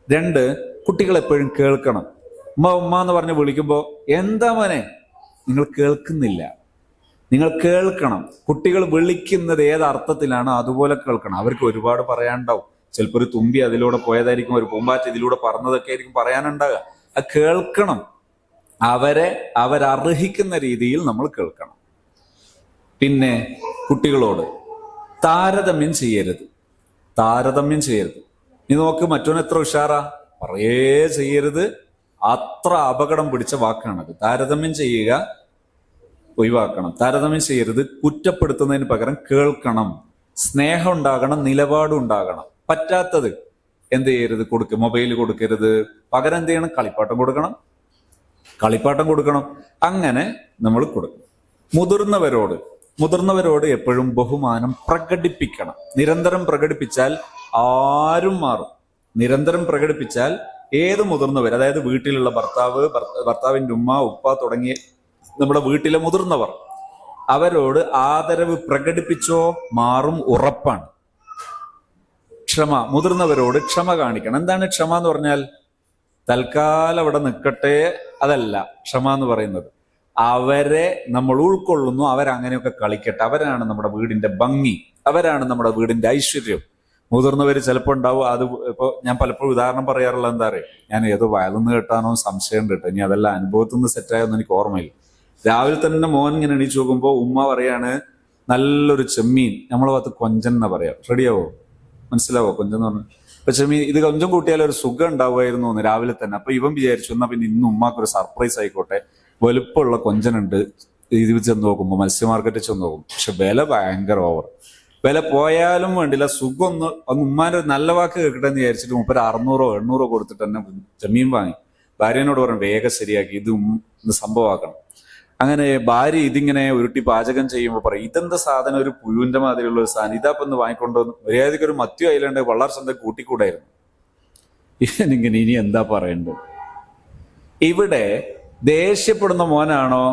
2, കുട്ടികൾ എപ്പോഴും കേൾക്കണം. ഉമ്മ എന്ന് പറഞ്ഞ് വിളിക്കുമ്പോൾ എന്താ മോനെ, നിങ്ങൾ കേൾക്കുന്നില്ല, നിങ്ങൾ കേൾക്കണം. കുട്ടികൾ വിളിക്കുന്നത് ഏതർത്ഥത്തിലാണോ അതുപോലെ കേൾക്കണം. അവർക്ക് ഒരുപാട് പറയാനുണ്ടാവും. ചിലപ്പോൾ ഒരു തുമ്പി അതിലൂടെ പോയതായിരിക്കും, ഒരു പൂമ്പാറ്റ ഇതിലൂടെ പറന്നതൊക്കെ ആയിരിക്കും പറയാനുണ്ടാകുക. അത് കേൾക്കണം. അവരർഹിക്കുന്ന രീതിയിൽ നമ്മൾ കേൾക്കണം. പിന്നെ കുട്ടികളോട് താരതമ്യം ചെയ്യരുത്. നീ നോക്ക്, മറ്റോന് എത്ര ഉഷാറാ, പറയേ ചെയ്യരുത്. അത്ര അപകടം പിടിച്ച വാക്കാണത്. താരതമ്യം ചെയ്യുക ഒഴിവാക്കണം. താരതമ്യം ചെയ്യരുത്. കുറ്റപ്പെടുത്തുന്നതിന് പകരം കേൾക്കണം, സ്നേഹം ഉണ്ടാകണം, നിലപാടുണ്ടാകണം. പറ്റാത്തത് എന്ത് ചെയ്യരുത്? മൊബൈൽ കൊടുക്കരുത്. പകരം എന്ത് ചെയ്യണം? കളിപ്പാട്ടം കൊടുക്കണം. അങ്ങനെ നമ്മൾ കൊടുക്കണം. മുതിർന്നവരോട് എപ്പോഴും ബഹുമാനം പ്രകടിപ്പിക്കണം. നിരന്തരം പ്രകടിപ്പിച്ചാൽ ആരും മാറും. നിരന്തരം പ്രകടിപ്പിച്ചാൽ ഏത് മുതിർന്നവർ, അതായത് വീട്ടിലുള്ള ഭർത്താവിന്റെ ഉമ്മ, ഉപ്പ തുടങ്ങിയ നമ്മുടെ വീട്ടിലെ മുതിർന്നവർ, അവരോട് ആദരവ് പ്രകടിപ്പിച്ചോ മാറും, ഉറപ്പാണ്. മുതിർന്നവരോട് ക്ഷമ കാണിക്കണം. എന്താണ് ക്ഷമ എന്ന് പറഞ്ഞാൽ? തൽക്കാലം അവിടെ നിൽക്കട്ടെ, അതല്ല ക്ഷമ എന്ന് പറയുന്നത്. അവരെ നമ്മൾ ഉൾക്കൊള്ളുന്നു, അവരങ്ങനെയൊക്കെ കളിക്കട്ടെ. അവരാണ് നമ്മുടെ വീടിന്റെ ഭംഗി, അവരാണ് നമ്മുടെ വീടിന്റെ ഐശ്വര്യം. മുതിർന്നവർ ചിലപ്പോൾ ഉണ്ടാവും. അത് ഇപ്പോൾ ഞാൻ പലപ്പോഴും ഉദാഹരണം പറയാറുള്ള എന്താ പറയുക, ഞാൻ ഏതോ വയലുന്ന് കേട്ടാനോ സംശയം കേട്ടോ, ഇനി അതെല്ലാം അനുഭവത്തിൽ നിന്ന് സെറ്റായെന്ന് എനിക്ക് ഓർമ്മയില്ല. രാവിലെ തന്നെ മോൻ ഇങ്ങനെ എണീച്ച് നോക്കുമ്പോൾ ഉമ്മ പറയാണ്, നല്ലൊരു ചെമ്മീൻ, നമ്മളെ ഭാഗത്ത് കൊഞ്ചൻ എന്നാ പറയാ. റെഡിയാവോ? മനസ്സിലാവോ കൊഞ്ചൻ എന്ന് പറഞ്ഞു? ഇപ്പൊ ചെമ്മീൻ ഇത് കൊഞ്ചം കൂട്ടിയാൽ ഒരു സുഖം ഉണ്ടാവുമായിരുന്നു എന്ന് രാവിലെ തന്നെ. അപ്പൊ ഇവൻ വിചാരിച്ചു, എന്നാ പിന്നെ ഇന്ന് ഉമ്മാക്കൊരു സർപ്രൈസ് ആയിക്കോട്ടെ, വലുപ്പമുള്ള കൊഞ്ചനുണ്ട്. ഇത് ചെന്ന് നോക്കുമ്പോൾ മത്സ്യ മാർക്കറ്റിൽ ചെന്ന് നോക്കും, പക്ഷെ വില ഭയങ്കര ഓവർ. വില പോയാലും വേണ്ടില്ല, സുഖം ഒന്ന് ഉമ്മാന്റെ ഒരു നല്ല വാക്ക് കേൾക്കട്ടെ എന്ന് വിചാരിച്ചിട്ട് 600-800 കൊടുത്തിട്ട് തന്നെ ചെമ്മീൻ വാങ്ങി. ഭാര്യനോട് പറഞ്ഞു വേഗം ശരിയാക്കി, ഇത് സംഭവമാക്കണം. അങ്ങനെ ഭാര്യ ഇതിങ്ങനെ ഉരുട്ടി പാചകം ചെയ്യുമ്പോൾ പറയും, ഇതെന്താ സാധനം, ഒരു പുഴുവിന്റെ മാതിരിയുള്ള ഒരു സാധനം, ഇതാപ്പം ഒന്ന് വാങ്ങിക്കൊണ്ടുവന്ന് മര്യാദയ്ക്ക് ഒരു മത്യു അയിലുണ്ട് വളരെ സ്വന്തം കൂട്ടിക്കൂടായിരുന്നു. ഇവനിങ്ങനെ ഇനി എന്താ പറയേണ്ടത്? ഇവിടെ ദേഷ്യപ്പെടുന്ന മോനാണോ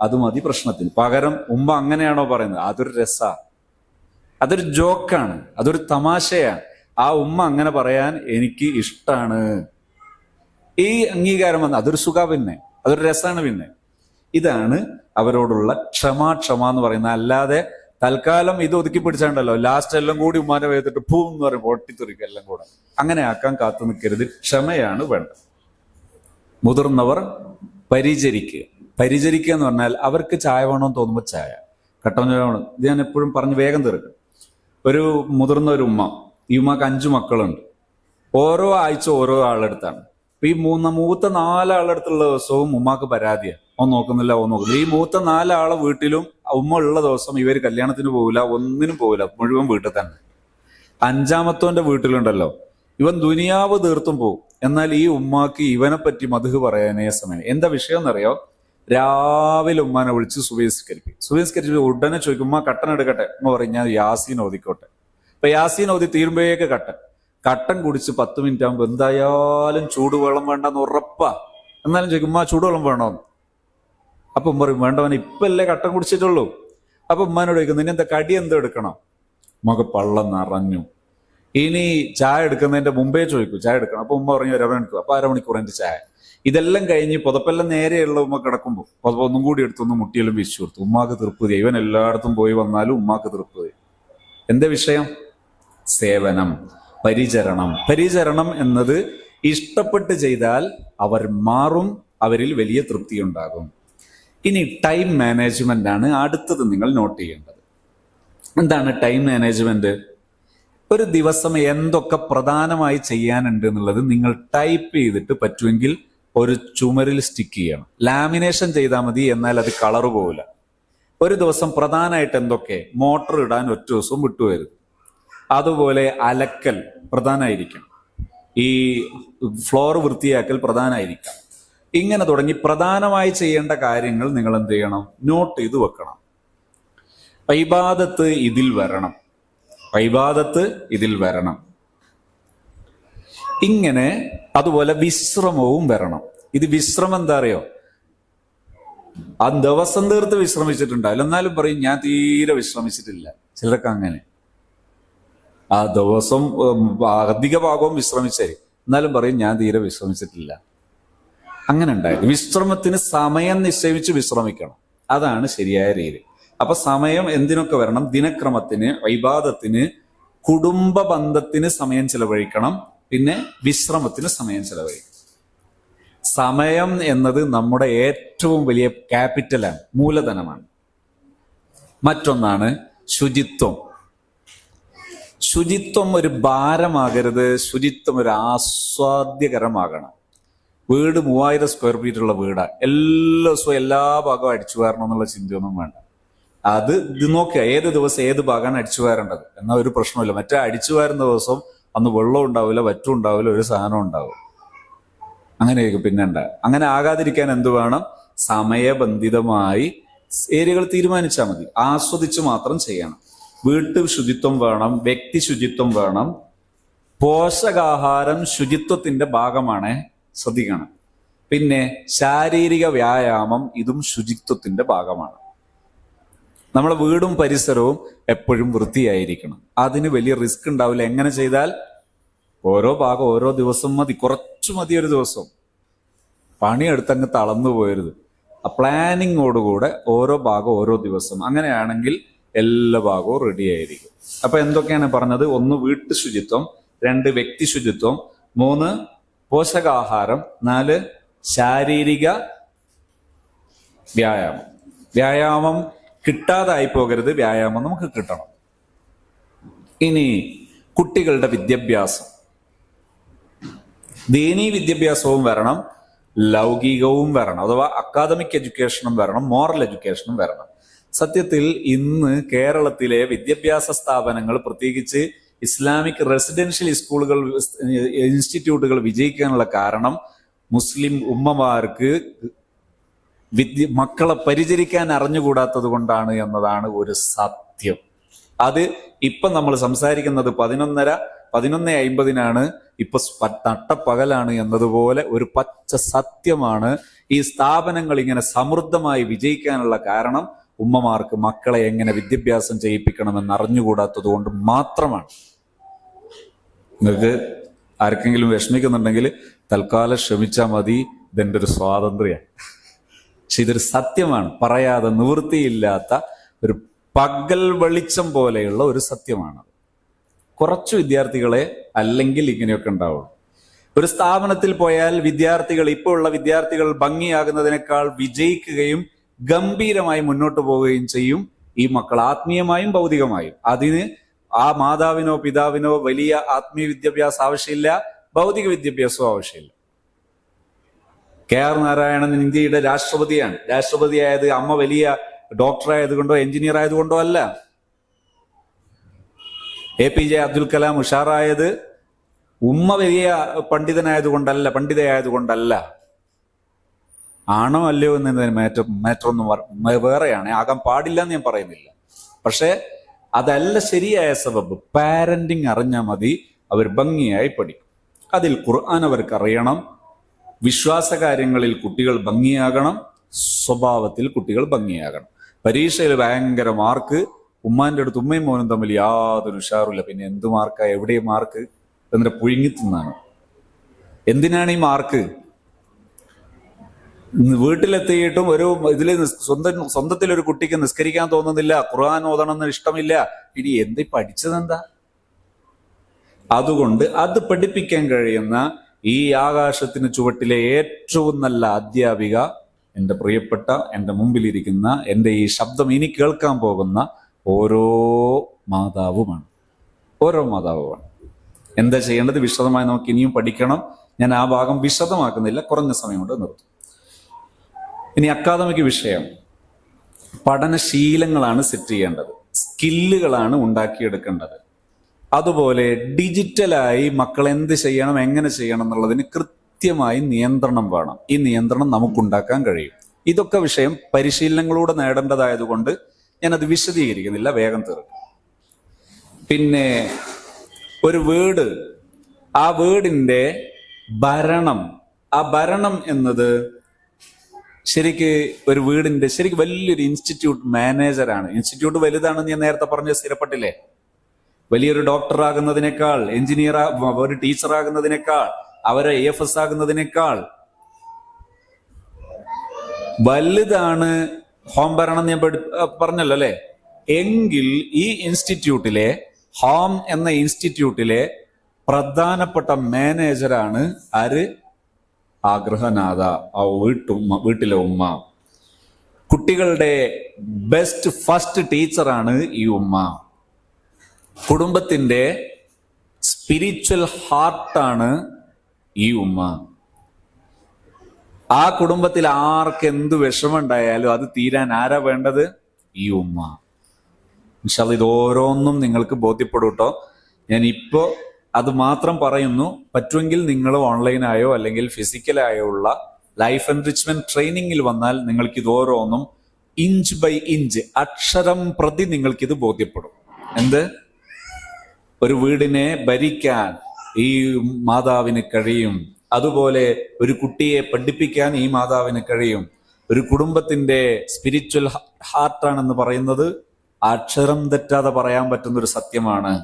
അത് മതി പ്രശ്നത്തിന്. പകരം ഉമ്മ അങ്ങനെയാണോ പറയുന്നത്, അതൊരു രസാ, അതൊരു ജോക്കാണ്, അതൊരു തമാശയാണ്. ആ ഉമ്മ അങ്ങനെ പറയാൻ എനിക്ക് ഇഷ്ടാണ്. ഈ അംഗീകാരം വന്ന് അതൊരു സുഖ, പിന്നെ അതൊരു രസാണ്. പിന്നെ ഇതാണ് അവരോടുള്ള ക്ഷമ എന്ന് പറയുന്നത്. അല്ലാതെ തൽക്കാലം ഇത് ഒതുക്കി പിടിച്ചാണ്ടല്ലോ ലാസ്റ്റ് എല്ലാം കൂടി ഉമ്മാനെ വേദിട്ട് പൂ എന്ന് പറയും പൊട്ടിത്തെറിക്കുക എല്ലാം കൂടെ. അങ്ങനെ ആക്കാൻ കാത്തു നിൽക്കരുത്. ക്ഷമയാണ് വേണ്ടത്. മുതിർന്നവർ പരിചരിക്കുക എന്ന് പറഞ്ഞാൽ അവർക്ക് ചായ വേണമെന്ന് തോന്നുമ്പോൾ ചായ, കട്ടൻ ചായ വേണം. ഇത് ഞാൻ എപ്പോഴും പറഞ്ഞ് വേഗം തീർക്കും. ഒരു മുതിർന്ന ഒരു ഉമ്മ, ഈ ഉമ്മക്ക് 5 മക്കളുണ്ട്. ഓരോ ആഴ്ച ഓരോ ആളെടുത്താണ്. അപ്പൊ ഈ മൂത്ത 4 ആളെടുത്തുള്ള ദിവസവും ഉമ്മാക്ക് പരാതിയാണ്, നോക്കുന്നില്ല. ഈ മൂത്ത 4 ആളെ വീട്ടിലും ഉമ്മ ഉള്ള ദിവസം ഇവർ കല്യാണത്തിന് പോവില്ല, ഒന്നിനും പോവില്ല, മുഴുവൻ വീട്ടിൽ തന്നെ. 5-മത്തോന്റെ വീട്ടിലുണ്ടല്ലോ, ഇവൻ ദുനിയാവ് തീർത്തും പോവും. എന്നാൽ ഈ ഉമ്മാക്ക് ഇവനെ പറ്റി മധു പറയാനേ സമയം. എന്താ വിഷയം എന്നറിയോ? രാവിലെ ഉമ്മാനെ വിളിച്ച് സുബഹിസ്കരിപ്പിക്കും. ഉടനെ ചോദിക്കും, ഉമ്മ കട്ടൻ എടുക്കട്ടെ എന്ന് പറയും. ഞാൻ യാസീൻ ഓതിക്കോട്ടെ. അപ്പൊ യാസീൻ ഓതി തീരുമ്പോഴേക്ക് കട്ടൻ കുടിച്ച് 10 മിനിറ്റ് ആകുമ്പോൾ എന്തായാലും ചൂടുവെള്ളം വേണ്ടെന്ന് ഉറപ്പാ. എന്നാലും ചോദിക്കും, ഉമ്മ ചൂടുവെള്ളം വേണോന്ന്. അപ്പൊ ഉമ്മ പറയും, വേണ്ടവനെ ഇപ്പല്ലേ കട്ടൻ കുടിച്ചിട്ടുള്ളൂ. അപ്പൊ ഉമ്മാനോട് ചോദിക്കും, നിന്നെ എന്താ കടി എന്തോ എടുക്കണം? ഉമ്മക്ക് പള്ളം നിറഞ്ഞു. ഇനി ചായ എടുക്കുന്നതിന്റെ മുമ്പേ ചോദിക്കും, ചായ എടുക്കണം. അപ്പൊ ഉമ്മ പറഞ്ഞു 1 മണിക്കൂർ. അപ്പൊ 1/2 മണിക്കൂർ എന്റെ ചായ. ഇതെല്ലാം കഴിഞ്ഞ് പുതപ്പെല്ലാം നേരെയുള്ള ഉമ്മ കിടക്കുമ്പോൾ പുതപ്പ് ഒന്നും കൂടി എടുത്തൊന്ന് മുട്ടിയെല്ലാം വീശു കൊടുത്തു. ഉമ്മാക്ക് തൃപ്തി. ഇവൻ എല്ലായിടത്തും പോയി വന്നാലും ഉമ്മാക്ക് തൃപ്തി. എന്താ വിഷയം? സേവനം, പരിചരണം എന്നത് ഇഷ്ടപ്പെട്ട് ചെയ്താൽ അവർ മാറും, അവരിൽ വലിയ തൃപ്തി ഉണ്ടാകും. ഇനി ടൈം മാനേജ്മെന്റ് ആണ് അടുത്തത് നിങ്ങൾ നോട്ട് ചെയ്യേണ്ടത്. എന്താണ് ടൈം മാനേജ്മെന്റ്? ഒരു ദിവസം എന്തൊക്കെ പ്രധാനമായി ചെയ്യാനുണ്ട് എന്നുള്ളത് നിങ്ങൾ ടൈപ്പ് ചെയ്തിട്ട് പറ്റുമെങ്കിൽ ഒരു ചുമരിൽ സ്റ്റിക്ക് ചെയ്യണം. ലാമിനേഷൻ ചെയ്താൽ മതി, എന്നാൽ അത് കളറ് പോവില്ല. ഒരു ദിവസം പ്രധാനമായിട്ട് എന്തൊക്കെ, മോട്ടർ ഇടാൻ ഒറ്റ ദിവസവും വിട്ടുവരുത്. അതുപോലെ അലക്കൽ പ്രധാനമായിരിക്കും, ഈ ഫ്ലോർ വൃത്തിയാക്കൽ പ്രധാനമായിരിക്കാം. ഇങ്ങനെ തുടങ്ങി പ്രധാനമായി ചെയ്യേണ്ട കാര്യങ്ങൾ നിങ്ങൾ എന്ത് ചെയ്യണം? നോട്ട് ചെയ്ത് വെക്കണം. ഇബാദത്ത് ഇതിൽ വരണം. ഇങ്ങനെ അതുപോലെ വിശ്രമവും വരണം. ഇത് വിശ്രമം എന്താ അറിയോ? ആ ദിവസം തീർത്ത് വിശ്രമിച്ചിട്ടുണ്ടാവില്ല, എന്നാലും പറയും ഞാൻ തീരെ വിശ്രമിച്ചിട്ടില്ല. ചിലർക്ക് അങ്ങനെ ആ ദിവസം അധിക ഭാഗവും വിശ്രമിച്ചേ, എന്നാലും പറയും ഞാൻ തീരെ വിശ്രമിച്ചിട്ടില്ല. അങ്ങനെ ഉണ്ടായത്. വിശ്രമത്തിന് സമയം നിശ്ചയിച്ച് വിശ്രമിക്കണം. അതാണ് ശരിയായ രീതി. അപ്പൊ സമയം എന്തിനൊക്കെ വരണം? ദിനക്രമത്തിന്, ഇബാദത്തിന്, കുടുംബ ബന്ധത്തിന് സമയം ചെലവഴിക്കണം. പിന്നെ വിശ്രമത്തിന് സമയം ചെലവഴിക്കണം. സമയം എന്നത് നമ്മുടെ ഏറ്റവും വലിയ ക്യാപിറ്റലാണ്, മൂലധനമാണ്. മറ്റൊന്നാണ് ശുചിത്വം ഒരു ഭാരമാകരുത്. ശുചിത്വം ഒരു ആസ്വാദ്യകരമാകണം. വീട് 3000 സ്ക്വയർ ഫീറ്റ് ഉള്ള വീടാ, എല്ലാ ദിവസവും എല്ലാ ഭാഗവും അടിച്ചു വാരണം എന്നുള്ള ചിന്തയൊന്നും വേണ്ട. ഇത് നോക്കുക, ഏത് ദിവസം ഏത് ഭാഗമാണ് അടിച്ചു വാരേണ്ടത് എന്നാൽ ഒരു പ്രശ്നമില്ല. മറ്റേ അടിച്ചു വാരുന്ന ദിവസം അന്ന് വെള്ളം ഉണ്ടാവില്ല, വറ്റും ഉണ്ടാവില്ല, ഒരു സാധനം ഉണ്ടാവും. അങ്ങനെയൊക്കെ പിന്നെ ഉണ്ടാകും. അങ്ങനെ ആകാതിരിക്കാൻ എന്ത് വേണം? സമയബന്ധിതമായി ഏരിയകൾ തീരുമാനിച്ചാൽ മതി. ആസ്വദിച്ച് മാത്രം ചെയ്യണം. വീട്ടു ശുചിത്വം വേണം, വ്യക്തി ശുചിത്വം വേണം. പോഷകാഹാരം ശുചിത്വത്തിന്റെ ഭാഗമാണ്, ശ്രദ്ധിക്കണം. പിന്നെ ശാരീരിക വ്യായാമം, ഇതും ശുചിത്വത്തിന്റെ ഭാഗമാണ്. നമ്മളെ വീടും പരിസരവും എപ്പോഴും വൃത്തിയായിരിക്കണം. അതിന് വലിയ റിസ്ക് ഉണ്ടാവില്ല. എങ്ങനെ ചെയ്താൽ? ഓരോ ഭാഗം ഓരോ ദിവസം മതി, കുറച്ചു മതി ഒരു ദിവസം. പണിയെടുത്തങ്ങ് തളർന്നു പോയരുത്. ആ പ്ലാനിങ്ങോടുകൂടെ ഓരോ ഭാഗം ഓരോ ദിവസം, അങ്ങനെയാണെങ്കിൽ എല്ലാ ഭാഗവും റെഡി ആയിരിക്കും. അപ്പൊ എന്തൊക്കെയാണ് പറഞ്ഞത്? 1 വീട്ടു ശുചിത്വം, 2 വ്യക്തി ശുചിത്വം, 3 പോഷകാഹാരം, 4 ശാരീരിക വ്യായാമം. വ്യായാമം കിട്ടാതായി പോകരുത്, വ്യായാമം നമുക്ക് കിട്ടണം. ഇനി കുട്ടികളുടെ വിദ്യാഭ്യാസം, ദീനീ വിദ്യാഭ്യാസവും വരണം, ലൗകികവും വരണം, അഥവാ അക്കാദമിക് എഡ്യൂക്കേഷനും വരണം, മോറൽ എഡ്യൂക്കേഷനും വരണം. സത്യത്തിൽ ഇന്ന് കേരളത്തിലെ വിദ്യാഭ്യാസ സ്ഥാപനങ്ങൾ, പ്രത്യേകിച്ച് ഇസ്ലാമിക് റെസിഡൻഷ്യൽ സ്കൂളുകൾ, ഇൻസ്റ്റിറ്റ്യൂട്ടുകൾ വിജയിക്കാനുള്ള കാരണം മുസ്ലിം ഉമ്മമാർക്ക് മക്കളെ പരിചരിക്കാൻ അറിഞ്ഞുകൂടാത്തത് കൊണ്ടാണ് എന്നതാണ് ഒരു സത്യം. അത് ഇപ്പൊ നമ്മൾ സംസാരിക്കുന്നത് 11:50 ഇപ്പൊ നട്ടപ്പകലാണ് എന്നതുപോലെ ഒരു പച്ച സത്യമാണ്. ഈ സ്ഥാപനങ്ങൾ ഇങ്ങനെ സമൃദ്ധമായി വിജയിക്കാനുള്ള കാരണം ഉമ്മമാർക്ക് മക്കളെ എങ്ങനെ വിദ്യാഭ്യാസം ചെയ്യിപ്പിക്കണമെന്ന് അറിഞ്ഞുകൂടാത്തത് കൊണ്ട് മാത്രമാണ്. നിങ്ങൾക്ക് ആർക്കെങ്കിലും വിഷമിക്കുന്നുണ്ടെങ്കിൽ തൽക്കാലം ക്ഷമിച്ചാൽ മതി, ഇതെന്റെ ഒരു സ്വാതന്ത്ര്യമാണ്. പക്ഷെ ഇതൊരു സത്യമാണ്, പറയാതെ നിവൃത്തിയില്ലാത്ത ഒരു പകൽ വെളിച്ചം പോലെയുള്ള ഒരു സത്യമാണ്. കുറച്ചു വിദ്യാർത്ഥികളെ അല്ലെങ്കിൽ ഇങ്ങനെയൊക്കെ ഉണ്ടാവുള്ളൂ. ഒരു സ്ഥാപനത്തിൽ പോയാൽ വിദ്യാർത്ഥികൾ, ഇപ്പോൾ ഉള്ള വിദ്യാർത്ഥികൾ ഭംഗിയാകുന്നതിനേക്കാൾ വിജയിക്കുകയും ഗംഭീരമായി മുന്നോട്ട് പോവുകയും ചെയ്യും ഈ മക്കൾ, ആത്മീയമായും ഭൗതികമായും. അതിന് ആ മാതാവിനോ പിതാവിനോ വലിയ ആത്മീയ വിദ്യാഭ്യാസം ആവശ്യമില്ല, ഭൗതിക വിദ്യാഭ്യാസവും ആവശ്യമില്ല. KR നാരായണൻ ഇന്ത്യയുടെ രാഷ്ട്രപതിയാണ്. രാഷ്ട്രപതിയായത് അമ്മ വലിയ ഡോക്ടർ ആയതുകൊണ്ടോ എഞ്ചിനീയർ ആയതുകൊണ്ടോ അല്ല. APJ അബ്ദുൽ കലാം ഉഷാറായത് ഉമ്മ വലിയ പണ്ഡിതയായതുകൊണ്ടല്ല. ആണോ അല്ലയോ എന്നതിന് മാറ്ററൊന്നും വേറെയാണ്, ആകാൻ പാടില്ല എന്ന് ഞാൻ പറയുന്നില്ല. പക്ഷെ അതല്ല ശരിയായ സബബ്. പാരന്റിങ് അറിഞ്ഞാൽ മതി, അവർ ഭംഗിയായി പഠിക്കും. അതിൽ ഖുർആൻ അവർക്ക് അറിയണം, വിശ്വാസ കാര്യങ്ങളിൽ കുട്ടികൾ ഭംഗിയാകണം, സ്വഭാവത്തിൽ കുട്ടികൾ ഭംഗിയാകണം. പരീക്ഷയിൽ ഭയങ്കര മാർക്ക്, ഉമ്മാന്റെ അടുത്ത് ഉമ്മയും മോനും തമ്മിൽ യാതൊരു ഉഷാറില്ല. പിന്നെ എന്ത് മാർക്കാ, എവിടെ മാർക്ക് എന്നിട്ട് പുഴുങ്ങിത്തിന്നാണ്. എന്തിനാണ് ഈ മാർക്ക്? വീട്ടിലെത്തിയിട്ടും ഒരു ഇതില് സ്വന്തത്തിൽ ഒരു കുട്ടിക്ക് നിസ്കരിക്കാൻ തോന്നുന്നില്ല, ഖുർആൻ ഓതണമെന്ന് ഇഷ്ടമില്ല. ഇനി എന്ത് പഠിച്ചതെന്താ? അതുകൊണ്ട് അത് പഠിപ്പിക്കാൻ കഴിയുന്ന ഈ ആകാശത്തിന് ചുവട്ടിലെ ഏറ്റവും നല്ല അധ്യാപിക എൻ്റെ പ്രിയപ്പെട്ട, എൻ്റെ മുമ്പിലിരിക്കുന്ന, എൻ്റെ ഈ ശബ്ദം ഇനി കേൾക്കാൻ പോകുന്ന ഓരോ മാതാവുമാണ്. എന്താ ചെയ്യേണ്ടത് വിശദമായി നമുക്ക് ഇനിയും പഠിക്കണം. ഞാൻ ആ ഭാഗം വിശദമാക്കുന്നില്ല, കുറഞ്ഞ സമയം കൊണ്ട് നിർത്തും. ഇനി അക്കാദമിക് വിഷയം, പഠനശീലങ്ങളാണ് സെറ്റ് ചെയ്യേണ്ടത്, സ്കില്ലുകളാണ് ഉണ്ടാക്കിയെടുക്കേണ്ടത്. അതുപോലെ ഡിജിറ്റലായി മക്കൾ എന്ത് ചെയ്യണം, എങ്ങനെ ചെയ്യണം എന്നുള്ളതിന് കൃത്യമായി നിയന്ത്രണം വേണം. ഈ നിയന്ത്രണം നമുക്കുണ്ടാക്കാൻ കഴിയും. ഇതൊക്കെ വിഷയം പരിശീലനങ്ങളൂടെ നേടേണ്ടതായതുകൊണ്ട് ഞാനത് വിശദീകരിക്കുന്നില്ല, വേഗം തീർക്കും. പിന്നെ ഒരു വീട്, ആ വീടിന്റെ ഭരണം, ആ ഭരണം എന്നത് ശരിക്ക് ഒരു വീടിന്റെ വലിയൊരു ഇൻസ്റ്റിറ്റ്യൂട്ട് മാനേജറാണ്. ഇൻസ്റ്റിറ്റ്യൂട്ട് വലുതാണെന്ന് ഞാൻ നേരത്തെ പറഞ്ഞ് സ്ഥിരപ്പെട്ടില്ലേ? വലിയൊരു ഡോക്ടർ ആകുന്നതിനേക്കാൾ, എഞ്ചിനീയർ, ഒരു ടീച്ചർ ആകുന്നതിനേക്കാൾ, അവരെ AFS ആകുന്നതിനേക്കാൾ വലുതാണ് ഹോം ഭരണം. ഞാൻ പറഞ്ഞല്ലോ അല്ലെ? എങ്കിൽ ഈ ഇൻസ്റ്റിറ്റ്യൂട്ടിലെ, ഹോം എന്ന ഇൻസ്റ്റിറ്റ്യൂട്ടിലെ പ്രധാനപ്പെട്ട മാനേജറാണ് ആര്? ആഗ്രഹനാഥ, ആ വീട്ടിലെ ഉമ്മ. കുട്ടികളുടെ ബെസ്റ്റ് ഫസ്റ്റ് ടീച്ചറാണ് ഈ ഉമ്മ. കുടുംബത്തിന്റെ സ്പിരിച്വൽ ഹാർട്ടാണ് ഈ ഉമ്മ. ആ കുടുംബത്തിൽ ആർക്ക് എന്ത് വിഷമുണ്ടായാലും അത് തീരാൻ ആരാ വേണ്ടത്? ഈ ഉമ്മ. ഇൻഷാ അല്ലാഹ് ഇത് ഓരോന്നും നിങ്ങൾക്ക് ബോധ്യപ്പെടും കേട്ടോ. ഞാൻ ഇപ്പോ അത് മാത്രം പറയുന്നു. പറ്റുമെങ്കിൽ നിങ്ങൾ ഓൺലൈനായോ അല്ലെങ്കിൽ ഫിസിക്കലായോ ഉള്ള ലൈഫ് എൻറിച്ച്മെന്റ് ട്രെയിനിങ്ങിൽ വന്നാൽ നിങ്ങൾക്ക് ഇത് ഓരോന്നും ഇഞ്ച് ബൈ ഇഞ്ച് അക്ഷരം പ്രതി നിങ്ങൾക്കിത് ബോധ്യപ്പെടും. എന്ത്? ഒരു വീടിനെ ഭരിക്കാൻ ഈ മാതാവിന് കഴിയും. അതുപോലെ ഒരു കുട്ടിയെ പഠിപ്പിക്കാൻ ഈ മാതാവിന് കഴിയും. ഒരു കുടുംബത്തിന്റെ സ്പിരിച്വൽ ഹാർട്ടാണെന്ന് പറയുന്നത് അക്ഷരം തെറ്റാതെ പറയാൻ പറ്റുന്ന ഒരു സത്യമാണ്.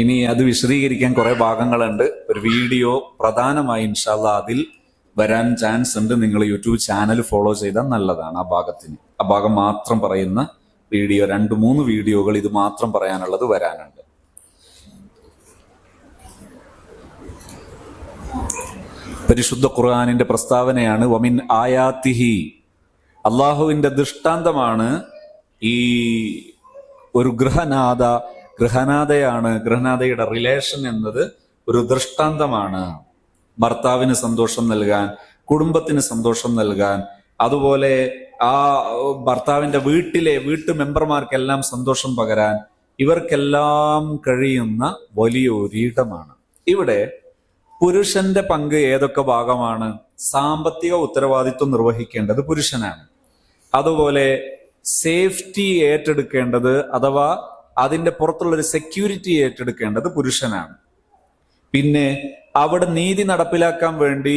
ഇനി അത് വിശദീകരിക്കാൻ കുറെ ഭാഗങ്ങളുണ്ട്. ഒരു വീഡിയോ പ്രധാനമായി ഇൻഷാ അല്ലാഹ് അതിൽ വരാൻ ചാൻസ് ഉണ്ട്. നിങ്ങൾ യൂട്യൂബ് ചാനൽ ഫോളോ ചെയ്താൽ നല്ലതാണ്. ആ ഭാഗം മാത്രം പറയുന്ന വീഡിയോ, 2-3 വീഡിയോകൾ ഇത് മാത്രം പറയാനുള്ളത് വരാനുണ്ട്. പരിശുദ്ധ ഖുർആനിന്റെ പ്രസ്താവനയാണ് വമിൻ ആയാത്തിഹി. അള്ളാഹുവിന്റെ ദൃഷ്ടാന്തമാണ് ഈ ഒരു ഗൃഹനാഥയാണ്. ഗൃഹനാഥയുടെ റിലേഷൻ എന്നത് ഒരു ദൃഷ്ടാന്തമാണ്. ഭർത്താവിന് സന്തോഷം നൽകാൻ, കുടുംബത്തിന് സന്തോഷം നൽകാൻ, അതുപോലെ ആ ഭർത്താവിന്റെ വീട്ടു മെമ്പർമാർക്കെല്ലാം സന്തോഷം പകരാൻ ഇവർക്കെല്ലാം കഴിയുന്ന വലിയൊരിടമാണ്. ഇവിടെ പുരുഷന്റെ പങ്ക് ഏതൊക്കെ ഭാഗമാണ്? സാമ്പത്തിക ഉത്തരവാദിത്വം നിർവഹിക്കേണ്ടത് പുരുഷനാണ്. അതുപോലെ സേഫ്റ്റി ഏറ്റെടുക്കേണ്ടത് അഥവാ അതിന്റെ പുറത്തുള്ളൊരു സെക്യൂരിറ്റി ഏറ്റെടുക്കേണ്ടത് പുരുഷനാണ്. പിന്നെ അവിടെ നീതി നടപ്പിലാക്കാൻ വേണ്ടി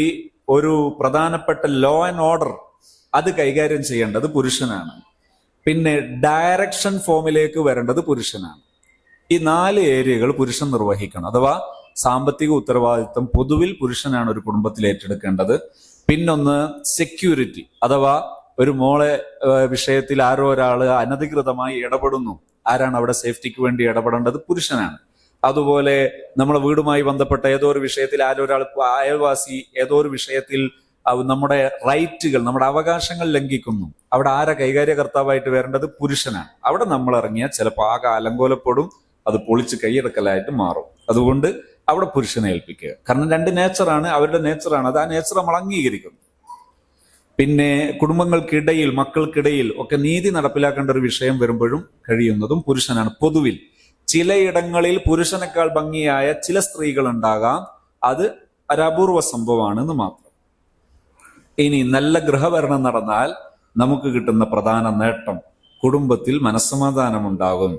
ഒരു പ്രധാനപ്പെട്ട ലോ ആൻഡ് ഓർഡർ അത് കൈകാര്യം ചെയ്യേണ്ടത് പുരുഷനാണ്. പിന്നെ ഡയറക്ഷൻ ഫോമിലേക്ക് വരേണ്ടത് പുരുഷനാണ്. ഈ 4 ഏരിയകൾ പുരുഷൻ നിർവഹിക്കണം. അഥവാ സാമ്പത്തിക ഉത്തരവാദിത്വം പൊതുവിൽ പുരുഷനാണ് ഒരു കുടുംബത്തിൽ ഏറ്റെടുക്കേണ്ടത്. പിന്നൊന്ന് സെക്യൂരിറ്റി, അഥവാ ഒരു മോളെ വിഷയത്തിൽ ആരോ ഒരാൾ അനധികൃതമായി ഇടപെടുന്നു, ആരാണ് അവിടെ സേഫ്റ്റിക്ക് വേണ്ടി ഇടപെടേണ്ടത്? പുരുഷനാണ്. അതുപോലെ നമ്മളെ വീടുമായി ബന്ധപ്പെട്ട ഏതോ ഒരു വിഷയത്തിൽ ആരോ ഒരാൾ, അയൽവാസി ഏതോ ഒരു വിഷയത്തിൽ നമ്മുടെ റൈറ്റുകൾ, നമ്മുടെ അവകാശങ്ങൾ ലംഘിക്കുന്നു, അവിടെ ആരാ കൈകാര്യകർത്താവായിട്ട് വരേണ്ടത്? പുരുഷനാണ്. അവിടെ നമ്മൾ ഇറങ്ങിയാൽ ചിലപ്പോൾ ആകെ അലങ്കോലപ്പെടും, അത് പൊളിച്ച് കൈയെടുക്കലായിട്ട് മാറും. അതുകൊണ്ട് അവിടെ പുരുഷനെ ഏൽപ്പിക്കുക. കാരണം 2 നേച്ചറാണ്, അവരുടെ നേച്ചറാണ്, അത് ആ നേച്ചർ നമ്മൾ അംഗീകരിക്കുന്നു. പിന്നെ കുടുംബങ്ങൾക്കിടയിൽ, മക്കൾക്കിടയിൽ ഒക്കെ നീതി നടപ്പിലാക്കേണ്ട ഒരു വിഷയം വരുമ്പോഴും കഴിയുന്നതും പുരുഷനാണ്. പൊതുവിൽ ചിലയിടങ്ങളിൽ പുരുഷനേക്കാൾ ഭംഗിയായ ചില സ്ത്രീകൾ ഉണ്ടാകാം, അത് ഒരപൂർവ സംഭവമാണെന്ന് മാത്രം. ഇനി നല്ല ഗൃഹഭരണം നടന്നാൽ നമുക്ക് കിട്ടുന്ന പ്രധാന നേട്ടം, കുടുംബത്തിൽ മനസ്സമാധാനമുണ്ടാകും,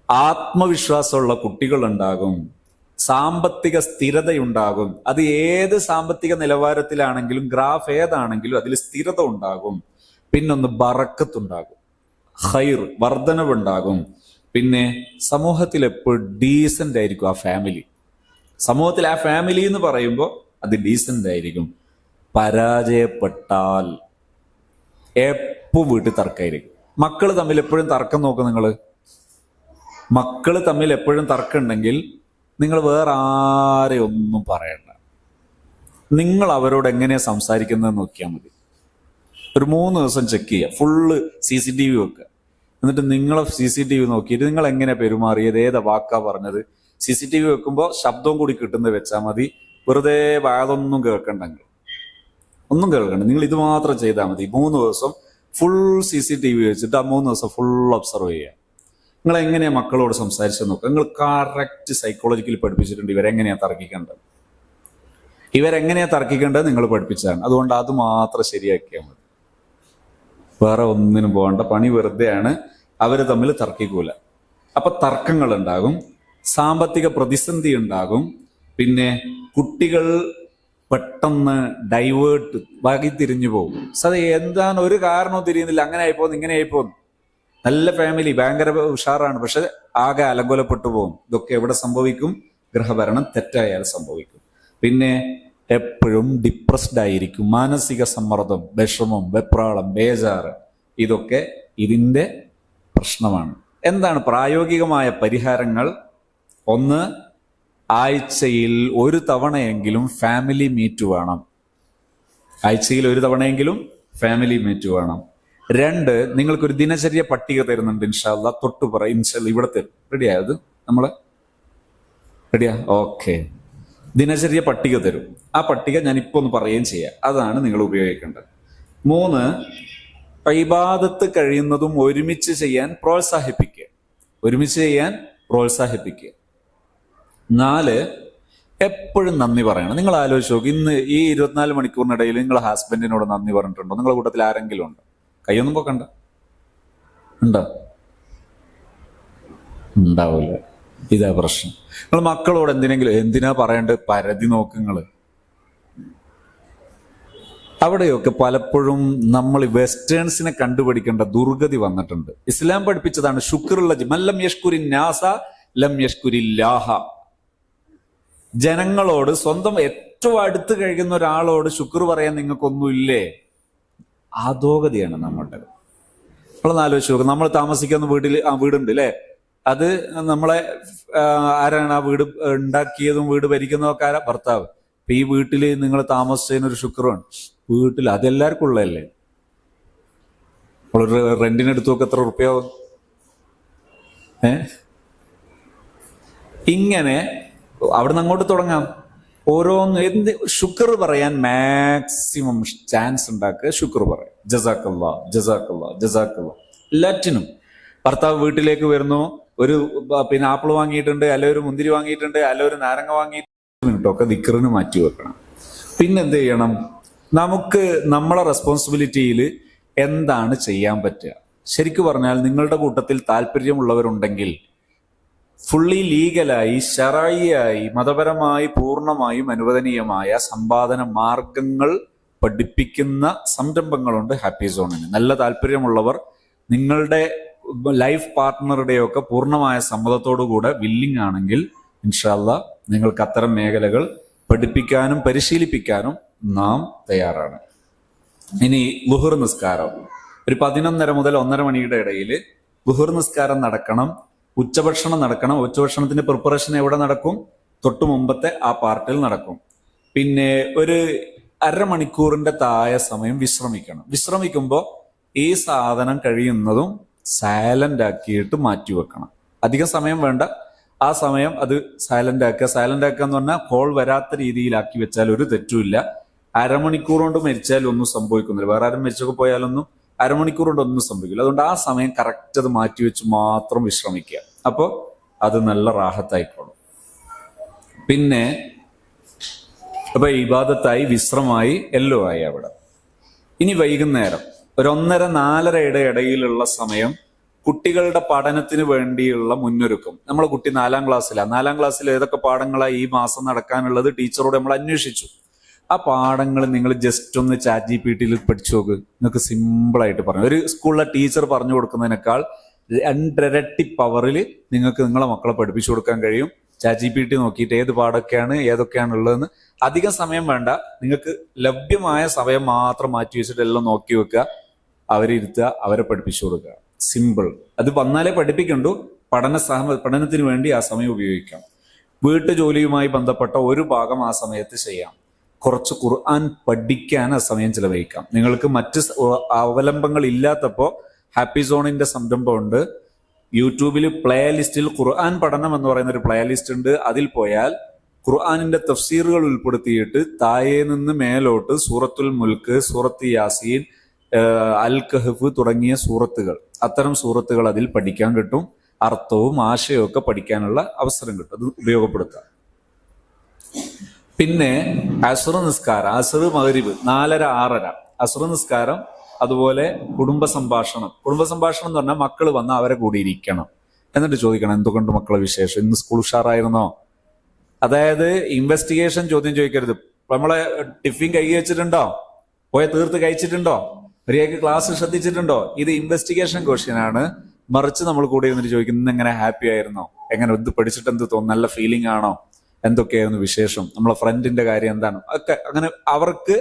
ആത്മവിശ്വാസമുള്ള കുട്ടികളുണ്ടാകും, സാമ്പത്തിക സ്ഥിരതയുണ്ടാകും. അത് ഏത് സാമ്പത്തിക നിലവാരത്തിലാണെങ്കിലും, ഗ്രാഫ് ഏതാണെങ്കിലും അതിൽ സ്ഥിരത ഉണ്ടാകും. പിന്നൊന്ന് ബറക്കത്തുണ്ടാകും, ഖൈർ, വർധനവുണ്ടാകും. പിന്നെ സമൂഹത്തിൽ എപ്പോഴും ഡീസന്റ് ആയിരിക്കും ആ ഫാമിലി. സമൂഹത്തിൽ ആ ഫാമിലി എന്ന് പറയുമ്പോൾ അത് ഡീസന്റ് ആയിരിക്കും. പരാജയപ്പെട്ടാൽ എപ്പോ വീട്ടിൽ തർക്കമായിരിക്കും. മക്കൾ തമ്മിൽ എപ്പോഴും തർക്കം നോക്കും. മക്കൾ തമ്മിൽ എപ്പോഴും തർക്കമുണ്ടെങ്കിൽ നിങ്ങൾ വേറെ ആരെയും ഒന്നും പറയണ്ട. നിങ്ങൾ അവരോട് എങ്ങനെയാ സംസാരിക്കുന്നത് നോക്കിയാൽ മതി. ഒരു 3 ദിവസം ചെക്ക് ചെയ്യുക, ഫുള്ള് CCTV വെക്കുക. എന്നിട്ട് നിങ്ങളെ CCTV നോക്കിയിട്ട് നിങ്ങൾ എങ്ങനെ പെരുമാറിയത്, ഏതാ വാക്കാ പറഞ്ഞത്. CCTV വെക്കുമ്പോൾ ശബ്ദവും കൂടി കിട്ടുന്നത് വെച്ചാൽ മതി. വെറുതെ വാതൊന്നും കേൾക്കണ്ടെങ്കിൽ ഒന്നും കേൾക്കണ്ട, നിങ്ങൾ ഇത് മാത്രം ചെയ്താൽ മതി. 3 ദിവസം ഫുൾ CCTV വെച്ചിട്ട് ആ 3 ദിവസം ഫുൾ ഒബ്സർവ് ചെയ്യുക. നിങ്ങൾ എങ്ങനെയാ മക്കളോട് സംസാരിച്ചത് നോക്കുക. നിങ്ങൾ കറക്റ്റ് സൈക്കോളജിക്കലി പഠിപ്പിച്ചിട്ടുണ്ട് ഇവരെങ്ങനെയാ തർക്കിക്കേണ്ടത് നിങ്ങൾ പഠിപ്പിച്ചതാണ്. അതുകൊണ്ട് അത് മാത്രം ശരിയാക്കിയാൽ മതി, വേറെ ഒന്നിനും പോകണ്ട. പണി വെറുതെയാണ്, അവര് തമ്മിൽ തർക്കിക്കൂല. അപ്പൊ തർക്കങ്ങൾ ഉണ്ടാകും, സാമ്പത്തിക പ്രതിസന്ധി ഉണ്ടാകും. പിന്നെ കുട്ടികൾ പെട്ടെന്ന് ഡൈവേർട്ട്, വകി തിരിഞ്ഞു പോകും. എന്താണ് ഒരു കാരണവും തിരിയുന്നില്ല, അങ്ങനെ ആയിപ്പോന്ന്, ഇങ്ങനെ ആയിപ്പോന്ന്. നല്ല ഫാമിലി, ഭയങ്കര ഉഷാറാണ്, പക്ഷെ ആകെ അലങ്കോലപ്പെട്ടു പോകും. ഇതൊക്കെ എവിടെ സംഭവിക്കും? ഗൃഹഭരണം തെറ്റായാൽ സംഭവിക്കും. പിന്നെ എപ്പോഴും ഡിപ്രസ്ഡ് ആയിരിക്കും, മാനസിക സമ്മർദ്ദം, വിഷമം, വെപ്രാളം, ബേജാറ്, ഇതൊക്കെ ഇതിന്റെ പ്രശ്നമാണ്. എന്താണ് പ്രായോഗികമായ പരിഹാരങ്ങൾ? ഒന്ന്, ആഴ്ചയിൽ 1 തവണയെങ്കിലും ഫാമിലി മീറ്റ് വേണം. ആഴ്ചയിൽ 1 തവണയെങ്കിലും ഫാമിലി മീറ്റ് വേണം. 2, നിങ്ങൾക്കൊരു ദിനചര്യ പട്ടിക തരുന്നുണ്ട് ഇൻഷാ അല്ലാഹ്, തൊട്ടു ഇൻഷാ അല്ലാഹ് ഇവിടെ തരും. റെഡിയായത്? നമ്മള് റെഡിയാ? ഓക്കെ. ദിനചര്യ പട്ടിക തരും. ആ പട്ടിക ഞാനിപ്പോൾ ഒന്ന് പറയുകയും ചെയ്യാം. അതാണ് നിങ്ങൾ ഉപയോഗിക്കേണ്ടത്. 3, ഇബാദത്ത് കഴിയുന്നതും ഒരുമിച്ച് ചെയ്യാൻ പ്രോത്സാഹിപ്പിക്കുക. ഒരുമിച്ച് ചെയ്യാൻ പ്രോത്സാഹിപ്പിക്കുക. 4, എപ്പോഴും നന്ദി പറയണം. നിങ്ങൾ ആലോചിച്ച് നോക്ക്, ഇന്ന് ഈ 24 മണിക്കൂറിനിടയിൽ നിങ്ങൾ ഹസ്ബൻഡിനോട് നന്ദി പറഞ്ഞിട്ടുണ്ടോ? നിങ്ങളുടെ കൂട്ടത്തിൽ ആരെങ്കിലും ഉണ്ടോ? കൈയൊന്നും പോക്കണ്ട. ഉണ്ടോ? ഉണ്ടാവില്ല. ഇതാ പ്രശ്നം. നിങ്ങൾ മക്കളോട് എന്തിനാ പറയേണ്ടത്? പരതി നോക്കുങ്ങള്. അവിടെയൊക്കെ പലപ്പോഴും നമ്മൾ വെസ്റ്റേൺസിനെ കണ്ടുപിടിക്കേണ്ട ദുർഗതി വന്നിട്ടുണ്ട്. ഇസ്ലാം പഠിപ്പിച്ചതാണ് ശുക്റുള്ള മല്ലം യഷ്കുരിൻ നാസ ലം യഷ്കുരില്ലാഹ. ജനങ്ങളോട്, സ്വന്തം ഏറ്റവും അടുത്ത് കഴിയുന്ന ഒരാളോട് ശുക്ർ പറയാൻ നിങ്ങൾക്കൊന്നുമില്ലേ? അധോഗതിയാണ് നമ്മളുടെ. നമ്മളൊന്ന് ആലോചിച്ച് നോക്കും. നമ്മൾ താമസിക്കുന്ന വീടുണ്ട് അല്ലേ? അത് നമ്മളെ ആരാണ് ആ വീട് ഉണ്ടാക്കിയതും വീട് ഭരിക്കുന്നതൊക്കെ ആരാ? ഭർത്താവ്. അപ്പൊ ഈ വീട്ടിൽ നിങ്ങൾ താമസിച്ചതിനൊരു ശുക്രമാണ്. വീട്ടിൽ അതെല്ലാവർക്കും ഉള്ളതല്ലേ? നമ്മളൊരു റെന്റിനെടുത്തു എത്ര റുപ്യാവും? ഇങ്ങനെ അവിടെ നിന്ന് അങ്ങോട്ട് തുടങ്ങാം. ഓരോന്ന് ശുക്ർ പറയാൻ മാക്സിമം ചാൻസ് ഉണ്ടാക്കുക. ശുക്ർ പറയാം. ജസാക്കല്ലാ, ജസാക്കല്ലാ, ജസാക്കല്ലാ. എല്ലാറ്റിനും. ഭർത്താവ് വീട്ടിലേക്ക് വരുന്നു, ഒരു ആപ്പിൾ വാങ്ങിയിട്ടുണ്ട്, അല്ലെ ഒരു മുന്തിരി വാങ്ങിയിട്ടുണ്ട്, അല്ലെ ഒരു നാരങ്ങ വാങ്ങിയിട്ടുണ്ട്, ഒക്കെ ദിക്റിന് മാറ്റി വെക്കണം. പിന്നെന്ത് ചെയ്യണം? നമുക്ക് നമ്മളെ റെസ്പോൺസിബിലിറ്റിയിൽ എന്താണ് ചെയ്യാൻ പറ്റുക? ശരിക്കു പറഞ്ഞാൽ നിങ്ങളുടെ കൂട്ടത്തിൽ താല്പര്യമുള്ളവരുണ്ടെങ്കിൽ ഫുള്ളി ലീഗലായി, ശറഈയായി, മതപരമായി പൂർണ്ണമായും അനുവദനീയമായ സമ്പാദന മാർഗങ്ങൾ പഠിപ്പിക്കുന്ന സംരംഭങ്ങളുണ്ട് ഹാപ്പി സോണിന്. നല്ല താല്പര്യമുള്ളവർ നിങ്ങളുടെ ലൈഫ് പാർട്ട്ണറുടെയൊക്കെ പൂർണ്ണമായ സമ്മതത്തോടുകൂടെ വില്ലിംഗ് ആണെങ്കിൽ ഇൻഷാ അല്ലാഹ് നിങ്ങൾക്ക് അത്തരം മേഖലകൾ പഠിപ്പിക്കാനും പരിശീലിപ്പിക്കാനും നാം തയ്യാറാണ്. ഇനി ളുഹർ നിസ്കാരം ഒരു 11:30 മുതൽ 1:30 മണിയുടെ ഇടയിൽ ളുഹർ നിസ്കാരം നടക്കണം. ഉച്ചഭക്ഷണം നടക്കണം. ഉച്ചഭക്ഷണത്തിന്റെ പ്രിപ്പറേഷൻ എവിടെ നടക്കും? തൊട്ടു മുമ്പത്തെ ആ പാർട്ടിൽ നടക്കും. പിന്നെ ഒരു അരമണിക്കൂറിന്റെ താഴെ സമയം വിശ്രമിക്കണം. വിശ്രമിക്കുമ്പോൾ ഈ സാധനം കഴിയുന്നതും സൈലന്റ് ആക്കിയിട്ട് മാറ്റിവെക്കണം. അധികം സമയം വേണ്ട. ആ സമയം അത് സൈലന്റ് ആക്കുക. സൈലന്റ് ആക്കുക എന്ന് പറഞ്ഞാൽ കോൾ വരാത്ത രീതിയിലാക്കി വെച്ചാൽ ഒരു തെറ്റുമില്ല. അരമണിക്കൂർ കൊണ്ട് മരിച്ചാൽ ഒന്നും സംഭവിക്കുന്നില്ല. വേറെ ആരും മരിച്ചൊക്കെ പോയാലൊന്നും അരമണിക്കൂർ കൊണ്ട് ഒന്നും സംഭവിക്കില്ല. അതുകൊണ്ട് ആ സമയം കറക്റ്റ് അത് മാറ്റിവെച്ച് മാത്രം വിശ്രമിക്കുക. അപ്പോൾ അത് നല്ല റാഹത്തായിക്കോളും. പിന്നെ അപ്പൊ ഇബാദത്തായി, വിശ്രമായി, എല്ലോ ആയി അവിടെ. ഇനി വൈകുന്നേരം ഒരു 1:30-4:30 ഇടയിലുള്ള സമയം കുട്ടികളുടെ പഠനത്തിന് വേണ്ടിയുള്ള മുന്നൊരുക്കം. നമ്മളെ കുട്ടി 4ാം ക്ലാസ്സിലാണ്. 4ാം ക്ലാസ്സിൽ ഏതൊക്കെ പാഠങ്ങളാണ് ഈ മാസം നടക്കാനുള്ളത് ടീച്ചറോട് നമ്മൾ അന്വേഷിച്ചു. ആ പാഠങ്ങൾ നിങ്ങൾ ജസ്റ്റ് ഒന്ന് ചാറ്റ് ജിപിടിയിൽ പഠിച്ചു നോക്ക്. നിങ്ങൾക്ക് സിമ്പിളായിട്ട് പറഞ്ഞു. ഒരു സ്കൂളിലെ ടീച്ചർ പറഞ്ഞു കൊടുക്കുന്നതിനേക്കാൾ 2 ഇരട്ടി പവറിൽ നിങ്ങൾക്ക് നിങ്ങളെ മക്കളെ പഠിപ്പിച്ചു കൊടുക്കാൻ കഴിയും. ചാറ്റ് ജിപിടി നോക്കിയിട്ട് ഏത് പാഠമൊക്കെയാണ് ഏതൊക്കെയാണ് ഉള്ളതെന്ന്. അധികം സമയം വേണ്ട. നിങ്ങൾക്ക് ലഭ്യമായ സമയം മാത്രം മാറ്റി വെച്ചിട്ട് എല്ലാം നോക്കി വെക്കുക. അവരിരുത്തുക, അവരെ പഠിപ്പിച്ചു കൊടുക്കുക. സിമ്പിൾ. അത് വന്നാലേ പഠിപ്പിക്കണ്ടു. പഠനത്തിന് വേണ്ടി ആ സമയം ഉപയോഗിക്കാം. വീട്ടു ജോലിയുമായി ബന്ധപ്പെട്ട ഒരു ഭാഗം ആ സമയത്ത് ചെയ്യാം. കുറച്ച് ഖുർആൻ പഠിക്കാൻ ആ സമയം ചിലവഴിക്കാം. നിങ്ങൾക്ക് മറ്റ് അവലംബങ്ങൾ ഇല്ലാത്തപ്പോൾ ഹാപ്പി സോണിന്റെ സംരംഭമുണ്ട്. യൂട്യൂബിൽ പ്ലേ ലിസ്റ്റിൽ ഖുർആൻ പഠനം എന്ന് പറയുന്ന ഒരു പ്ലേ ലിസ്റ്റ് ഉണ്ട്. അതിൽ പോയാൽ ഖുർആനിന്റെ തഫ്സീറുകൾ ഉൾപ്പെടുത്തിയിട്ട് താഴെ നിന്ന് മേലോട്ട് സൂറത്തുൽ മുൽക്ക്, സൂറത്ത് യാസീൻ, അൽ കഹ്ഫ് തുടങ്ങിയ സൂറത്തുകൾ, അത്തരം സൂറത്തുകൾ അതിൽ പഠിക്കാൻ കിട്ടും. അർത്ഥവും ആശയവും ഒക്കെ പഠിക്കാനുള്ള അവസരം കിട്ടും. അത് ഉപയോഗപ്പെടുത്താം. പിന്നെ അസ്ർ നിസ്കാരം, അസ്ർ മഗ്രിബ് 4:30-6:30 അസ്ർ നിസ്കാരം. അതുപോലെ കുടുംബ സംഭാഷണം. കുടുംബ സംഭാഷണം എന്ന് പറഞ്ഞാൽ മക്കൾ വന്ന് അവരെ കൂടി ഇരിക്കണം. എന്നിട്ട് ചോദിക്കണം, എന്തുകൊണ്ട് മക്കളെ വിശേഷം, ഇന്ന് സ്കൂൾ ഉഷാറായിരുന്നോ? അതായത് ഇൻവെസ്റ്റിഗേഷൻ ചോദ്യം ചോദിക്കരുത്. നമ്മളെ ടിഫിൻ കൈ വെച്ചിട്ടുണ്ടോ, പോയ തീർത്ത് കഴിച്ചിട്ടുണ്ടോ, മര്യാദയ്ക്ക് ക്ലാസ് ശ്രദ്ധിച്ചിട്ടുണ്ടോ? ഇത് ഇൻവെസ്റ്റിഗേഷൻ ക്വസ്റ്റ്യൻ ആണ്. മറിച്ച് നമ്മൾ കൂടെ ഇരുന്നിട്ട് ചോദിക്കും, ഇന്ന് എങ്ങനെ ഹാപ്പി ആയിരുന്നോ, എങ്ങനെ ഇത് പഠിച്ചിട്ട് എന്ത് തോന്നുന്നു, നല്ല ഫീലിംഗ് ആണോ, എന്തൊക്കെയായിരുന്നു വിശേഷം, നമ്മളെ ഫ്രണ്ടിന്റെ കാര്യം എന്താണ്, ഒക്കെ അങ്ങനെ അവർക്ക്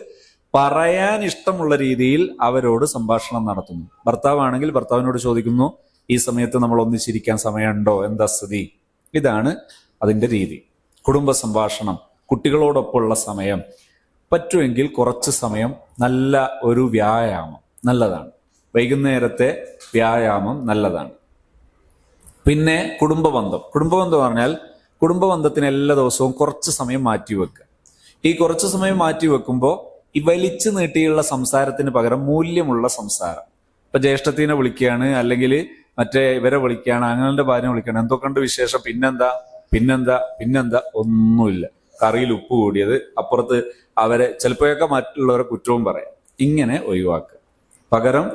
പറയാൻ ഇഷ്ടമുള്ള രീതിയിൽ അവരോട് സംഭാഷണം നടത്തുന്നു. ഭർത്താവാണെങ്കിൽ ഭർത്താവിനോട് ചോദിക്കുന്നു, ഈ സമയത്ത് നമ്മൾ ഒന്നിച്ചിരിക്കാൻ സമയമുണ്ടോ, എന്താ സ്ഥിതി? ഇതാണ് അതിന്റെ രീതി. കുടുംബ സംഭാഷണം, കുട്ടികളോടൊപ്പമുള്ള സമയം, പറ്റുമെങ്കിൽ കുറച്ച് സമയം നല്ല ഒരു വ്യായാമം നല്ലതാണ്. വൈകുന്നേരത്തെ വ്യായാമം നല്ലതാണ്. പിന്നെ കുടുംബബന്ധം. കുടുംബബന്ധം പറഞ്ഞാൽ കുടുംബ ബന്ധത്തിന് എല്ലാ ദിവസവും കുറച്ച് സമയം മാറ്റി വെക്കുക. ഈ കുറച്ച് സമയം മാറ്റി വെക്കുമ്പോൾ ഈ വലിച്ചു നീട്ടിയുള്ള സംസാരത്തിന് പകരം മൂല്യമുള്ള സംസാരം. ഇപ്പൊ ജ്യേഷ്ഠത്തിനെ വിളിക്കുകയാണ്, അല്ലെങ്കിൽ മറ്റേ ഇവരെ വിളിക്കുകയാണ്, അങ്ങനെ ഭാര്യ വിളിക്കുകയാണ്, എന്തൊക്കെയുണ്ട് വിശേഷം, പിന്നെന്താ പിന്നെന്താ പിന്നെന്താ, ഒന്നുമില്ല. കറിയിൽ ഉപ്പ് കൂടിയത്, അപ്പുറത്ത് അവരെ ചിലപ്പോഴൊക്കെ മറ്റുള്ളവരെ കുറ്റവും പറയാം. ഇങ്ങനെ ഒഴിവാക്കുക. പകരം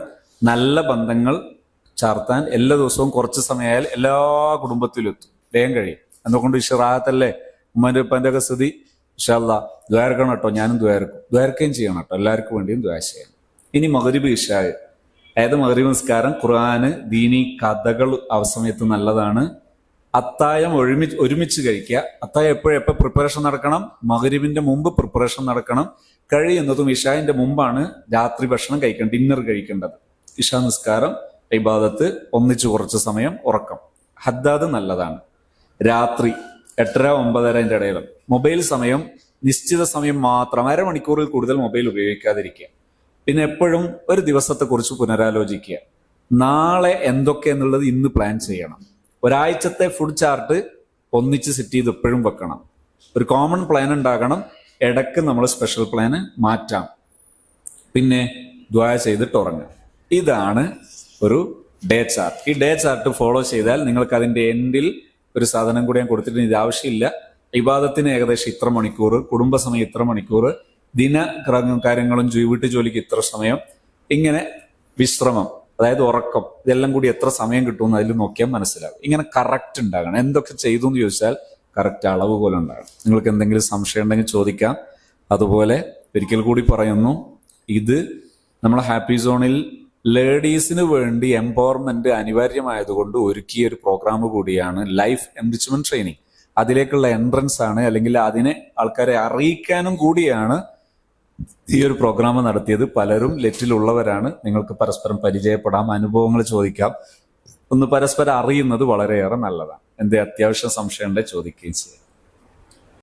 നല്ല ബന്ധങ്ങൾ ചാർത്താൻ എല്ലാ ദിവസവും കുറച്ച് സമയമായാൽ എല്ലാ കുടുംബത്തിലും എത്തും, വേഗം കഴിയും. എന്തുകൊണ്ട് ഇഷറാഹത്തല്ലേ ഉമ്മന്റെ ഉപ്പന്റെ ഒക്കെ സ്ഥിതി. ഇൻഷാ അല്ലാഹ് ദ്വാരക്കണം കേട്ടോ, ഞാനും ദ്വാരക്കുകയും ചെയ്യണം കേട്ടോ, എല്ലാവർക്കും വേണ്ടിയും ദ്വാ ചെയ്യണം. ഇനി മഗ്രിബ് ഇശാ, അതായത് മഗ്രിബ് നിസ്കാരം, ഖുർആന്, ദീനി കഥകൾ സമയത്ത് നല്ലതാണ്. അത്തായം ഒരുമിച്ച് കഴിക്കുക. അത്തായം എപ്പോഴെപ്പോൾ പ്രിപ്പറേഷൻ നടക്കണം? മഗ്രിബിന്റെ മുമ്പ് പ്രിപ്പറേഷൻ നടക്കണം. കഴിയുന്നതും ഇശാന്റെ മുമ്പാണ് രാത്രി ഭക്ഷണം കഴിക്കേണ്ടത്, ഡിന്നർ കഴിക്കേണ്ടത്. ഇശാ നിസ്കാരം, ഇബാദത്ത്, ഒന്നിച്ച് കുറച്ച് സമയം ഉറക്കം. ഹദ്ദാദ് നല്ലതാണ്. രാത്രി 8:30-9:30 ഇടയിൽ മൊബൈൽ സമയം നിശ്ചിത സമയം മാത്രം, അരമണിക്കൂറിൽ കൂടുതൽ മൊബൈൽ ഉപയോഗിക്കാതിരിക്കുക. പിന്നെ എപ്പോഴും ഒരു ദിവസത്തെ കുറിച്ച് പുനരാലോചിക്കുക. നാളെ എന്തൊക്കെ എന്നുള്ളത് ഇന്ന് പ്ലാൻ ചെയ്യണം. ഒരാഴ്ചത്തെ ഫുഡ് ചാർട്ട് ഒന്നിച്ച് സെറ്റ് ചെയ്ത് എപ്പോഴും വെക്കണം. ഒരു കോമൺ പ്ലാൻ ഉണ്ടാകണം. ഇടയ്ക്ക് നമ്മൾ സ്പെഷ്യൽ പ്ലാന് മാറ്റാം. പിന്നെ ദ്വാ ചെയ്തിട്ട് ഉറങ്ങുക. ഇതാണ് ഒരു ഡേ ചാർട്ട്. ഈ ഡേ ചാർട്ട് ഫോളോ ചെയ്താൽ നിങ്ങൾക്ക് അതിന്റെ എൻഡിൽ ഒരു സാധനം കൂടി ഞാൻ കൊടുത്തിട്ട് ഇത് ആവശ്യമില്ല. ഇബാദത്തിന് ഏകദേശം ഇത്ര മണിക്കൂർ, കുടുംബസമയം ഇത്ര മണിക്കൂർ, ദിന കാര്യങ്ങളും വീട്ടു ജോലിക്ക് ഇത്ര സമയം, ഇങ്ങനെ വിശ്രമം, അതായത് ഉറക്കം, ഇതെല്ലാം കൂടി എത്ര സമയം കിട്ടുമെന്ന് അതിൽ നോക്കിയാൽ മനസ്സിലാവും. ഇങ്ങനെ കറക്റ്റ് ഉണ്ടാകണം. എന്തൊക്കെ ചെയ്തു എന്ന് ചോദിച്ചാൽ കറക്റ്റ് അളവ് പോലെ ഉണ്ടാകണം. നിങ്ങൾക്ക് എന്തെങ്കിലും സംശയം ഉണ്ടെങ്കിൽ ചോദിക്കാം. അതുപോലെ ഒരിക്കൽ കൂടി പറയുന്നു, ഇത് നമ്മളെ ഹാപ്പി സോണിൽ ലേഡീസിന് വേണ്ടി എംപവർമെന്റ് അനിവാര്യമായതുകൊണ്ട് ഒരുക്കിയ ഒരു പ്രോഗ്രാം കൂടിയാണ് ലൈഫ് എൻറിച്ച്മെന്റ് ട്രെയിനിങ്. അതിലേക്കുള്ള എൻട്രൻസ് ആണ്, അല്ലെങ്കിൽ അതിനെ ആൾക്കാരെ അറിയിക്കാനും കൂടിയാണ് ഈ ഒരു പ്രോഗ്രാം നടത്തിയത്. പലരും ലെറ്റിലുള്ളവരാണ്. നിങ്ങൾക്ക് പരസ്പരം പരിചയപ്പെടാം, അനുഭവങ്ങൾ ചോദിക്കാം. ഒന്ന് പരസ്പരം അറിയുന്നത് വളരെയേറെ നല്ലതാണ്. എന്തേ അത്യാവശ്യം സംശയം ഉണ്ടെങ്കിൽ ചോദിക്കുകയും ചെയ്യാം.